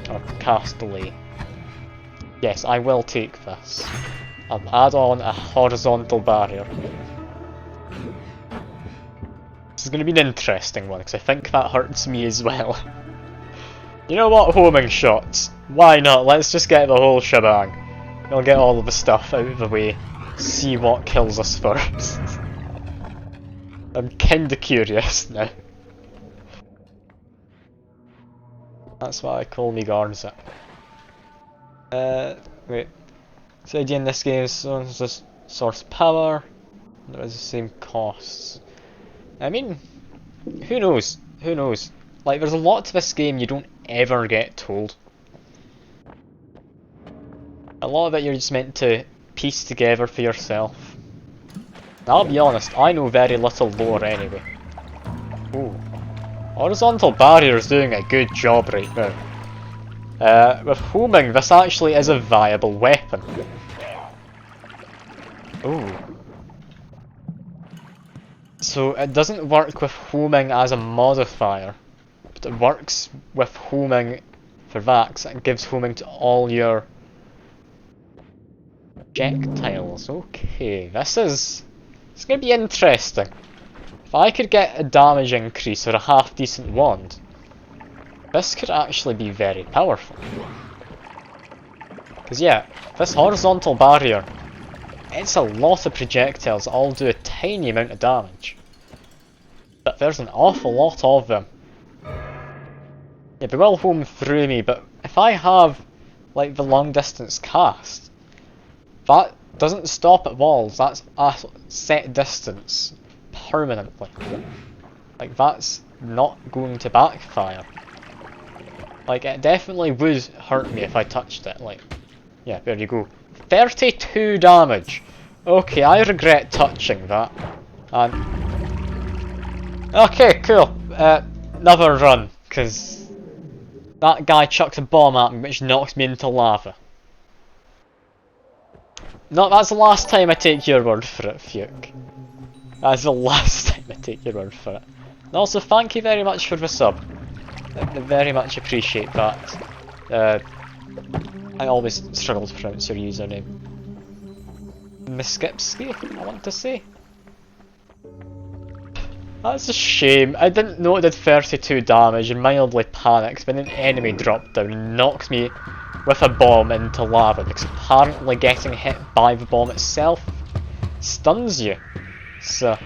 Or cast delay. Yes, I will take this. I'll add on a horizontal barrier. This is going to be an interesting one, because I think that hurts me as well. You know what, homing shots? Why not? Let's just get the whole shebang. We'll get all of the stuff out of the way. See what kills us first. I'm kinda curious now. That's what I call me Garnset. Wait. So the idea in this game is just source power. There is the same costs. I mean, who knows? Who knows? Like, there's a lot to this game you don't ever get told. A lot of it you're just meant to piece together for yourself. Now, I'll be honest, I know very little lore anyway. Ooh. Horizontal barrier is doing a good job right now. With homing, this actually is a viable weapon. Ooh. So it doesn't work with homing as a modifier, but it works with homing for that, 'cause it gives homing to all your projectiles. Okay, it's gonna be interesting. If I could get a damage increase or a half decent wand, this could actually be very powerful. Because yeah, this horizontal barrier, it's a lot of projectiles that all do a tiny amount of damage. But there's an awful lot of them. Yeah, they will home through me, but if I have like the long distance cast, that doesn't stop at walls, that's a set distance permanently. Like, that's not going to backfire. Like, it definitely would hurt me if I touched it. Like, yeah, there you go. 32 damage! Okay, I regret touching that. And okay, cool. Another run, because that guy chucks a bomb at me which knocks me into lava. No, that's the last time I take your word for it, Fuke. That's the last time I take your word for it. And also, thank you very much for the sub. I very much appreciate that. I always struggle to pronounce your username. Miskipski, I want to say. That's a shame. I didn't know it did 32 damage and mildly panicked when an enemy dropped down and knocked me with a bomb into lava, because apparently getting hit by the bomb itself stuns you. So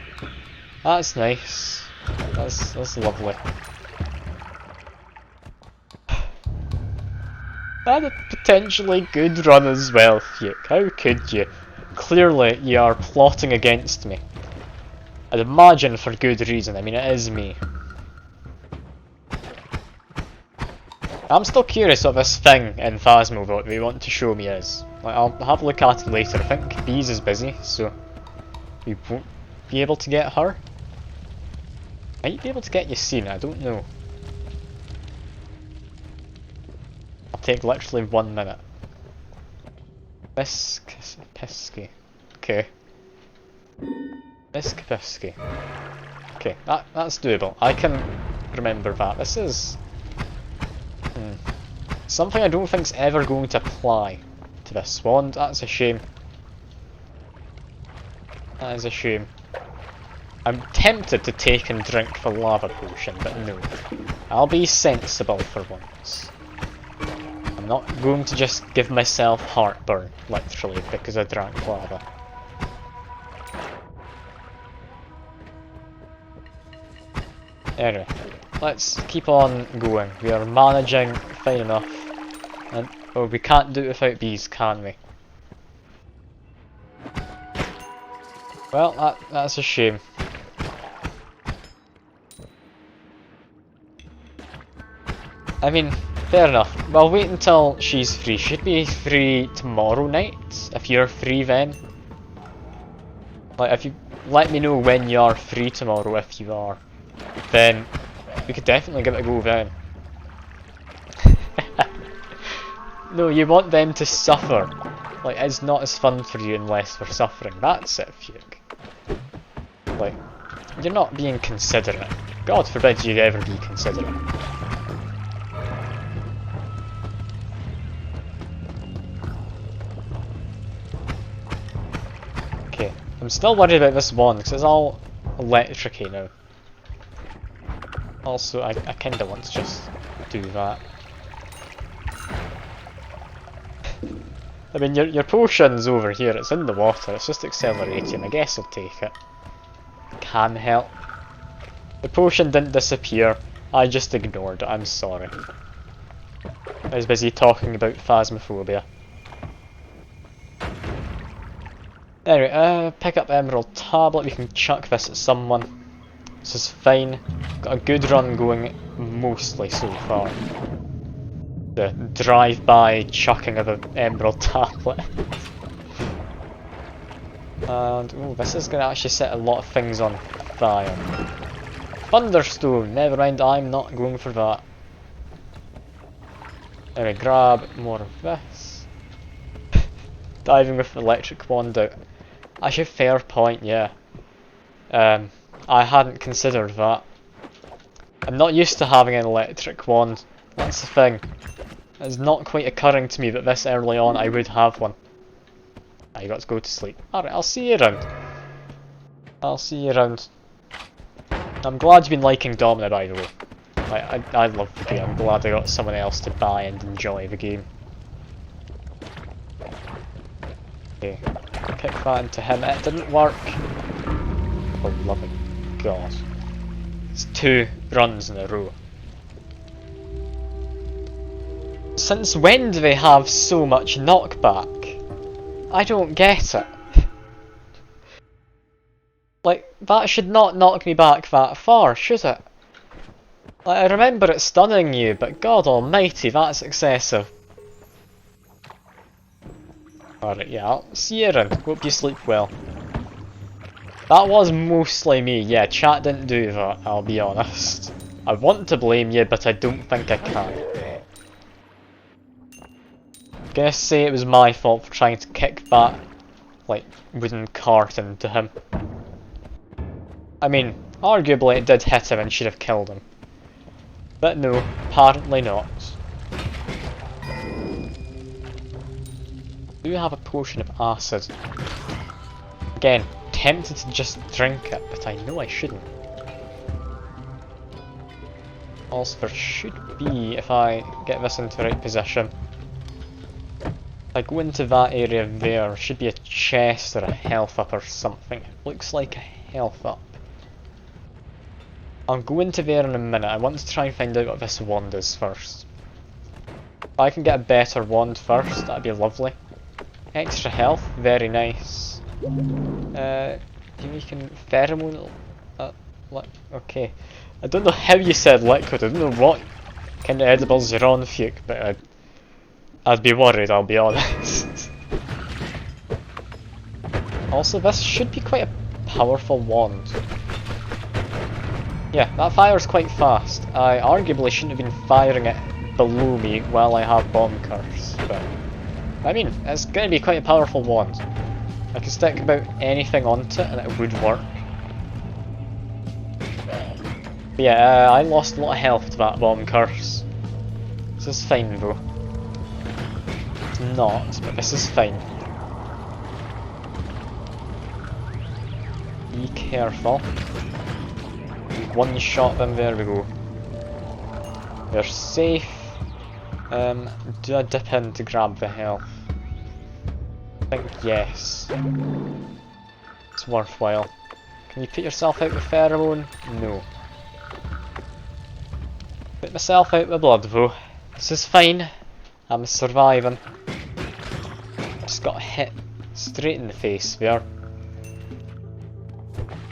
that's nice. That's lovely. I had a potentially good run as well, Fuke. How could you? Clearly you are plotting against me. I'd imagine for good reason. I mean, it is me. I'm still curious what this thing in Phasmo they want to show me is. Like, I'll have a look at it later. I think Bees is busy, so we won't be able to get her. Might be able to get Yassine, I don't know. I'll take literally 1 minute. Pisky. Okay. Pisky. Okay, that's doable. I can remember that. This is something I don't think's ever going to apply to this wand. That's a shame. That is a shame. I'm tempted to take and drink the lava potion, but no. I'll be sensible for once. I'm not going to just give myself heartburn, literally, because I drank lava. Anyway, let's keep on going. We are managing fine enough. And oh, we can't do it without bees, can we? Well, that's a shame. I mean, fair enough. Well, wait until she's free. She'd be free tomorrow night, if you're free then. Like, if you let me know when you're free tomorrow, if you are, then we could definitely give it a go then. No, you want them to suffer. Like, it's not as fun for you unless we're suffering. That's it, Fuke. Like, you're not being considerate. God forbid you'd ever be considerate. Okay, I'm still worried about this one because it's all electric-y now. Also, I kinda want to just do that. I mean, your potion's over here, it's in the water, it's just accelerating, I guess I'll take it. Can help. The potion didn't disappear, I just ignored it, I'm sorry. I was busy talking about phasmophobia. Anyway, pick up Emerald Tablet, we can chuck this at someone. This is fine. Got a good run going mostly so far. The drive-by chucking of an Emerald Tablet. And, oh, this is going to actually set a lot of things on fire. Thunderstone! Never mind, I'm not going for that. Anyway, grab more of this. Diving with the electric wand out. Actually, fair point, yeah. I hadn't considered that. I'm not used to having an electric wand. That's the thing. It's not quite occurring to me that this early on I would have one. I got to go to sleep. Alright, I'll see you around. I'll see you around. I'm glad you've been liking Domina, by the way. I love the game. I'm glad I got someone else to buy and enjoy the game. Okay, kick that into him. It didn't work. Oh, lovely God. It's 2 runs in a row. Since when do they have so much knockback? I don't get it. Like, that should not knock me back that far, should it? Like, I remember it stunning you, but God almighty, that's excessive. Alright, yeah, I'll see you around. Hope you sleep well. That was mostly me, yeah, chat didn't do that, I'll be honest. I want to blame you, but I don't think I can. I'm gonna say it was my fault for trying to kick that, like, wooden cart into him. I mean, arguably it did hit him and should have killed him. But no, apparently not. Do you have a potion of acid? Again, tempted to just drink it, but I know I shouldn't. Also, there should be, if I get this into the right position, if I go into that area there should be a chest or a health up or something. It looks like a health up. I'll go into there in a minute. I want to try and find out what this wand is first. If I can get a better wand first, that'd be lovely. Extra health, very nice. You can pheromone. Okay. I don't know how you said liquid. I don't know what kind of edibles you're on, Fuke, but I'd be worried, I'll be honest. Also, this should be quite a powerful wand. Yeah, that fires quite fast. I arguably shouldn't have been firing it below me while I have bomb curse, but I mean, it's going to be quite a powerful wand. I could stick about anything onto it and it would work. But yeah, I lost a lot of health to that bomb curse. This is fine though. It's not, but this is fine. Be careful. One shot them, there we go. They're safe. Do I dip in to grab the health? I think yes. It's worthwhile. Can you put yourself out with pheromone? No. Put myself out with blood though. This is fine. I'm surviving. Just got hit straight in the face there.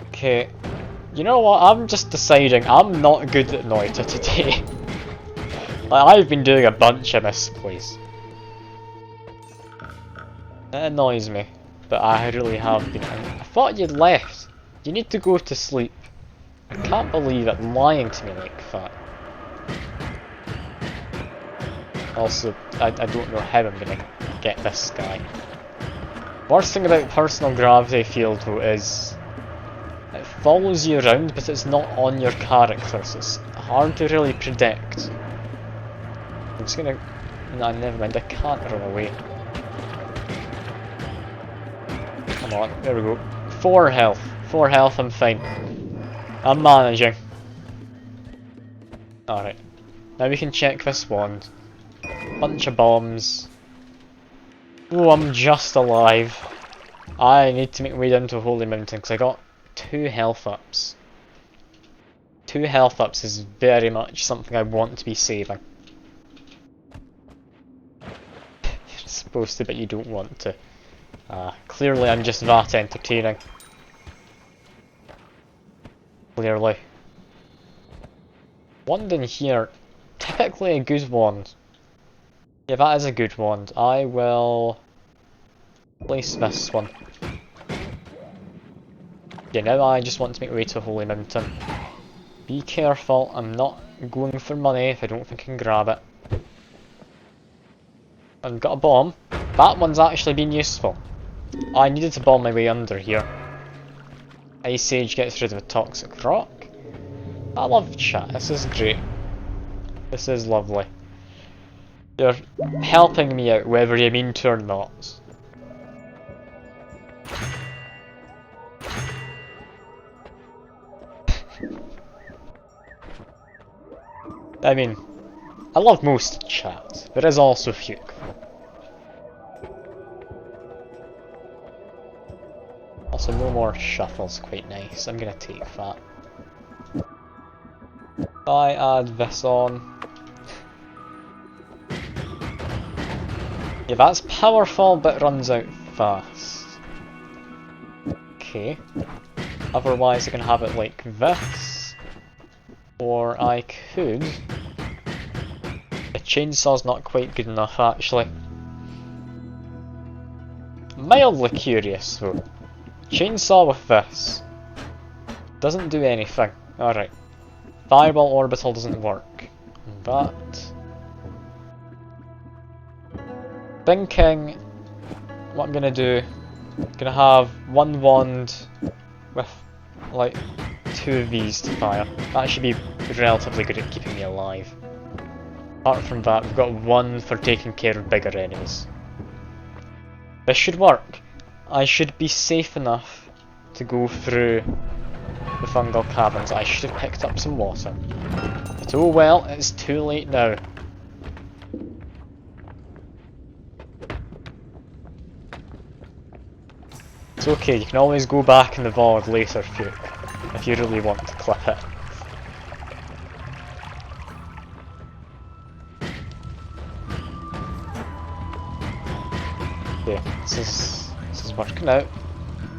Okay. You know what, I'm just deciding I'm not good at Noita today. Like, I've been doing a bunch of misplays. It annoys me, but I really have been. I thought you'd left. You need to go to sleep. I can't believe it lying to me like that. Also, I don't know how I'm gonna get this guy. Worst thing about personal gravity field though is it follows you around, but it's not on your character, so it's hard to really predict. I'm just gonna... Nah, never mind, I can't run away. Come on, there we go. 4 health. 4 health, I'm fine. I'm managing. Alright. Now we can check this wand. Bunch of bombs. Oh, I'm just alive. I need to make my way down to Holy Mountain because I got 2 health ups. 2 health ups is very much something I want to be saving. You're supposed to, but you don't want to. Clearly I'm just that entertaining. Clearly. Wand in here. Typically a good wand. Yeah, that is a good wand. I will place this one. Yeah, now I just want to make my way to Holy Mountain. Be careful, I'm not going for money if I don't think I can grab it. I've got a bomb. That one's actually been useful. I needed to bomb my way under here. Ice Age gets rid of a toxic rock. I love chat, this is great. This is lovely. You're helping me out whether you mean to or not. I mean, I love most chat. There is also Fuke. Also, no more shuffles, quite nice. I'm gonna take that. I add this on. Yeah, that's powerful, but runs out fast. Okay. Otherwise, I can have it like this. Or I could... The chainsaw's not quite good enough, actually. Mildly curious, though. Chainsaw with this. Doesn't do anything. Alright. Fireball orbital doesn't work. But... thinking what I'm gonna do, I'm gonna have one wand with like 2 of these to fire. That should be relatively good at keeping me alive. Apart from that, we've got 1 for taking care of bigger enemies. This should work. I should be safe enough to go through the fungal caverns. I should have picked up some water. But oh well, it's too late now. It's okay, you can always go back in the VOD later if you really want to clip it. Okay, this is working out.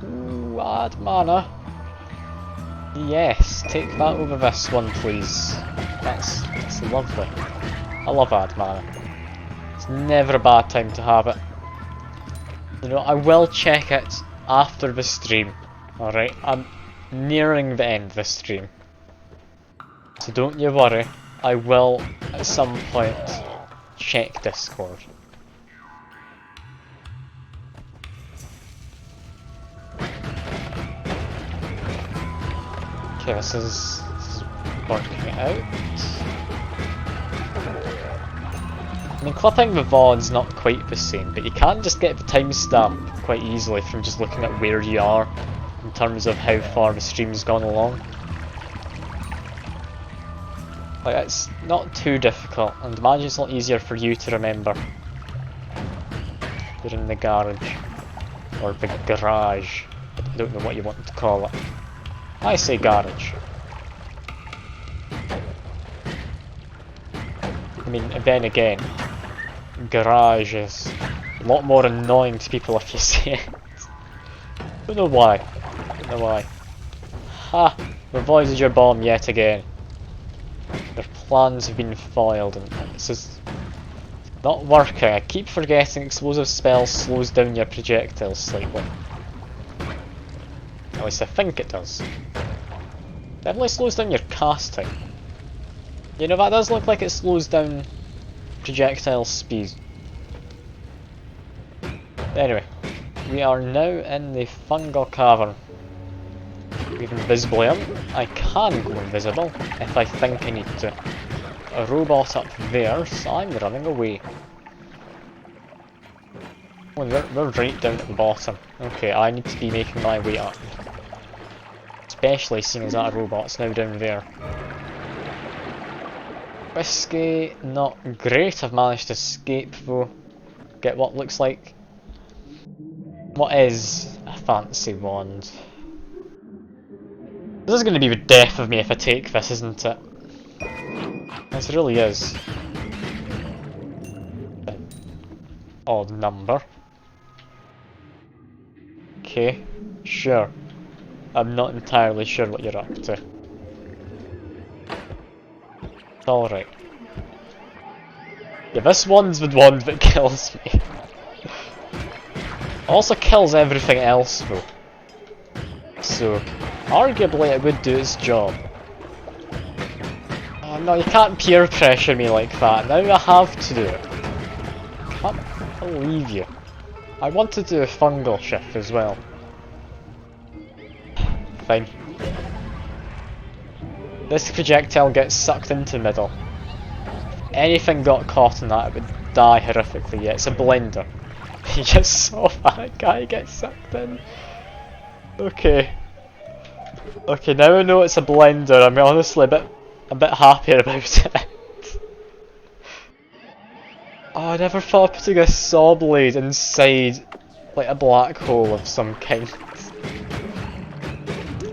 Ooh, add mana. Yes, take that over this one, please. That's lovely. I love add mana. It's never a bad time to have it. You know, I will check it after the stream. Alright, I'm nearing the end of the stream. So don't you worry, I will at some point check Discord. Okay, this is working out. I mean, clipping the VOD's not quite the same, but you can just get the timestamp quite easily from just looking at where you are in terms of how far the stream's gone along. Like, it's not too difficult, and imagine it's a lot easier for you to remember. You're in the garage, or the garage, I don't know what you want to call it. I say garage. I mean, then again, garage is a lot more annoying to people if you say it. Don't know why. Don't know why. Ha! Avoided your bomb yet again. Their plans have been foiled and This is not working. I keep forgetting explosive spells slows down your projectiles slightly. At least I think it does. Definitely slows down your casting. You know, that does look like it slows down projectile speed. Anyway, we are now in the fungal cavern. We're invisible here. I can go invisible if I think I need to. A robot up there, so I'm running away. Oh, we're right down at the bottom. Okay, I need to be making my way up. Especially seeing as that robot's now down there. Risky, not great. I've managed to escape though. Get what looks like. What is a fancy wand? This is going to be the death of me if I take this, isn't it? This really is. An odd number. Okay, sure. I'm not entirely sure what you're up to. It's alright. Yeah, this one's the one that kills me. Also kills everything else though. So, arguably it would do its job. Oh no, you can't peer pressure me like that. Now I have to do it. Can't believe you. I want to do a fungal shift as well. Fine. This projectile gets sucked into the middle. If anything got caught in that, it would die horrifically. Yeah, it's a blender. You just saw that guy get sucked in. Okay. Okay, now I know it's a blender. I'm honestly a bit happier about it. Oh, I never thought of putting a saw blade inside like a black hole of some kind.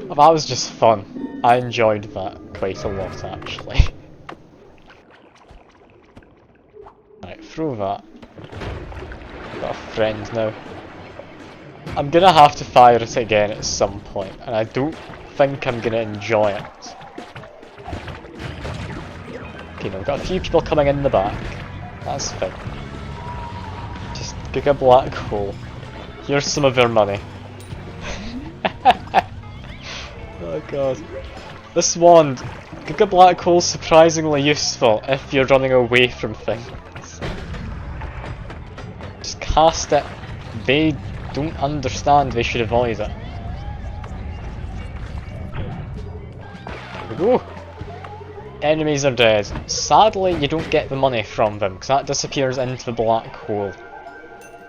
Oh, that was just fun. I enjoyed that quite a lot actually. Right, throw that. Got a friend now. I'm gonna have to fire it again at some point, and I don't think I'm gonna enjoy it. Okay, now we've got a few people coming in the back. That's fine. Just dig a black hole. Here's some of their money. Oh god. This wand, Giga Black Hole's surprisingly useful if you're running away from things. Just cast it. They don't understand they should avoid it. There we go. Enemies are dead. Sadly, you don't get the money from them, because that disappears into the black hole.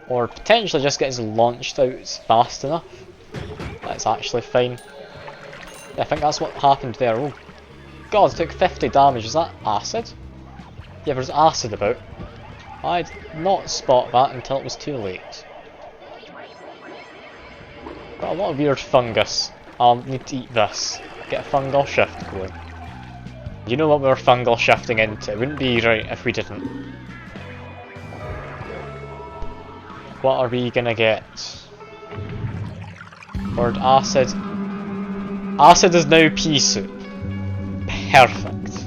Or potentially just gets launched out fast enough. That's actually fine. Yeah, I think that's what happened there. Oh god, it took 50 damage. Is that acid? Yeah, there's acid about. I'd not spot that until it was too late. Got a lot of weird fungus. I'll need to eat this. Get a fungal shift going. You know what we were fungal shifting into. It wouldn't be right if we didn't. What are we gonna get? Word acid. Acid is now pea soup. Perfect.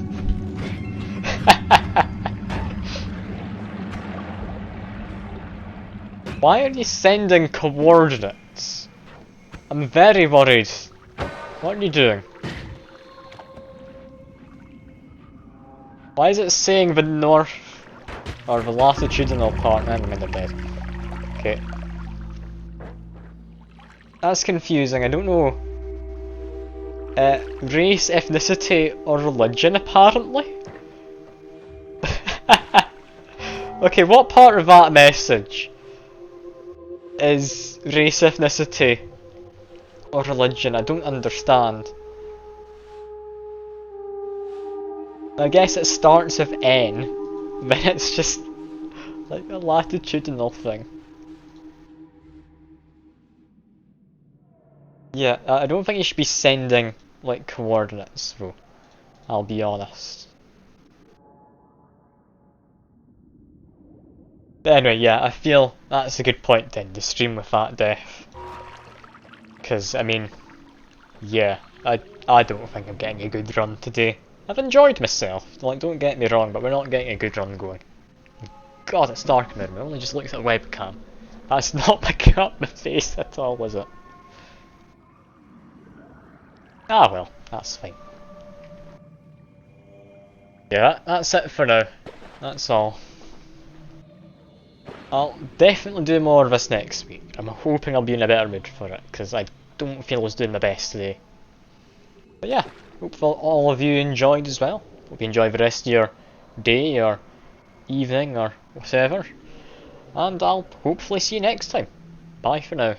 Why are you sending coordinates? I'm very worried. What are you doing? Why is it saying the north or the latitudinal part? I'm in the bed. Okay. That's confusing. I don't know. Race, ethnicity, or religion, apparently? Okay, what part of that message is race, ethnicity, or religion? I don't understand. I guess it starts with N, then it's just like a latitudinal thing. Yeah, I don't think you should be sending like coordinates though, I'll be honest. But anyway, yeah, I feel that's a good point then, to stream with that death. Because, I mean, yeah, I don't think I'm getting a good run today. I've enjoyed myself, like don't get me wrong, but we're not getting a good run going. God, it's dark in the room, I only just looked at the webcam. That's not picking up my face at all, is it? Ah well, that's fine. Yeah, that's it for now. That's all. I'll definitely do more of this next week. I'm hoping I'll be in a better mood for it, because I don't feel I was doing my best today. But yeah, hope all of you enjoyed as well. Hope you enjoy the rest of your day or evening or whatever. And I'll hopefully see you next time. Bye for now.